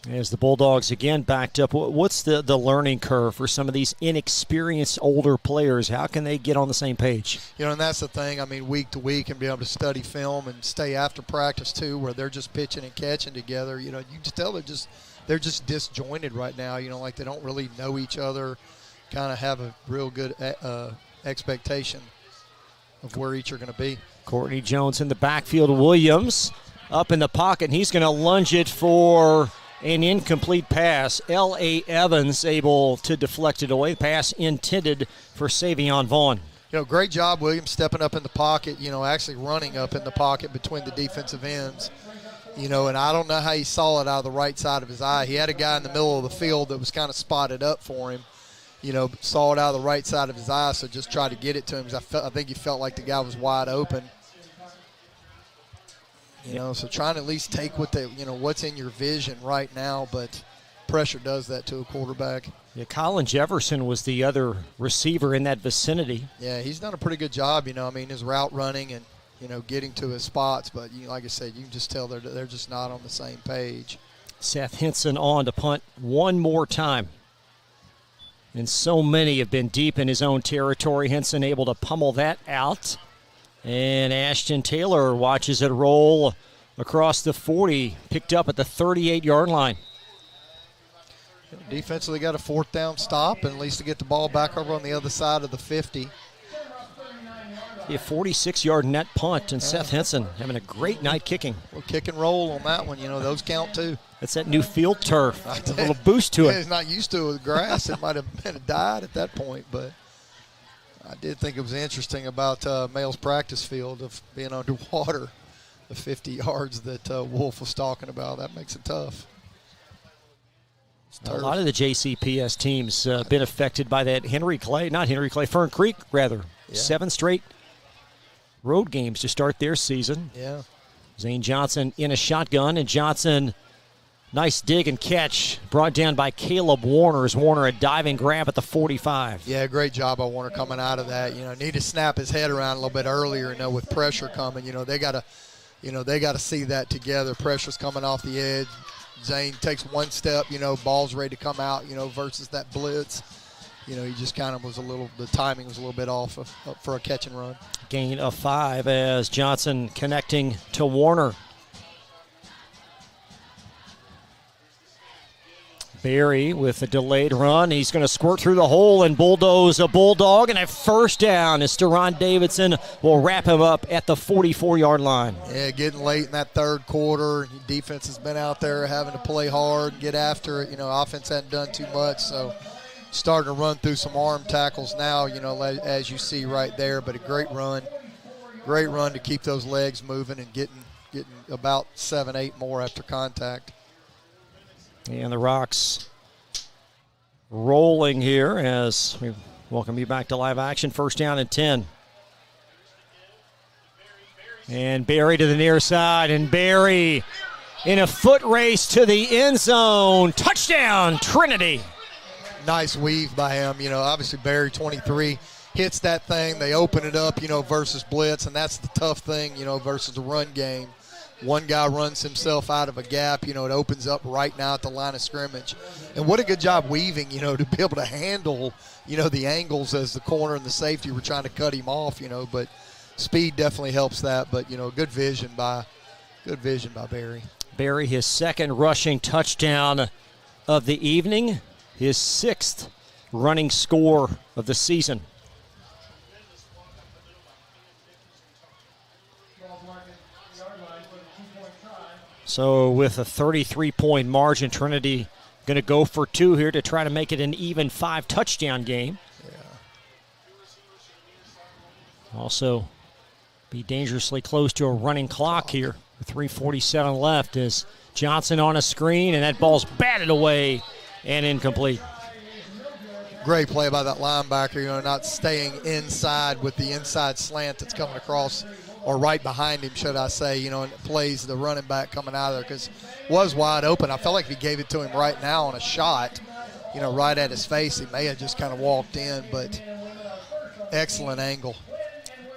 Speaker 3: As the Bulldogs again backed up, what's the learning curve for some of these inexperienced older players? How can they get on the same page?
Speaker 4: And that's the thing. I mean, week to week and be able to study film and stay after practice too, where they're just pitching and catching together. You just tell they're just disjointed right now. Like they don't really know each other, kind of have a real good expectation of where each are going to be.
Speaker 3: Courtney Jones in the backfield. Williams up in the pocket, and he's going to lunge it for an incomplete pass. L.A. Evans able to deflect it away. Pass intended for Savion Vaughn.
Speaker 4: Great job, Williams, stepping up in the pocket, actually running up in the pocket between the defensive ends. And I don't know how he saw it out of the right side of his eye. He had a guy in the middle of the field that was kind of spotted up for him. Saw it out of the right side of his eye, so just tried to get it to him because I think he felt like the guy was wide open. So trying to at least take what's in your vision right now, but pressure does that to a quarterback.
Speaker 3: Yeah, Colin Jefferson was the other receiver in that vicinity.
Speaker 4: Yeah, he's done a pretty good job, his route running and, getting to his spots. But, like I said, you can just tell they're just not on the same page.
Speaker 3: Seth Henson on to punt one more time. And so many have been deep in his own territory. Henson able to pummel that out. And Ashton Taylor watches it roll across the 40, picked up at the 38-yard line.
Speaker 4: Defensively got a 4th down stop, and at least to get the ball back over on the other side of the 50.
Speaker 3: A 46-yard net punt, and Seth Henson having a great night kicking.
Speaker 4: Well, kick and roll on that one, those count too.
Speaker 3: That's that new field turf. A little boost to it.
Speaker 4: He's not used to it with grass. It might have died at that point, but I did think it was interesting about Male's practice field of being underwater, the 50 yards that Wolf was talking about. That makes it tough.
Speaker 3: A lot of the JCPS teams been affected by that Fern Creek, rather. Yeah. 7 straight road games to start their season.
Speaker 4: Yeah.
Speaker 3: Zane Johnson in a shotgun, and Johnson, nice dig and catch, brought down by Caleb Warner. As Warner a diving grab at the 45.
Speaker 4: Yeah, great job by Warner coming out of that. Need to snap his head around a little bit earlier. With pressure coming, they got to see that together. Pressure's coming off the edge. Zane takes one step, ball's ready to come out, versus that blitz. He just kind of the timing was a little bit off for a catch and run.
Speaker 3: Gain of 5 as Johnson connecting to Warner. Barry with a delayed run. He's going to squirt through the hole and bulldoze a Bulldog, and a first down as Steron Davidson will wrap him up at the 44-yard line.
Speaker 4: Yeah, getting late in that third quarter. Defense has been out there having to play hard, get after it. Offense hadn't done too much, so starting to run through some arm tackles now, as you see right there. But a great run to keep those legs moving and getting about 7-8 more after contact.
Speaker 3: And the Rocks rolling here as we welcome you back to live action. First down and 10. And Barry to the near side, and Barry in a foot race to the end zone. Touchdown, Trinity.
Speaker 4: Nice weave by him. Obviously Barry, 23, hits that thing. They open it up, versus blitz, and that's the tough thing, versus the run game. One guy runs himself out of a gap, it opens up right now at the line of scrimmage. And what a good job weaving, to be able to handle, the angles as the corner and the safety were trying to cut him off, but speed definitely helps that. But, good vision by Barry.
Speaker 3: Barry, his second rushing touchdown of the evening, his 6th running score of the season. So with a 33-point margin, Trinity going to go for 2 here to try to make it an even 5-touchdown game.
Speaker 4: Yeah.
Speaker 3: Also be dangerously close to a running clock here with 3:47 left as Johnson on a screen, and that ball's batted away and incomplete.
Speaker 4: Great play by that linebacker, not staying inside with the inside slant that's coming across, or right behind him, should I say, and it plays the running back coming out of there because it was wide open. I felt like if he gave it to him right now on a shot, right at his face, he may have just kind of walked in, but excellent angle.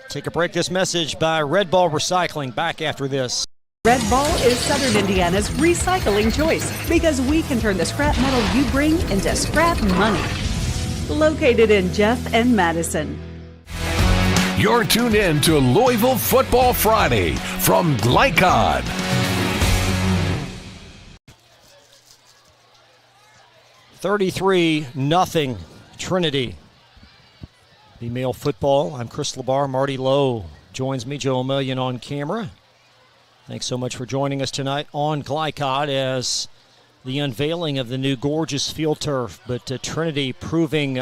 Speaker 3: Take a break. This message by Red Ball Recycling. Back after this.
Speaker 5: Red Ball is Southern Indiana's recycling choice because we can turn the scrap metal you bring into scrap money. Located in Jeff and Madison.
Speaker 2: You're tuned in to Louisville Football Friday from Glycod.
Speaker 3: $33-0 Trinity. The male football. I'm Chris LeBar. Marty Lowe joins me, Joe Million on camera. Thanks so much for joining us tonight on Glycod as the unveiling of the new gorgeous field turf. But Trinity proving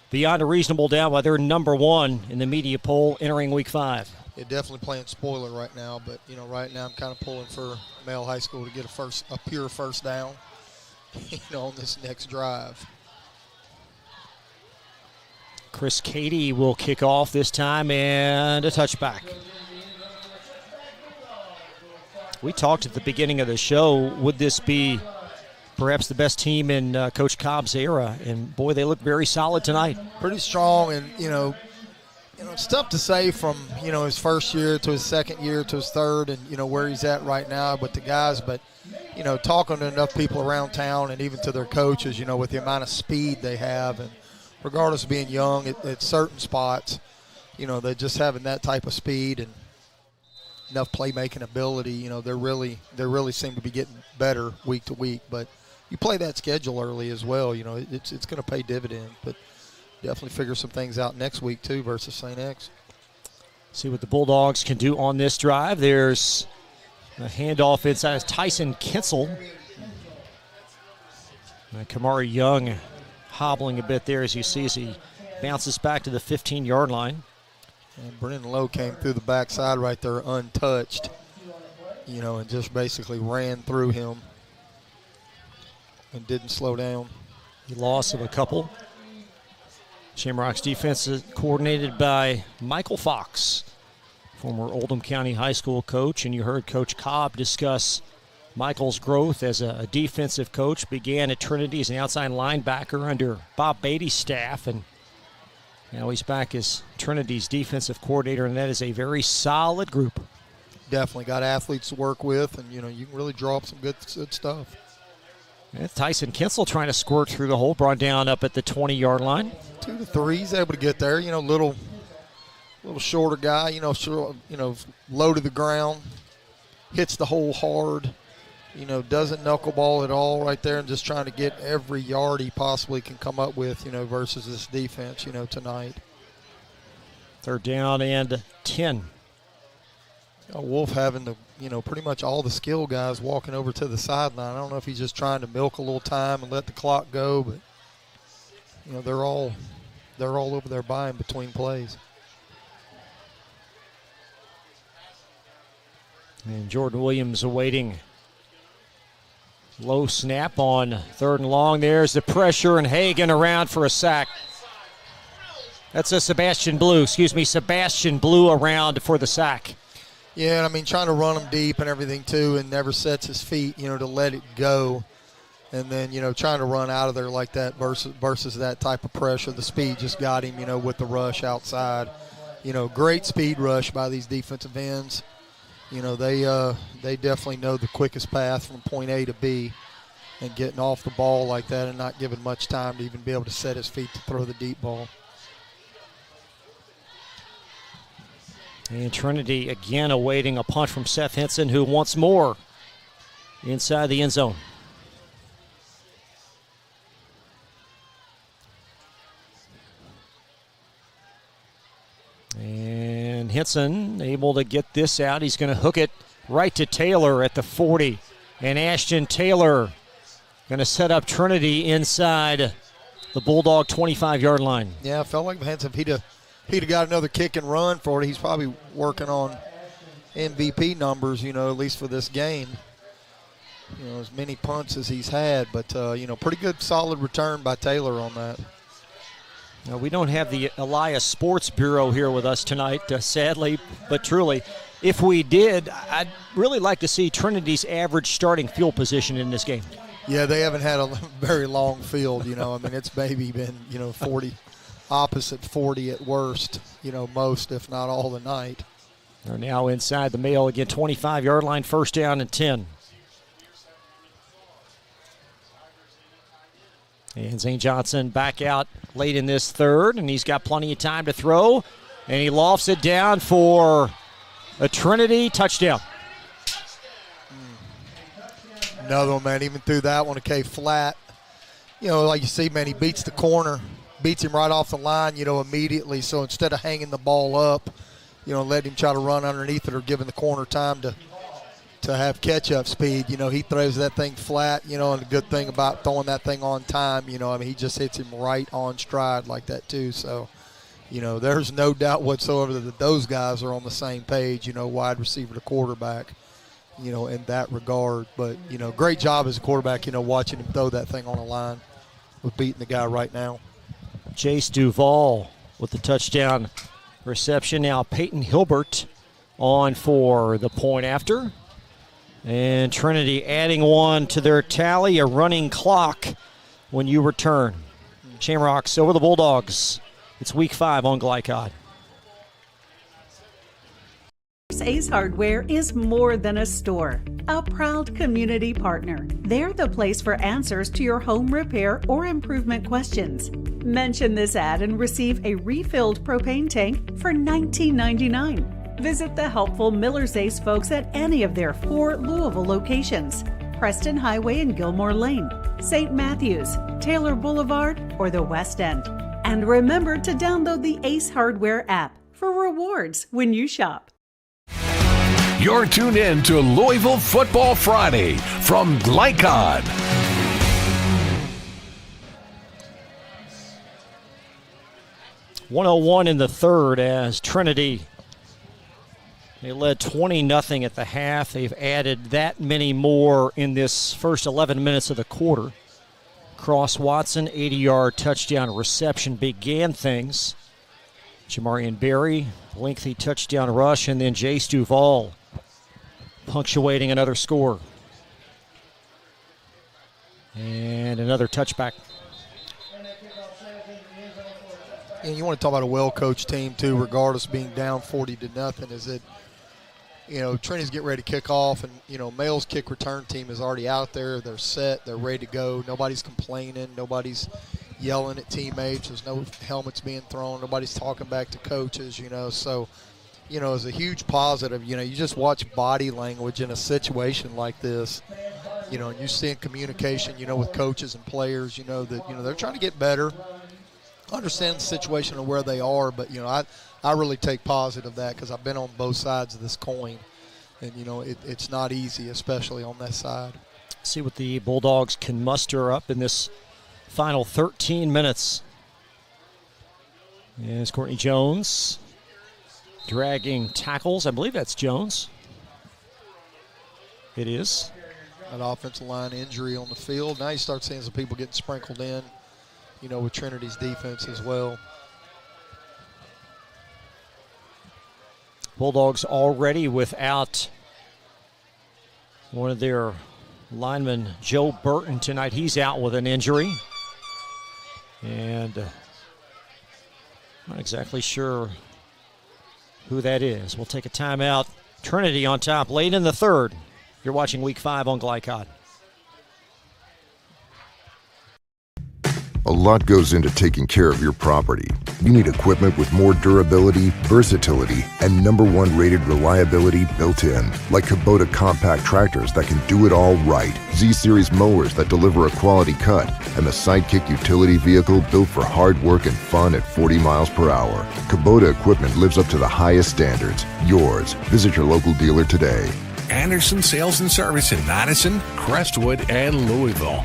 Speaker 3: beyond a reasonable doubt why they're number one in the media poll entering week 5.
Speaker 4: Yeah, definitely playing spoiler right now, but right now I'm kind of pulling for male high school to get a pure first down, on this next drive.
Speaker 3: Chris Cady will kick off this time and a touchback. We talked at the beginning of the show, would this be perhaps the best team in Coach Cobb's era? And, boy, they look very solid tonight.
Speaker 4: Pretty strong, and, it's tough to say from, his first year to his second year to his third and, where he's at right now with the guys. But, talking to enough people around town and even to their coaches, with the amount of speed they have, and regardless of being young at certain spots, they're just having that type of speed and enough playmaking ability, they really seem to be getting better week to week. But you play that schedule early as well, it's going to pay dividends. But definitely figure some things out next week too versus St. X.
Speaker 3: See what the Bulldogs can do on this drive. There's a handoff inside Tyson Kinsel. And Kamari Young hobbling a bit there as you see as he bounces back to the 15-yard line.
Speaker 4: And Brennan Lowe came through the backside right there untouched, and just basically ran through him and didn't slow down.
Speaker 3: The loss of a couple. Shamrock's defense is coordinated by Michael Fox, former Oldham County High School coach, and you heard Coach Cobb discuss Michael's growth as a defensive coach. Began at Trinity as an outside linebacker under Bob Beatty's staff, and now he's back as Trinity's defensive coordinator, and that is a very solid group.
Speaker 4: Definitely got athletes to work with, and, you can really draw up some good stuff.
Speaker 3: And Tyson Kinsel trying to squirt through the hole, brought down up at the 20-yard line.
Speaker 4: 2 to 3, he's able to get there. Little shorter guy, low to the ground, hits the hole hard. Doesn't knuckleball at all right there and just trying to get every yard he possibly can come up with, versus this defense, tonight.
Speaker 3: 3rd down and 10.
Speaker 4: Wolf having the, pretty much all the skill guys walking over to the sideline. I don't know if he's just trying to milk a little time and let the clock go, but, they're all over there buying between plays.
Speaker 3: And Jordan Williams awaiting. Low snap on 3rd and long. There's the pressure, and Hagan around for a sack. That's a Sebastian Blue around for the sack.
Speaker 4: Yeah, trying to run him deep and everything too, and never sets his feet, to let it go. And then, trying to run out of there like that versus that type of pressure. The speed just got him, with the rush outside. Great speed rush by these defensive ends. They definitely know the quickest path from point A to B, and getting off the ball like that and not giving much time to even be able to set his feet to throw the deep ball.
Speaker 3: And Trinity again awaiting a punt from Seth Henson, who wants more inside the end zone. And Henson able to get this out. He's going to hook it right to Taylor at the 40. And Ashton Taylor going to set up Trinity inside the Bulldog 25-yard line.
Speaker 4: Yeah, I felt like Henson, if he'd have got another kick and run for it, he's probably working on MVP numbers, at least for this game. as many punts as he's had, but pretty good solid return by Taylor on that.
Speaker 3: Now, we don't have the Elias Sports Bureau here with us tonight, sadly, but truly. If we did, I'd really like to see Trinity's average starting field position in this game.
Speaker 4: Yeah, they haven't had a very long field, it's maybe been, 40, opposite 40 at worst, most, if not all the night.
Speaker 3: They're now inside the Mail again, 25-yard line, first down and 10. And Zane Johnson back out late in this third, and he's got plenty of time to throw, and he lofts it down for a Trinity touchdown.
Speaker 4: Another one, man. Even threw that one, okay, flat. Like you see, man, he beats the corner, beats him right off the line, immediately. So instead of hanging the ball up, let him try to run underneath it or giving the corner time to have catch-up speed, he throws that thing flat, and the good thing about throwing that thing on time, he just hits him right on stride like that too. So, there's no doubt whatsoever that those guys are on the same page, wide receiver to quarterback, in that regard. But, great job as a quarterback, watching him throw that thing on the line with beating the guy right now.
Speaker 3: Jace Duvall with the touchdown reception. Now Peyton Hilbert on for the point after. And Trinity adding one to their tally, a running clock when you return. Shamrocks over the Bulldogs. It's week 5 on Glycod.
Speaker 5: Ace Hardware is more than a store, a proud community partner. They're the place for answers to your home repair or improvement questions. Mention this ad and receive a refilled propane tank for $19.99. Visit the helpful Miller's Ace folks at any of their 4 Louisville locations: Preston Highway and Gilmore Lane, St. Matthews, Taylor Boulevard, or the West End. And remember to download the Ace Hardware app for rewards when you shop.
Speaker 2: You're tuned in to Louisville Football Friday from Glycod.
Speaker 3: .101 in the third as Trinity, they led 20-0 at the half. They've added that many more in this first 11 minutes of the quarter. Cross Watson, 80-yard touchdown reception began things. Jamarian Berry, lengthy touchdown rush, and then Jace Duvall punctuating another score. And another touchback.
Speaker 4: And you want to talk about a well-coached team, too, regardless of being down 40-0, is that, Trinity's getting ready to kick off, and, Mail's kick return team is already out there. They're set. They're ready to go. Nobody's complaining. Nobody's yelling at teammates. There's no helmets being thrown. Nobody's talking back to coaches, So, it's a huge positive. You just watch body language in a situation like this, and you see in communication, with coaches and players, that, they're trying to get better, understand the situation and where they are. But, I really take positive of that because I've been on both sides of this coin. And, it's not easy, especially on that side.
Speaker 3: See what the Bulldogs can muster up in this final 13 minutes. Here's Courtney Jones dragging tackles. I believe that's Jones. It is.
Speaker 4: An offensive line injury on the field. Now you start seeing some people getting sprinkled in, with Trinity's defense as well.
Speaker 3: Bulldogs already without one of their linemen, Joe Burton, tonight. He's out with an injury. And not exactly sure who that is. We'll take a timeout. Trinity on top late in the third. You're watching Week 5 on Glycod.
Speaker 9: A lot goes into taking care of your property. You need equipment with more durability, versatility, and #1 rated reliability built in. Like Kubota compact tractors that can do it all right. Z-Series mowers that deliver a quality cut. And the Sidekick utility vehicle built for hard work and fun at 40 miles per hour. Kubota equipment lives up to the highest standards. Yours. Visit your local dealer today.
Speaker 2: Anderson Sales and Service in Madison, Crestwood, and Louisville.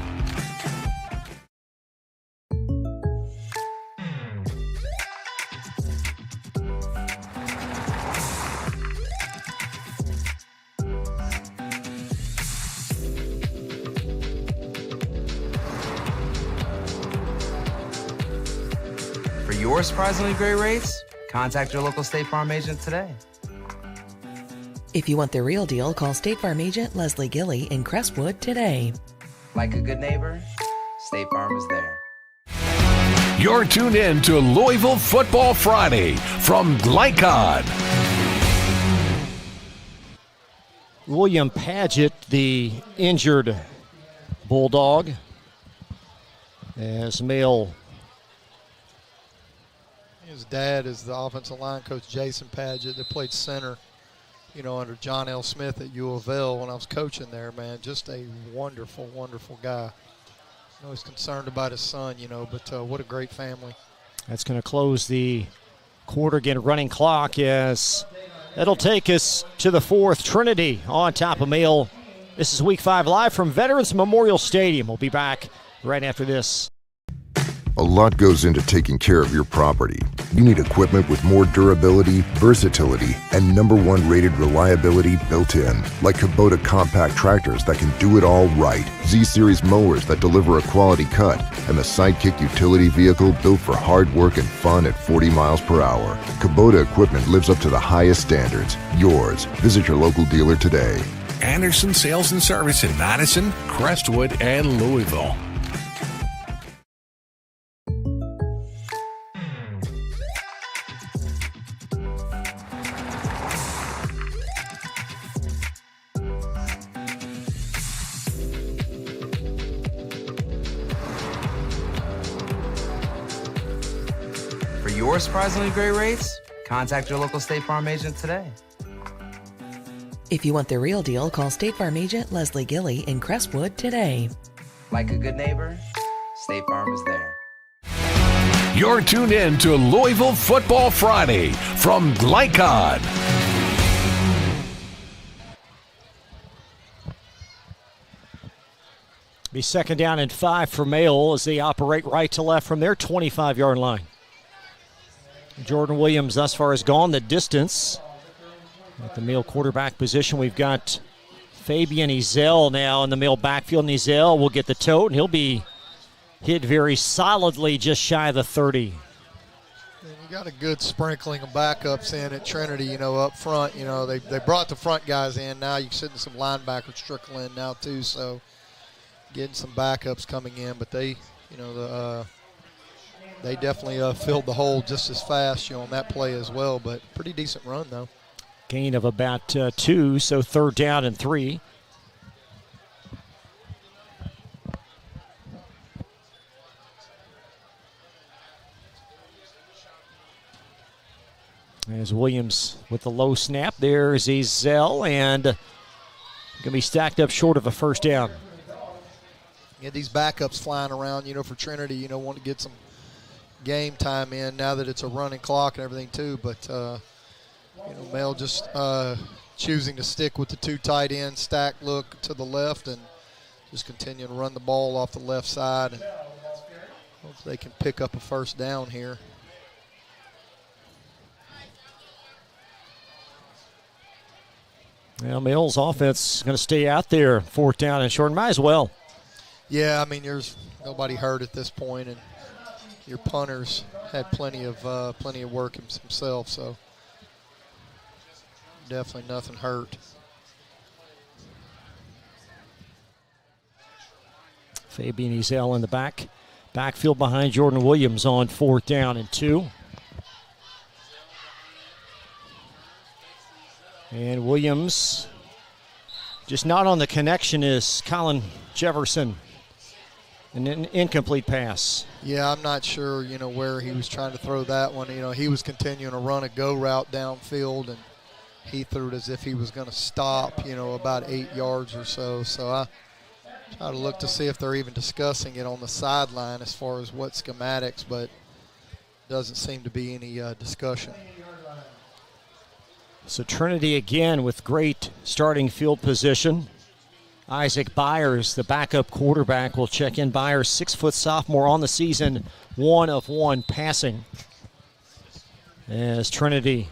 Speaker 12: your surprisingly great rates, contact your local State Farm agent today.
Speaker 10: If you want the real deal, call State Farm agent Leslie Gilly in Crestwood today.
Speaker 12: Like a good neighbor, State Farm is there.
Speaker 2: You're tuned in to Louisville Football Friday from Glycod.
Speaker 3: William Paget, the injured Bulldog, as Male.
Speaker 4: His dad is the offensive line coach, Jason Paget, that played center, under John L. Smith at U of L when I was coaching there, man. Just a wonderful, wonderful guy. He's concerned about his son, but what a great family.
Speaker 3: That's going to close the quarter, again, running clock as it'll take us to the fourth. Trinity on top of Male. This is Week 5 live from Veterans Memorial Stadium. We'll be back right after this.
Speaker 9: A lot goes into taking care of your property. You need equipment with more durability, versatility, and #1 rated reliability built in. Like Kubota compact tractors that can do it all right. Z-Series mowers that deliver a quality cut. And the Sidekick utility vehicle built for hard work and fun at 40 miles per hour. Kubota equipment lives up to the highest standards. Yours. Visit your local dealer today.
Speaker 2: Anderson Sales and Service in Madison, Crestwood, and Louisville.
Speaker 12: For your surprisingly great rates, contact your local State Farm agent today.
Speaker 10: If you want the real deal, call State Farm agent Leslie Gilly in Crestwood today.
Speaker 12: Like a good neighbor, State Farm is there.
Speaker 2: You're tuned in to Louisville Football Friday from Glycod.
Speaker 3: Be second down and 5 for Male as they operate right to left from their 25-yard line. Jordan Williams thus far has gone the distance. At the Male quarterback position, we've got Fabian Ezel now in the Male backfield. And Ezel will get the tote, and he'll be hit very solidly just shy of the 30.
Speaker 4: And you got a good sprinkling of backups in at Trinity, up front. They brought the front guys in. Now you're sitting some linebackers trickle in now too, so getting some backups coming in. But they definitely filled the hole just as fast, on that play as well. But pretty decent run, though.
Speaker 3: Gain of about 2, so third down and 3. As Williams with the low snap, there's Ezel, and going to be stacked up short of a first down.
Speaker 4: Get these backups flying around, for Trinity, want to get some game time in now that it's a running clock and everything too. But, Male just choosing to stick with the 2 tight ends, stack look to the left, and just continue to run the ball off the left side. And hope they can pick up a first down here.
Speaker 3: Well, Male's offense is going to stay out there, fourth down and short. Might as well.
Speaker 4: Yeah, there's nobody hurt at this point, and your punters had plenty of work himself, so definitely nothing hurt.
Speaker 3: Fabian Ezel in the backfield behind Jordan Williams on fourth down and 2. And Williams just not on the connection is Colin Jefferson. An incomplete pass.
Speaker 4: Yeah, I'm not sure, where he was trying to throw that one. He was continuing to run a go route downfield, and he threw it as if he was going to stop, about 8 yards or so. So I try to look to see if they're even discussing it on the sideline as far as what schematics, but doesn't seem to be any discussion.
Speaker 3: So Trinity again with great starting field position. Isaac Byers, the backup quarterback, will check in. Byers, 6-foot sophomore on the season, 1 of 1 passing. As Trinity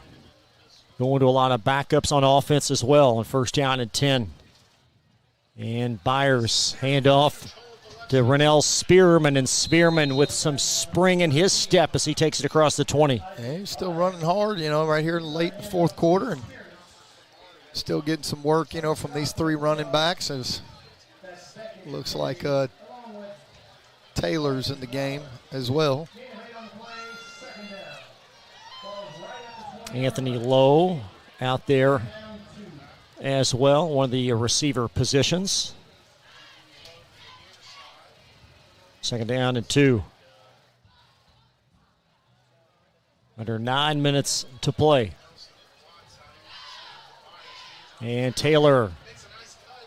Speaker 3: going to a lot of backups on offense as well on first down and 10. And Byers handoff to Rennell Spearman, and Spearman with some spring in his step as he takes it across the 20.
Speaker 4: Yeah, he's still running hard, right here late in the fourth quarter, and still getting some work, from these three running backs. As looks like Taylor's in the game as well.
Speaker 3: Anthony Lowe out there as well, one of the receiver positions. 2nd down and 2. Under 9 minutes to play. And Taylor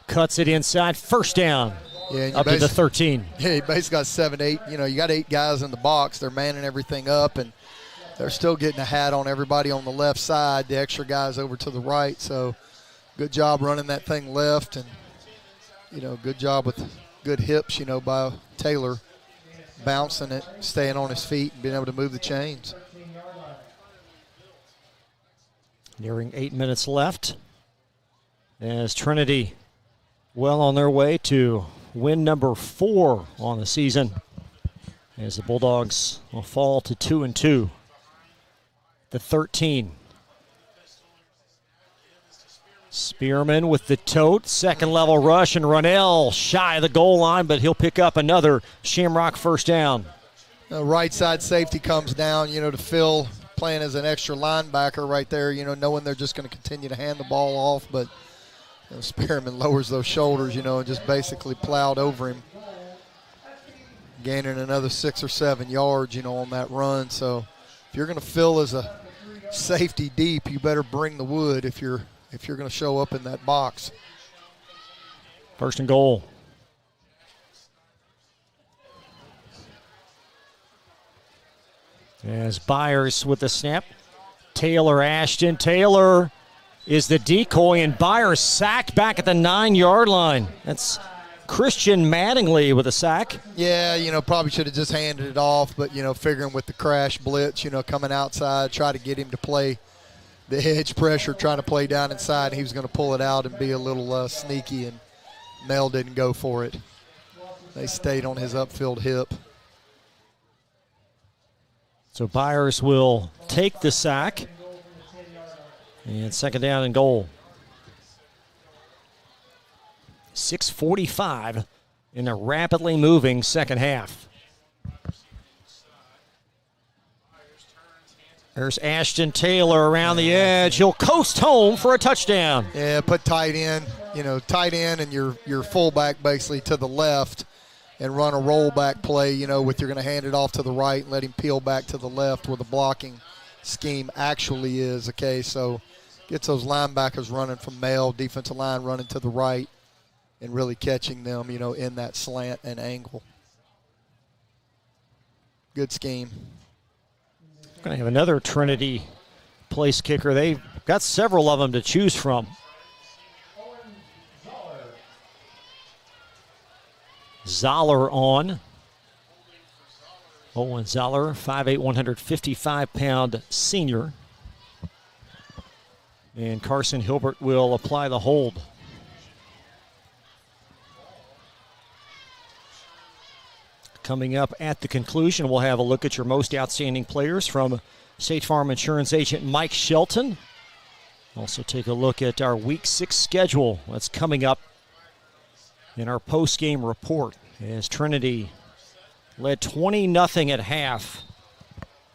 Speaker 3: cuts it inside. 1st down.
Speaker 4: Yeah,
Speaker 3: up to the 13.
Speaker 4: Yeah, you basically got 7, 8. You got 8 guys in the box. They're manning everything up, and they're still getting a hat on everybody on the left side, the extra guys over to the right. So good job running that thing left, and, good job with good hips, by Taylor, bouncing it, staying on his feet, and being able to move the chains.
Speaker 3: Nearing 8 minutes left as Trinity well on their way to win number 4 on the season, as the Bulldogs will fall to 2-2. The 13. Spearman with the tote, 2nd level rush, and Rennell shy of the goal line, but he'll pick up another Shamrock 1st down.
Speaker 4: The right side safety comes down, to Phil playing as an extra linebacker right there, knowing they're just going to continue to hand the ball off, but Spearman lowers those shoulders, and just basically plowed over him, gaining another 6 or 7 yards, on that run. So if you're going to fill as a safety deep, you better bring the wood if you're going to show up in that box.
Speaker 3: 1st and goal. As Byers with the snap. Taylor Ashton. Taylor is the decoy, and Byers sacked back at the 9-yard line. That's Christian Mattingly with a sack.
Speaker 4: Yeah, probably should have just handed it off, but, figuring with the crash blitz, coming outside, try to get him to play the edge pressure, trying to play down inside. He was going to pull it out and be a little sneaky, and Mel didn't go for it. They stayed on his upfield hip.
Speaker 3: So Byers will take the sack. And 2nd down and goal. 6:45 in a rapidly moving second half. There's Ashton Taylor around the edge. He'll coast home for a touchdown.
Speaker 4: Yeah, put tight end, tight end and your fullback basically to the left, and run a rollback play, with you're going to hand it off to the right and let him peel back to the left where the blocking scheme actually is. Okay, so gets those linebackers running from Mel, defensive line running to the right, and really catching them, in that slant and angle. Good scheme.
Speaker 3: Going to have another Trinity place kicker. They've got several of them to choose from. Zoller on. Owen Zoller, 5'8", 155-pound senior. And Carson Hilbert will apply the hold. Coming up at the conclusion, we'll have a look at your most outstanding players from State Farm Insurance agent Mike Shelton. Also take a look at our Week 6 schedule. That's coming up in our post-game report, as Trinity led 20-0 at half,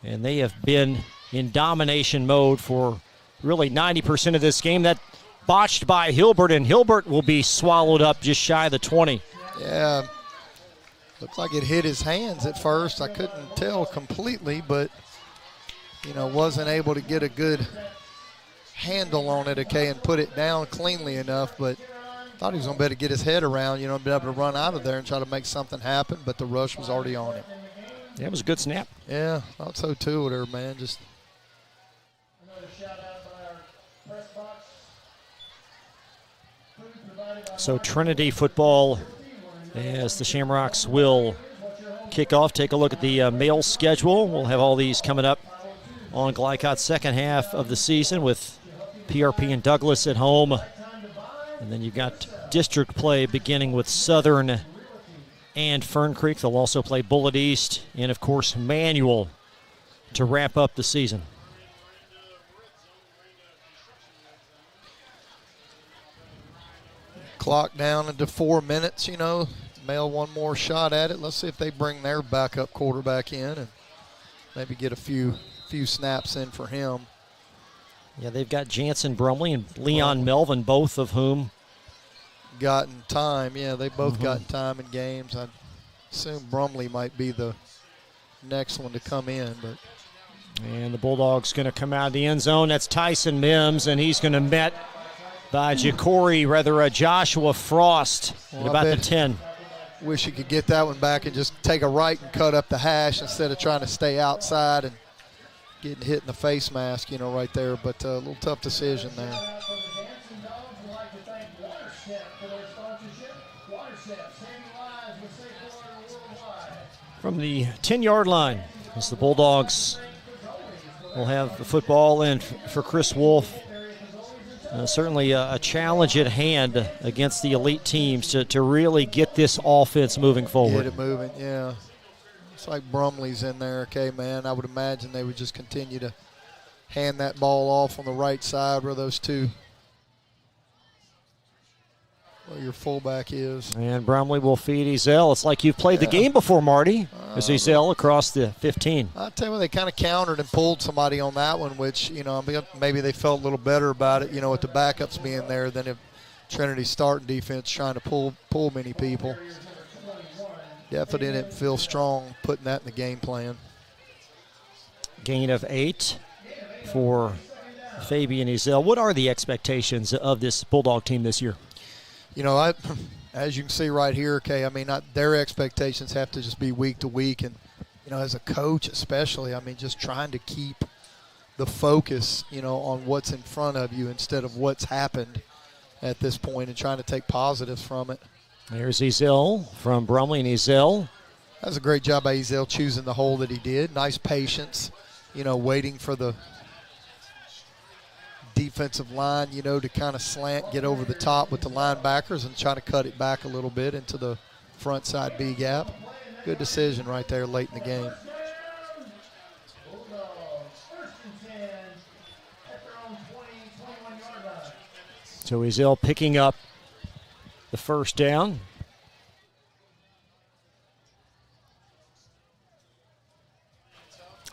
Speaker 3: and they have been in domination mode for really 90% of this game. That botched by Hilbert, and Hilbert will be swallowed up just shy of the 20.
Speaker 4: Yeah, looked like it hit his hands at first. I couldn't tell completely, but, wasn't able to get a good handle on it, okay, and put it down cleanly enough, but thought he was going to be able to get his head around, be able to run out of there and try to make something happen, but the rush was already on him.
Speaker 3: Yeah, it was a good snap.
Speaker 4: Yeah, thought so too with her, man. Just
Speaker 3: so Trinity football, as the Shamrocks will kick off. Take a look at the male schedule. We'll have all these coming up on Glycot's second half of the season with PRP and Douglas at home. And then you've got district play beginning with Southern and Fern Creek. They'll also play Bullitt East and, of course, Manual to wrap up the season.
Speaker 4: Clock down into 4 minutes, Mail one more shot at it. Let's see if they bring their backup quarterback in and maybe get a few snaps in for him.
Speaker 3: Yeah, they've got Jansen Brumley and Leon Melvin, both of whom
Speaker 4: gotten time. Yeah, they both gotten time in games. I assume Brumley might be the next one to come in.
Speaker 3: And the Bulldogs going to come out of the end zone. That's Tyson Mims, and he's going to met by Joshua Frost at about the 10.
Speaker 4: Wish you could get that one back and just take a right and cut up the hash instead of trying to stay outside and getting hit in the face mask, right there. But a little tough decision there.
Speaker 3: From the 10-yard line, as the Bulldogs will have the football in for Chris Wolf. Certainly a challenge at hand against the elite teams to really get this offense moving forward.
Speaker 4: Get it moving, yeah. It's like Brumley's in there, okay, man. I would imagine they would just continue to hand that ball off on the right side where those two, where your fullback is.
Speaker 3: And Brumley will feed Ezell. It's like you've played the game before, Marty, as Ezell across the 15.
Speaker 4: I'll tell you what, they kind of countered and pulled somebody on that one, which, maybe they felt a little better about it, with the backups being there than if Trinity's starting defense trying to pull many people. Definitely didn't feel strong putting that in the game plan.
Speaker 3: Gain of 8 for Fabian Ezell. What are the expectations of this Bulldog team this year?
Speaker 4: As you can see right here, okay, their expectations have to just be week to week. And, as a coach especially, just trying to keep the focus, on what's in front of you instead of what's happened at this point and trying to take positives from it.
Speaker 3: There's Ezell from Brumley, and Ezell.
Speaker 4: That was a great job by Ezell choosing the hole that he did. Nice patience, waiting for the defensive line, to kind of slant, get over the top with the linebackers and try to cut it back a little bit into the front side B gap. Good decision right there late in the game.
Speaker 3: So Ezell picking up the first down.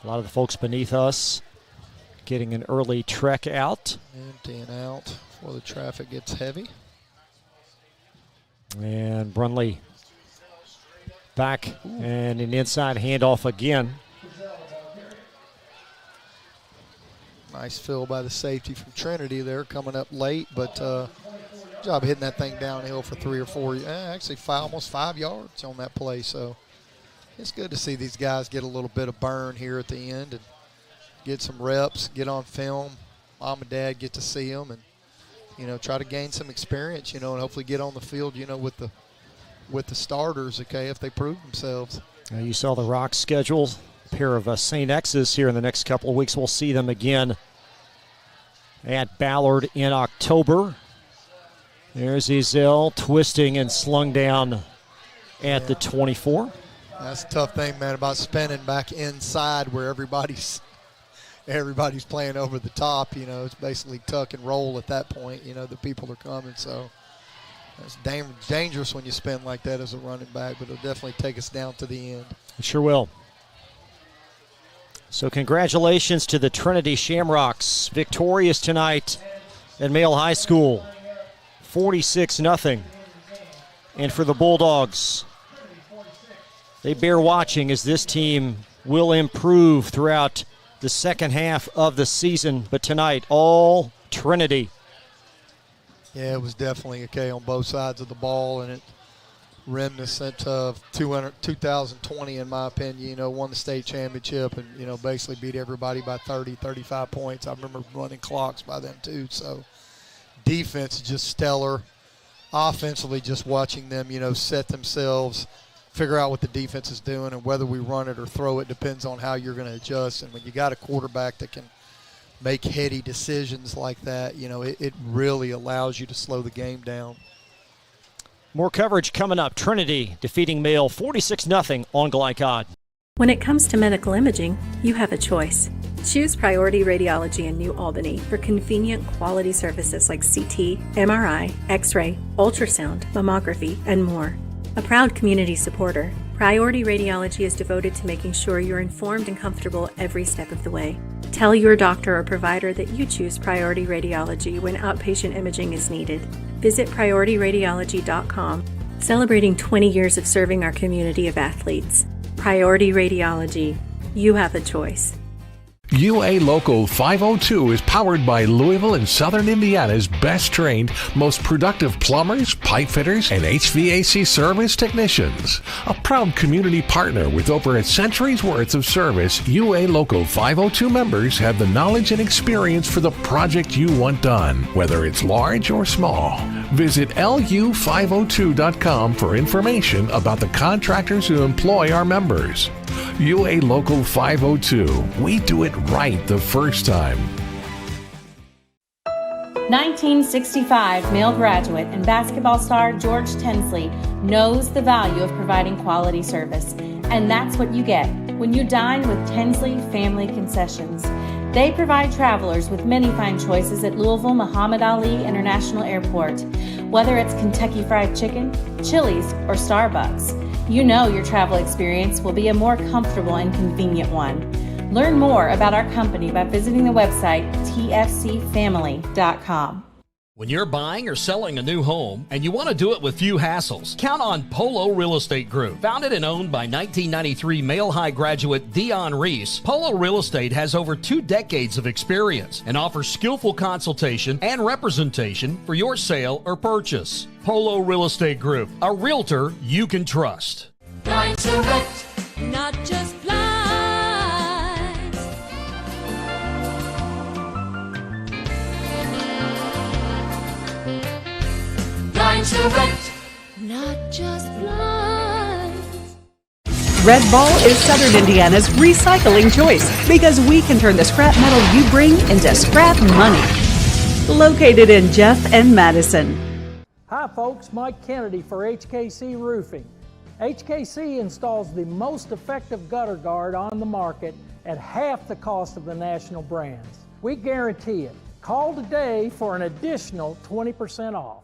Speaker 3: A lot of the folks beneath us getting an early trek out.
Speaker 4: Emptying out before the traffic gets heavy.
Speaker 3: And Brumley back and an inside handoff again.
Speaker 4: Nice fill by the safety from Trinity there, coming up late, but job hitting that thing downhill for 3 or 4, actually almost 5 yards on that play. So it's good to see these guys get a little bit of burn here at the end and get some reps, get on film. Mom and Dad get to see them and, try to gain some experience, and hopefully get on the field, with the starters, okay, if they prove themselves.
Speaker 3: You saw the Rock schedule. A pair of St. X's here in the next couple of weeks. We'll see them again at Ballard in October. There's Ezell twisting and slung down at the 24.
Speaker 4: That's a tough thing, man, about spinning back inside where everybody's playing over the top. It's basically tuck and roll at that point. The people are coming, so it's dangerous when you spin like that as a running back, but it'll definitely take us down to the end.
Speaker 3: It sure will. So congratulations to the Trinity Shamrocks, victorious tonight at Male High School, 46-0. And for the Bulldogs, they bear watching as this team will improve throughout the second half of the season. But tonight, all Trinity.
Speaker 4: Yeah, it was definitely okay on both sides of the ball, and it reminiscent of 2020, in my opinion. Won the state championship and, basically beat everybody by 30, 35 points. I remember running clocks by them too. So defense is just stellar. Offensively, just watching them, set themselves, figure out what the defense is doing, and whether we run it or throw it depends on how you're going to adjust. And when you got a quarterback that can make heady decisions like that, it really allows you to slow the game down.
Speaker 3: More coverage coming up. Trinity defeating Mail 46-0 on Glycod.
Speaker 1: When it comes to medical imaging, you have a choice. Choose Priority Radiology in New Albany for convenient quality services like CT, MRI, X-ray, ultrasound, mammography, and more. A proud community supporter, Priority Radiology is devoted to making sure you're informed and comfortable every step of the way. Tell your doctor or provider that you choose Priority Radiology when outpatient imaging is needed. Visit PriorityRadiology.com, celebrating 20 years of serving our community of athletes. Priority Radiology. You have a choice.
Speaker 2: UA Local 502 is powered by Louisville and Southern Indiana's best trained, most productive plumbers, pipe fitters, and HVAC service technicians. A proud community partner with over a century's worth of service, UA Local 502 members have the knowledge and experience for the project you want done, whether it's large or small. Visit lu502.com for information about the contractors who employ our members. UA Local 502. We do it right the first time.
Speaker 6: 1965 Male graduate and basketball star George Tensley knows the value of providing quality service. And that's what you get when you dine with Tensley Family Concessions. They provide travelers with many fine choices at Louisville Muhammad Ali International Airport. Whether it's Kentucky Fried Chicken, Chili's, or Starbucks, you know your travel experience will be a more comfortable and convenient one. Learn more about our company by visiting the website tfcfamily.com.
Speaker 7: When you're buying or selling a new home and you want to do it with few hassles, count on Polo Real Estate Group. Founded and owned by 1993 Male High graduate Dion Reese, Polo Real Estate has over 2 decades of experience and offers skillful consultation and representation for your sale or purchase. Polo Real Estate Group, a realtor you can trust.
Speaker 11: Blind to rent, not just blind. Blind to rent, not just blind.
Speaker 5: Red Ball is Southern Indiana's recycling choice because we can turn the scrap metal you bring into scrap money. Located in Jeff and Madison.
Speaker 8: Hi folks, Mike Kennedy for HKC Roofing. HKC installs the most effective gutter guard on the market at half the cost of the national brands. We guarantee it. Call today for an additional 20% off.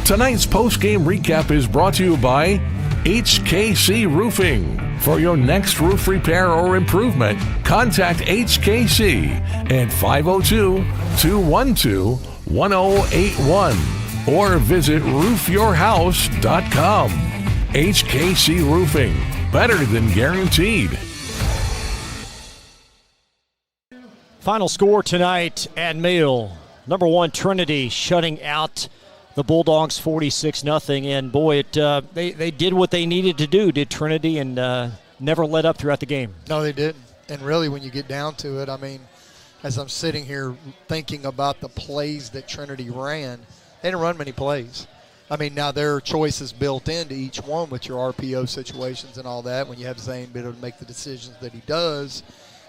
Speaker 2: Tonight's post-game recap is brought to you by HKC Roofing. For your next roof repair or improvement, contact HKC at 502-212-1081 or visit roofyourhouse.com. HKC Roofing, better than guaranteed.
Speaker 3: Final score tonight at Mill. Number 1, Trinity shutting out the Bulldogs 46-0. And boy, they did what they needed to do, did Trinity, and never let up throughout the game.
Speaker 4: No, they didn't. And really, when you get down to it, I mean, as I'm sitting here thinking about the plays that Trinity ran, they didn't run many plays. I mean, now there are choices built into each one with your RPO situations and all that. When you have Zane be able to make the decisions that he does,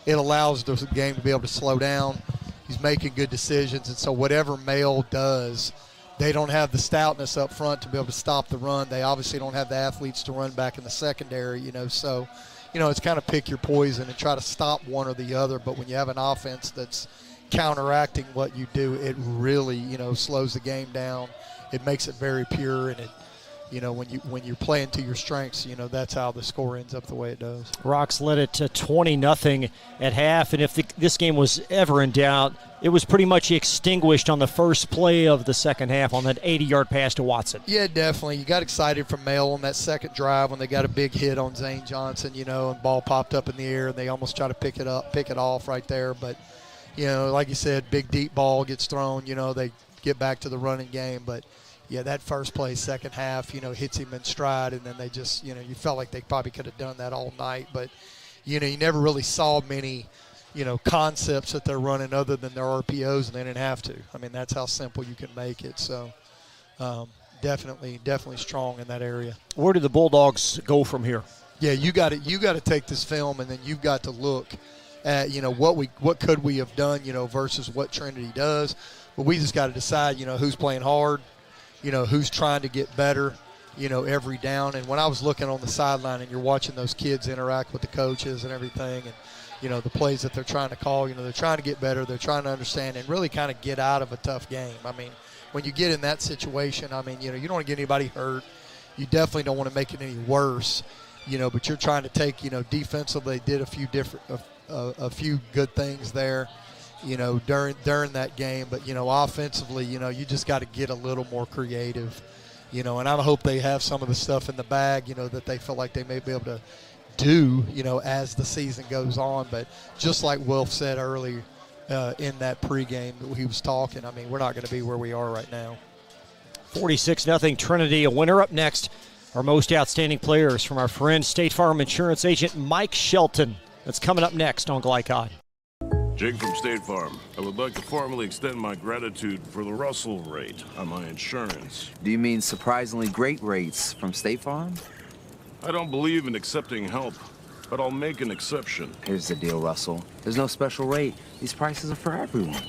Speaker 4: it allows the game to be able to slow down. He's making good decisions, and so whatever Mail does, they don't have the stoutness up front to be able to stop the run. They obviously don't have the athletes to run back in the secondary, so, it's kind of pick your poison and try to stop one or the other. But when you have an offense that's counteracting what you do, it really, slows the game down. It makes it very pure, and it, when you're playing to your strengths, that's how the score ends up the way it does.
Speaker 3: Rocks led it to 20-0 at half, and if this game was ever in doubt, it was pretty much extinguished on the first play of the second half on that 80-yard pass to Watson.
Speaker 4: Yeah, definitely. You got excited from Mail on that second drive when they got a big hit on Zane Johnson, and ball popped up in the air, and they almost try to pick it off right there. But, like you said, big deep ball gets thrown, they get back to the running game. But, yeah, that first play, second half, hits him in stride, and then they just, you felt like they probably could have done that all night. But, you never really saw many, concepts that they're running other than their RPOs, and they didn't have to. I mean, that's how simple you can make it. So, definitely strong in that area.
Speaker 3: Where do the Bulldogs go from here?
Speaker 4: Yeah, you got to take this film, and then you've got to look at, what could we have done, versus what Trinity does. But we just got to decide, who's playing hard, who's trying to get better, every down. And when I was looking on the sideline and you're watching those kids interact with the coaches and everything, and, the plays that they're trying to call, they're trying to get better. They're trying to understand and really kind of get out of a tough game. I mean, when you get in that situation, you don't want to get anybody hurt. You definitely don't want to make it any worse, but you're trying to take, defensively, they did a few good things there, during that game. But, offensively, you just got to get a little more creative, and I hope they have some of the stuff in the bag, that they feel like they may be able to do, as the season goes on. But just like Wilf said earlier in that pregame that he was talking, we're not going to be where we are right now.
Speaker 3: 46-0 Trinity, a winner. Up next, our most outstanding players from our friend State Farm Insurance agent Mike Shelton. That's coming up next on Glycod.
Speaker 13: Jake from State Farm. I would like to formally extend my gratitude for the Russell rate on my insurance.
Speaker 12: Do you mean surprisingly great rates from State Farm?
Speaker 13: I don't believe in accepting help, but I'll make an exception.
Speaker 12: Here's the deal, Russell. There's no special rate. These prices are for everyone.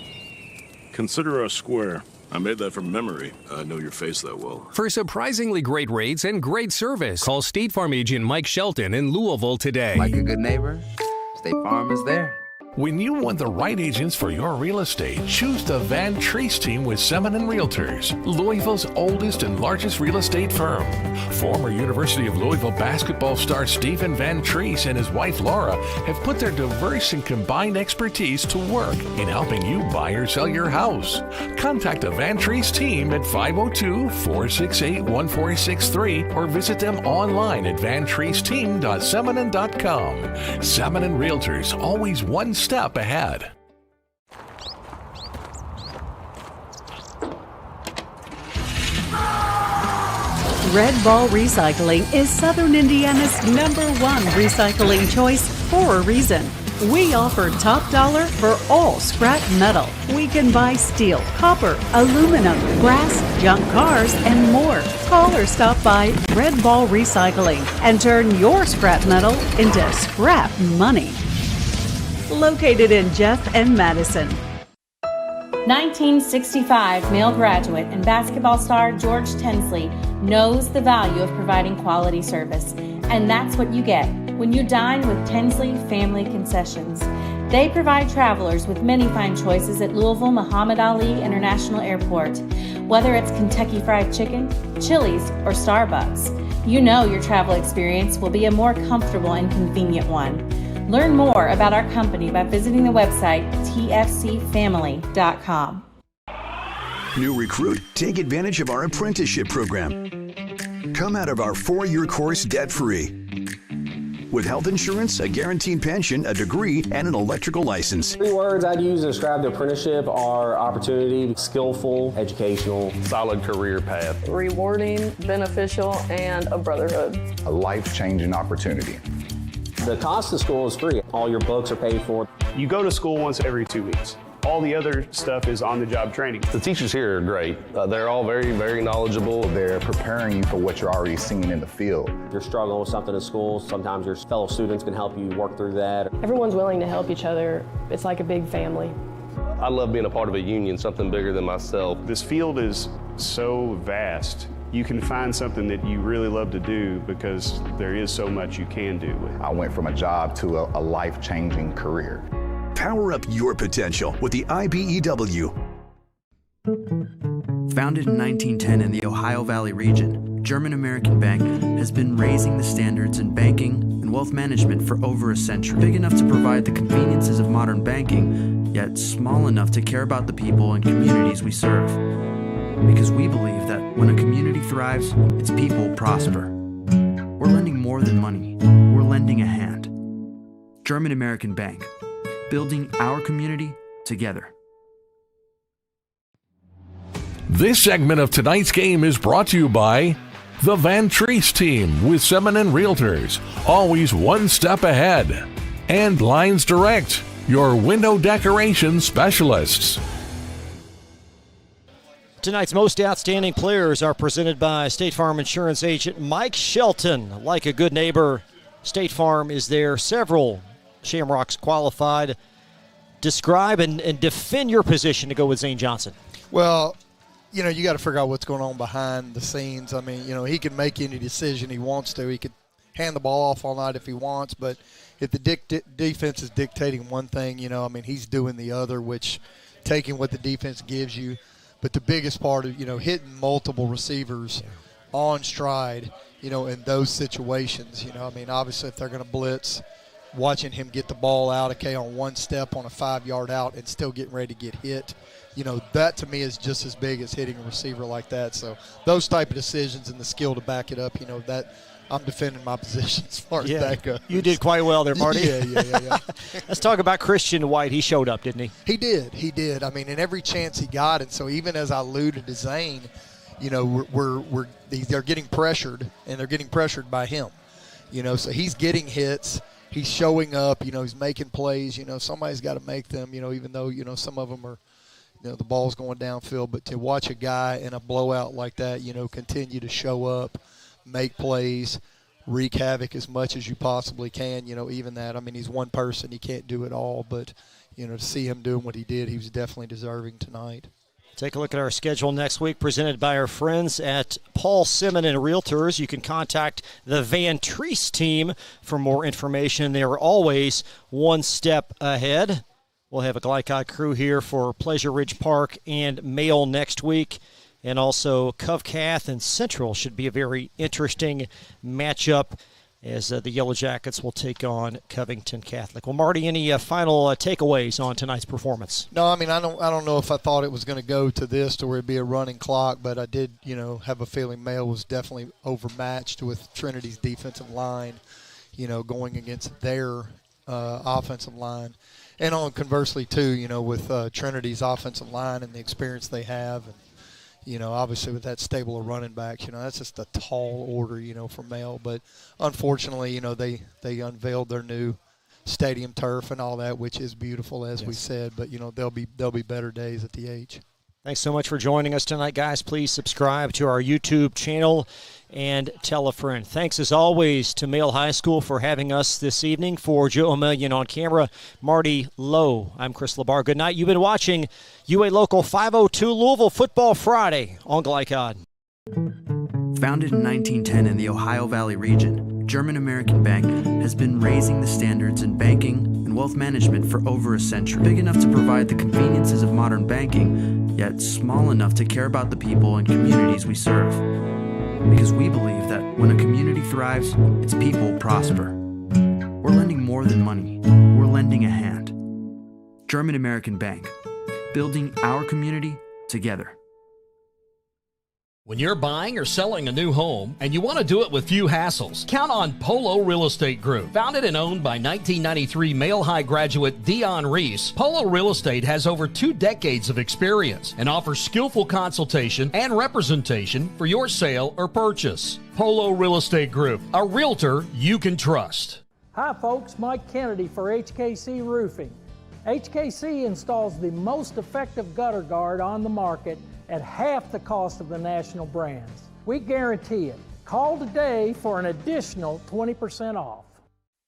Speaker 13: Consider us square. I made that from memory. I know your face that well.
Speaker 27: For surprisingly great rates and great service, call State Farm agent Mike Shelton in Louisville today.
Speaker 12: Like a good neighbor, State Farm is there.
Speaker 2: When you want the right agents for your real estate, choose the Van Treese team with Semin Realtors, Louisville's oldest and largest real estate firm. Former University of Louisville basketball star Stephen Van Treese and his wife Laura have put their diverse and combined expertise to work in helping you buy or sell your house. Contact the Van Treese team at 502-468-1463 or visit them online at vantreeseteam.seminin.com. Semin Realtors, always one step ahead.
Speaker 5: Red Ball Recycling is Southern Indiana's #1 recycling choice for a reason. We offer top dollar for all scrap metal. We can buy steel, copper, aluminum, brass, junk cars, and more. Call or stop by Red Ball Recycling and turn your scrap metal into scrap money. Located in Jeff and Madison.
Speaker 6: 1965 male graduate and basketball star George Tensley knows the value of providing quality service, and that's what you get when you dine with Tensley Family Concessions. They provide travelers with many fine choices at Louisville Muhammad Ali International Airport. Whether it's Kentucky Fried Chicken, Chili's, or Starbucks, you know your travel experience will be a more comfortable and convenient one. Learn more about our company by visiting the website tfcfamily.com.
Speaker 14: New recruit, take advantage of our apprenticeship program. Come out of our 4-year course debt-free. With health insurance, a guaranteed pension, a degree, and an electrical license.
Speaker 15: 3 words I'd use to describe the apprenticeship are opportunity, skillful, educational,
Speaker 25: solid career path,
Speaker 24: rewarding, beneficial, and a brotherhood.
Speaker 25: a life-changing opportunity.
Speaker 15: The cost of school is free. All your books are paid for.
Speaker 18: You go to school once every 2 weeks. All the other stuff is on-the-job training.
Speaker 25: The teachers here are great. They're all very, very knowledgeable. They're preparing you for what you're already seeing in the field.
Speaker 15: You're struggling with something in school. Sometimes your fellow students can help you work through that.
Speaker 24: Everyone's willing to help each other. It's like a big family.
Speaker 25: I love being a part of a union, something bigger than myself.
Speaker 18: This field is so vast. You can find something that you really love to do because there is so much you can do.
Speaker 25: I went from a job to a life-changing career.
Speaker 14: Power up your potential with the IBEW.
Speaker 22: Founded in 1910 in the Ohio Valley region, German American Bank has been raising the standards in banking and wealth management for over a century. Big enough to provide the conveniences of modern banking, yet small enough to care about the people and communities we serve. Because we believe that when a community thrives, its people prosper. We're lending more than money. We're lending a hand. German American Bank. Building our community together.
Speaker 2: This segment of tonight's game is brought to you by the Van Treese team with Semin Realtors, always one step ahead, and Lines Direct, your window decoration specialists.
Speaker 3: Tonight's most outstanding players are presented by State Farm Insurance agent Mike Shelton. Like a good neighbor, State Farm is there. Several Shamrocks qualified. Describe and defend your position to go with Zane Johnson.
Speaker 4: Well, you got to figure out what's going on behind the scenes. I mean, he can make any decision he wants to. He could hand the ball off all night if he wants, but if the defense is dictating one thing, he's doing the other, which taking what the defense gives you. But the biggest part of, hitting multiple receivers on stride, in those situations, obviously if they're going to blitz, watching him get the ball out, on one step on a 5-yard out and still getting ready to get hit, that to me is just as big as hitting a receiver like that. So those type of decisions and the skill to back it up, that I'm defending my position as far as that goes.
Speaker 3: You did quite well there, Marty.
Speaker 4: Yeah.
Speaker 3: Let's talk about Christian White. He showed up, didn't he?
Speaker 4: He did. I mean, in every chance he got. And so even as I alluded to Zane, they're getting pressured, and they're getting pressured by him. So he's getting hits. He's showing up. He's making plays. Somebody's got to make them, even though, some of them are, the ball's going downfield. But to watch a guy in a blowout like that, continue to show up, make plays, wreak havoc as much as you possibly can, even that. I mean, he's one person. He can't do it all. But, to see him doing what he did, he was definitely deserving tonight.
Speaker 3: Take a look at our schedule next week, presented by our friends at Paul Simon and Realtors. You can contact the Van Treese team for more information. They are always one step ahead. We'll have a Glycod crew here for Pleasure Ridge Park and Mail next week. And also Covcath and Central should be a very interesting matchup as the Yellow Jackets will take on Covington Catholic. Well, Marty, any final takeaways on tonight's performance?
Speaker 4: No, I mean, I don't know if I thought it was going to go to this to where it'd be a running clock, but I did, have a feeling Mail was definitely overmatched with Trinity's defensive line, going against their offensive line. And on conversely, too, with Trinity's offensive line and the experience they have, and obviously with that stable of running backs, that's just a tall order, for Mail. But unfortunately, they unveiled their new stadium turf and all that, which is beautiful, as we said. But, there'll be better days at the H.
Speaker 3: Thanks so much for joining us tonight, guys. Please subscribe to our YouTube channel and tell a friend. Thanks, as always, to Mail High School for having us this evening. For Joe O'Million on camera, Marty Lowe, I'm Chris LeBar. Good night. You've been watching UA Local 502 Louisville Football Friday on Glycod.
Speaker 22: Founded in 1910 in the Ohio Valley region, German-American Bank has been raising the standards in banking and wealth management for over a century. Big enough to provide the conveniences of modern banking, yet small enough to care about the people and communities we serve. Because we believe that when a community thrives, its people prosper. We're lending more than money. We're lending a hand. German-American Bank, building our community together.
Speaker 7: When you're buying or selling a new home and you want to do it with few hassles, count on Polo Real Estate Group. Founded and owned by 1993 Male High graduate Dion Reese, Polo Real Estate has over 2 decades of experience and offers skillful consultation and representation for your sale or purchase. Polo Real Estate Group, a realtor you can trust.
Speaker 8: Hi folks, Mike Kennedy for HKC Roofing. HKC installs the most effective gutter guard on the market at half the cost of the national brands. We guarantee it. Call today for an additional 20% off.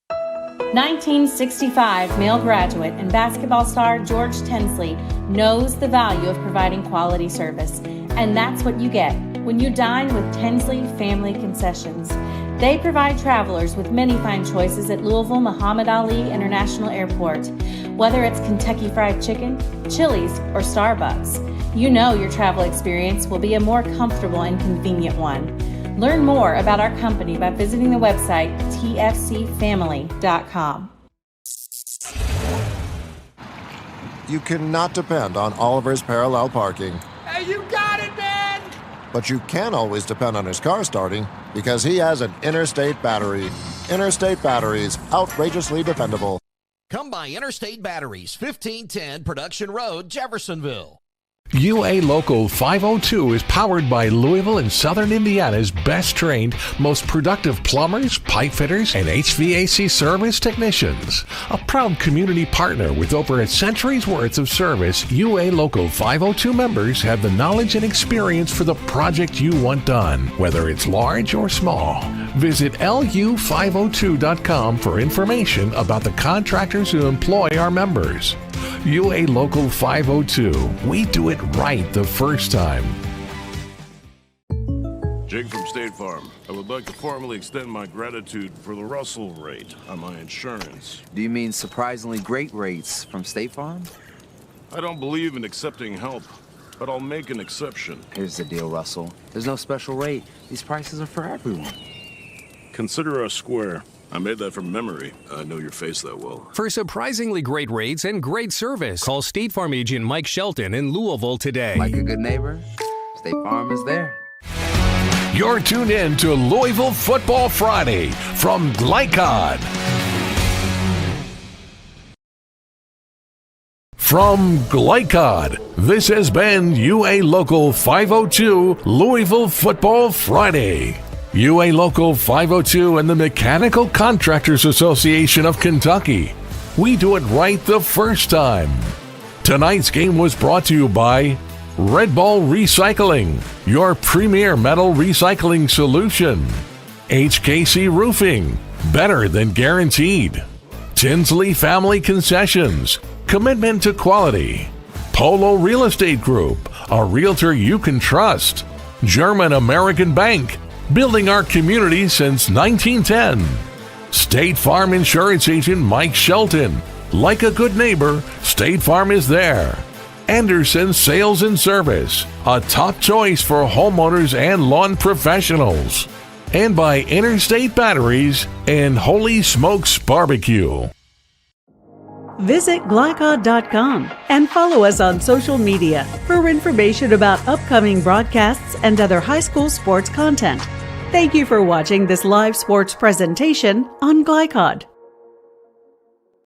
Speaker 6: 1965 male graduate and basketball star George Tensley knows the value of providing quality service, and that's what you get when you dine with Tensley Family Concessions. They provide travelers with many fine choices at Louisville Muhammad Ali International Airport. Whether it's Kentucky Fried Chicken, Chili's, or Starbucks, you know your travel experience will be a more comfortable and convenient one. Learn more about our company by visiting the website tfcfamily.com.
Speaker 16: You cannot depend on Oliver's parallel parking.
Speaker 17: Hey, you got it, man!
Speaker 16: But you can always depend on his car starting because he has an Interstate battery. Interstate batteries, outrageously dependable.
Speaker 7: Come by Interstate Batteries, 1510 Production Road, Jeffersonville.
Speaker 2: UA Local 502 is powered by Louisville and Southern Indiana's best trained, most productive plumbers, pipe fitters, and HVAC service technicians. A proud community partner with over a century's worth of service, UA Local 502 members have the knowledge and experience for the project you want done, whether it's large or small. Visit lu502.com for information about the contractors who employ our members. UA Local 502. We do it right the first time.
Speaker 13: Jake from State Farm. I would like to formally extend my gratitude for the Russell rate on my insurance.
Speaker 12: Do you mean surprisingly great rates from State Farm?
Speaker 13: I don't believe in accepting help, but I'll make an exception.
Speaker 12: Here's the deal, Russell. There's no special rate. These prices are for everyone.
Speaker 13: Consider us square. I made that from memory. I know your face that well.
Speaker 27: For surprisingly great rates and great service, call State Farm agent Mike Shelton in Louisville today.
Speaker 12: Like a good neighbor, State Farm is there.
Speaker 2: You're tuned in to Louisville Football Friday from Glycod. From Glycod, this has been UA Local 502 Louisville Football Friday. UA Local 502 and the Mechanical Contractors Association of Kentucky. We do it right the first time. Tonight's game was brought to you by Red Ball Recycling, your premier metal recycling solution. HKC Roofing, better than guaranteed. Tinsley Family Concessions, commitment to quality. Polo Real Estate Group, a realtor you can trust. German American Bank, building our community since 1910. State Farm Insurance Agent Mike Shelton. Like a good neighbor, State Farm is there. Anderson Sales and Service, a top choice for homeowners and lawn professionals. And by Interstate Batteries and Holy Smokes Barbecue.
Speaker 5: Visit Glycod.com and follow us on social media for information about upcoming broadcasts and other high school sports content. Thank you for watching this live sports presentation on Glycod.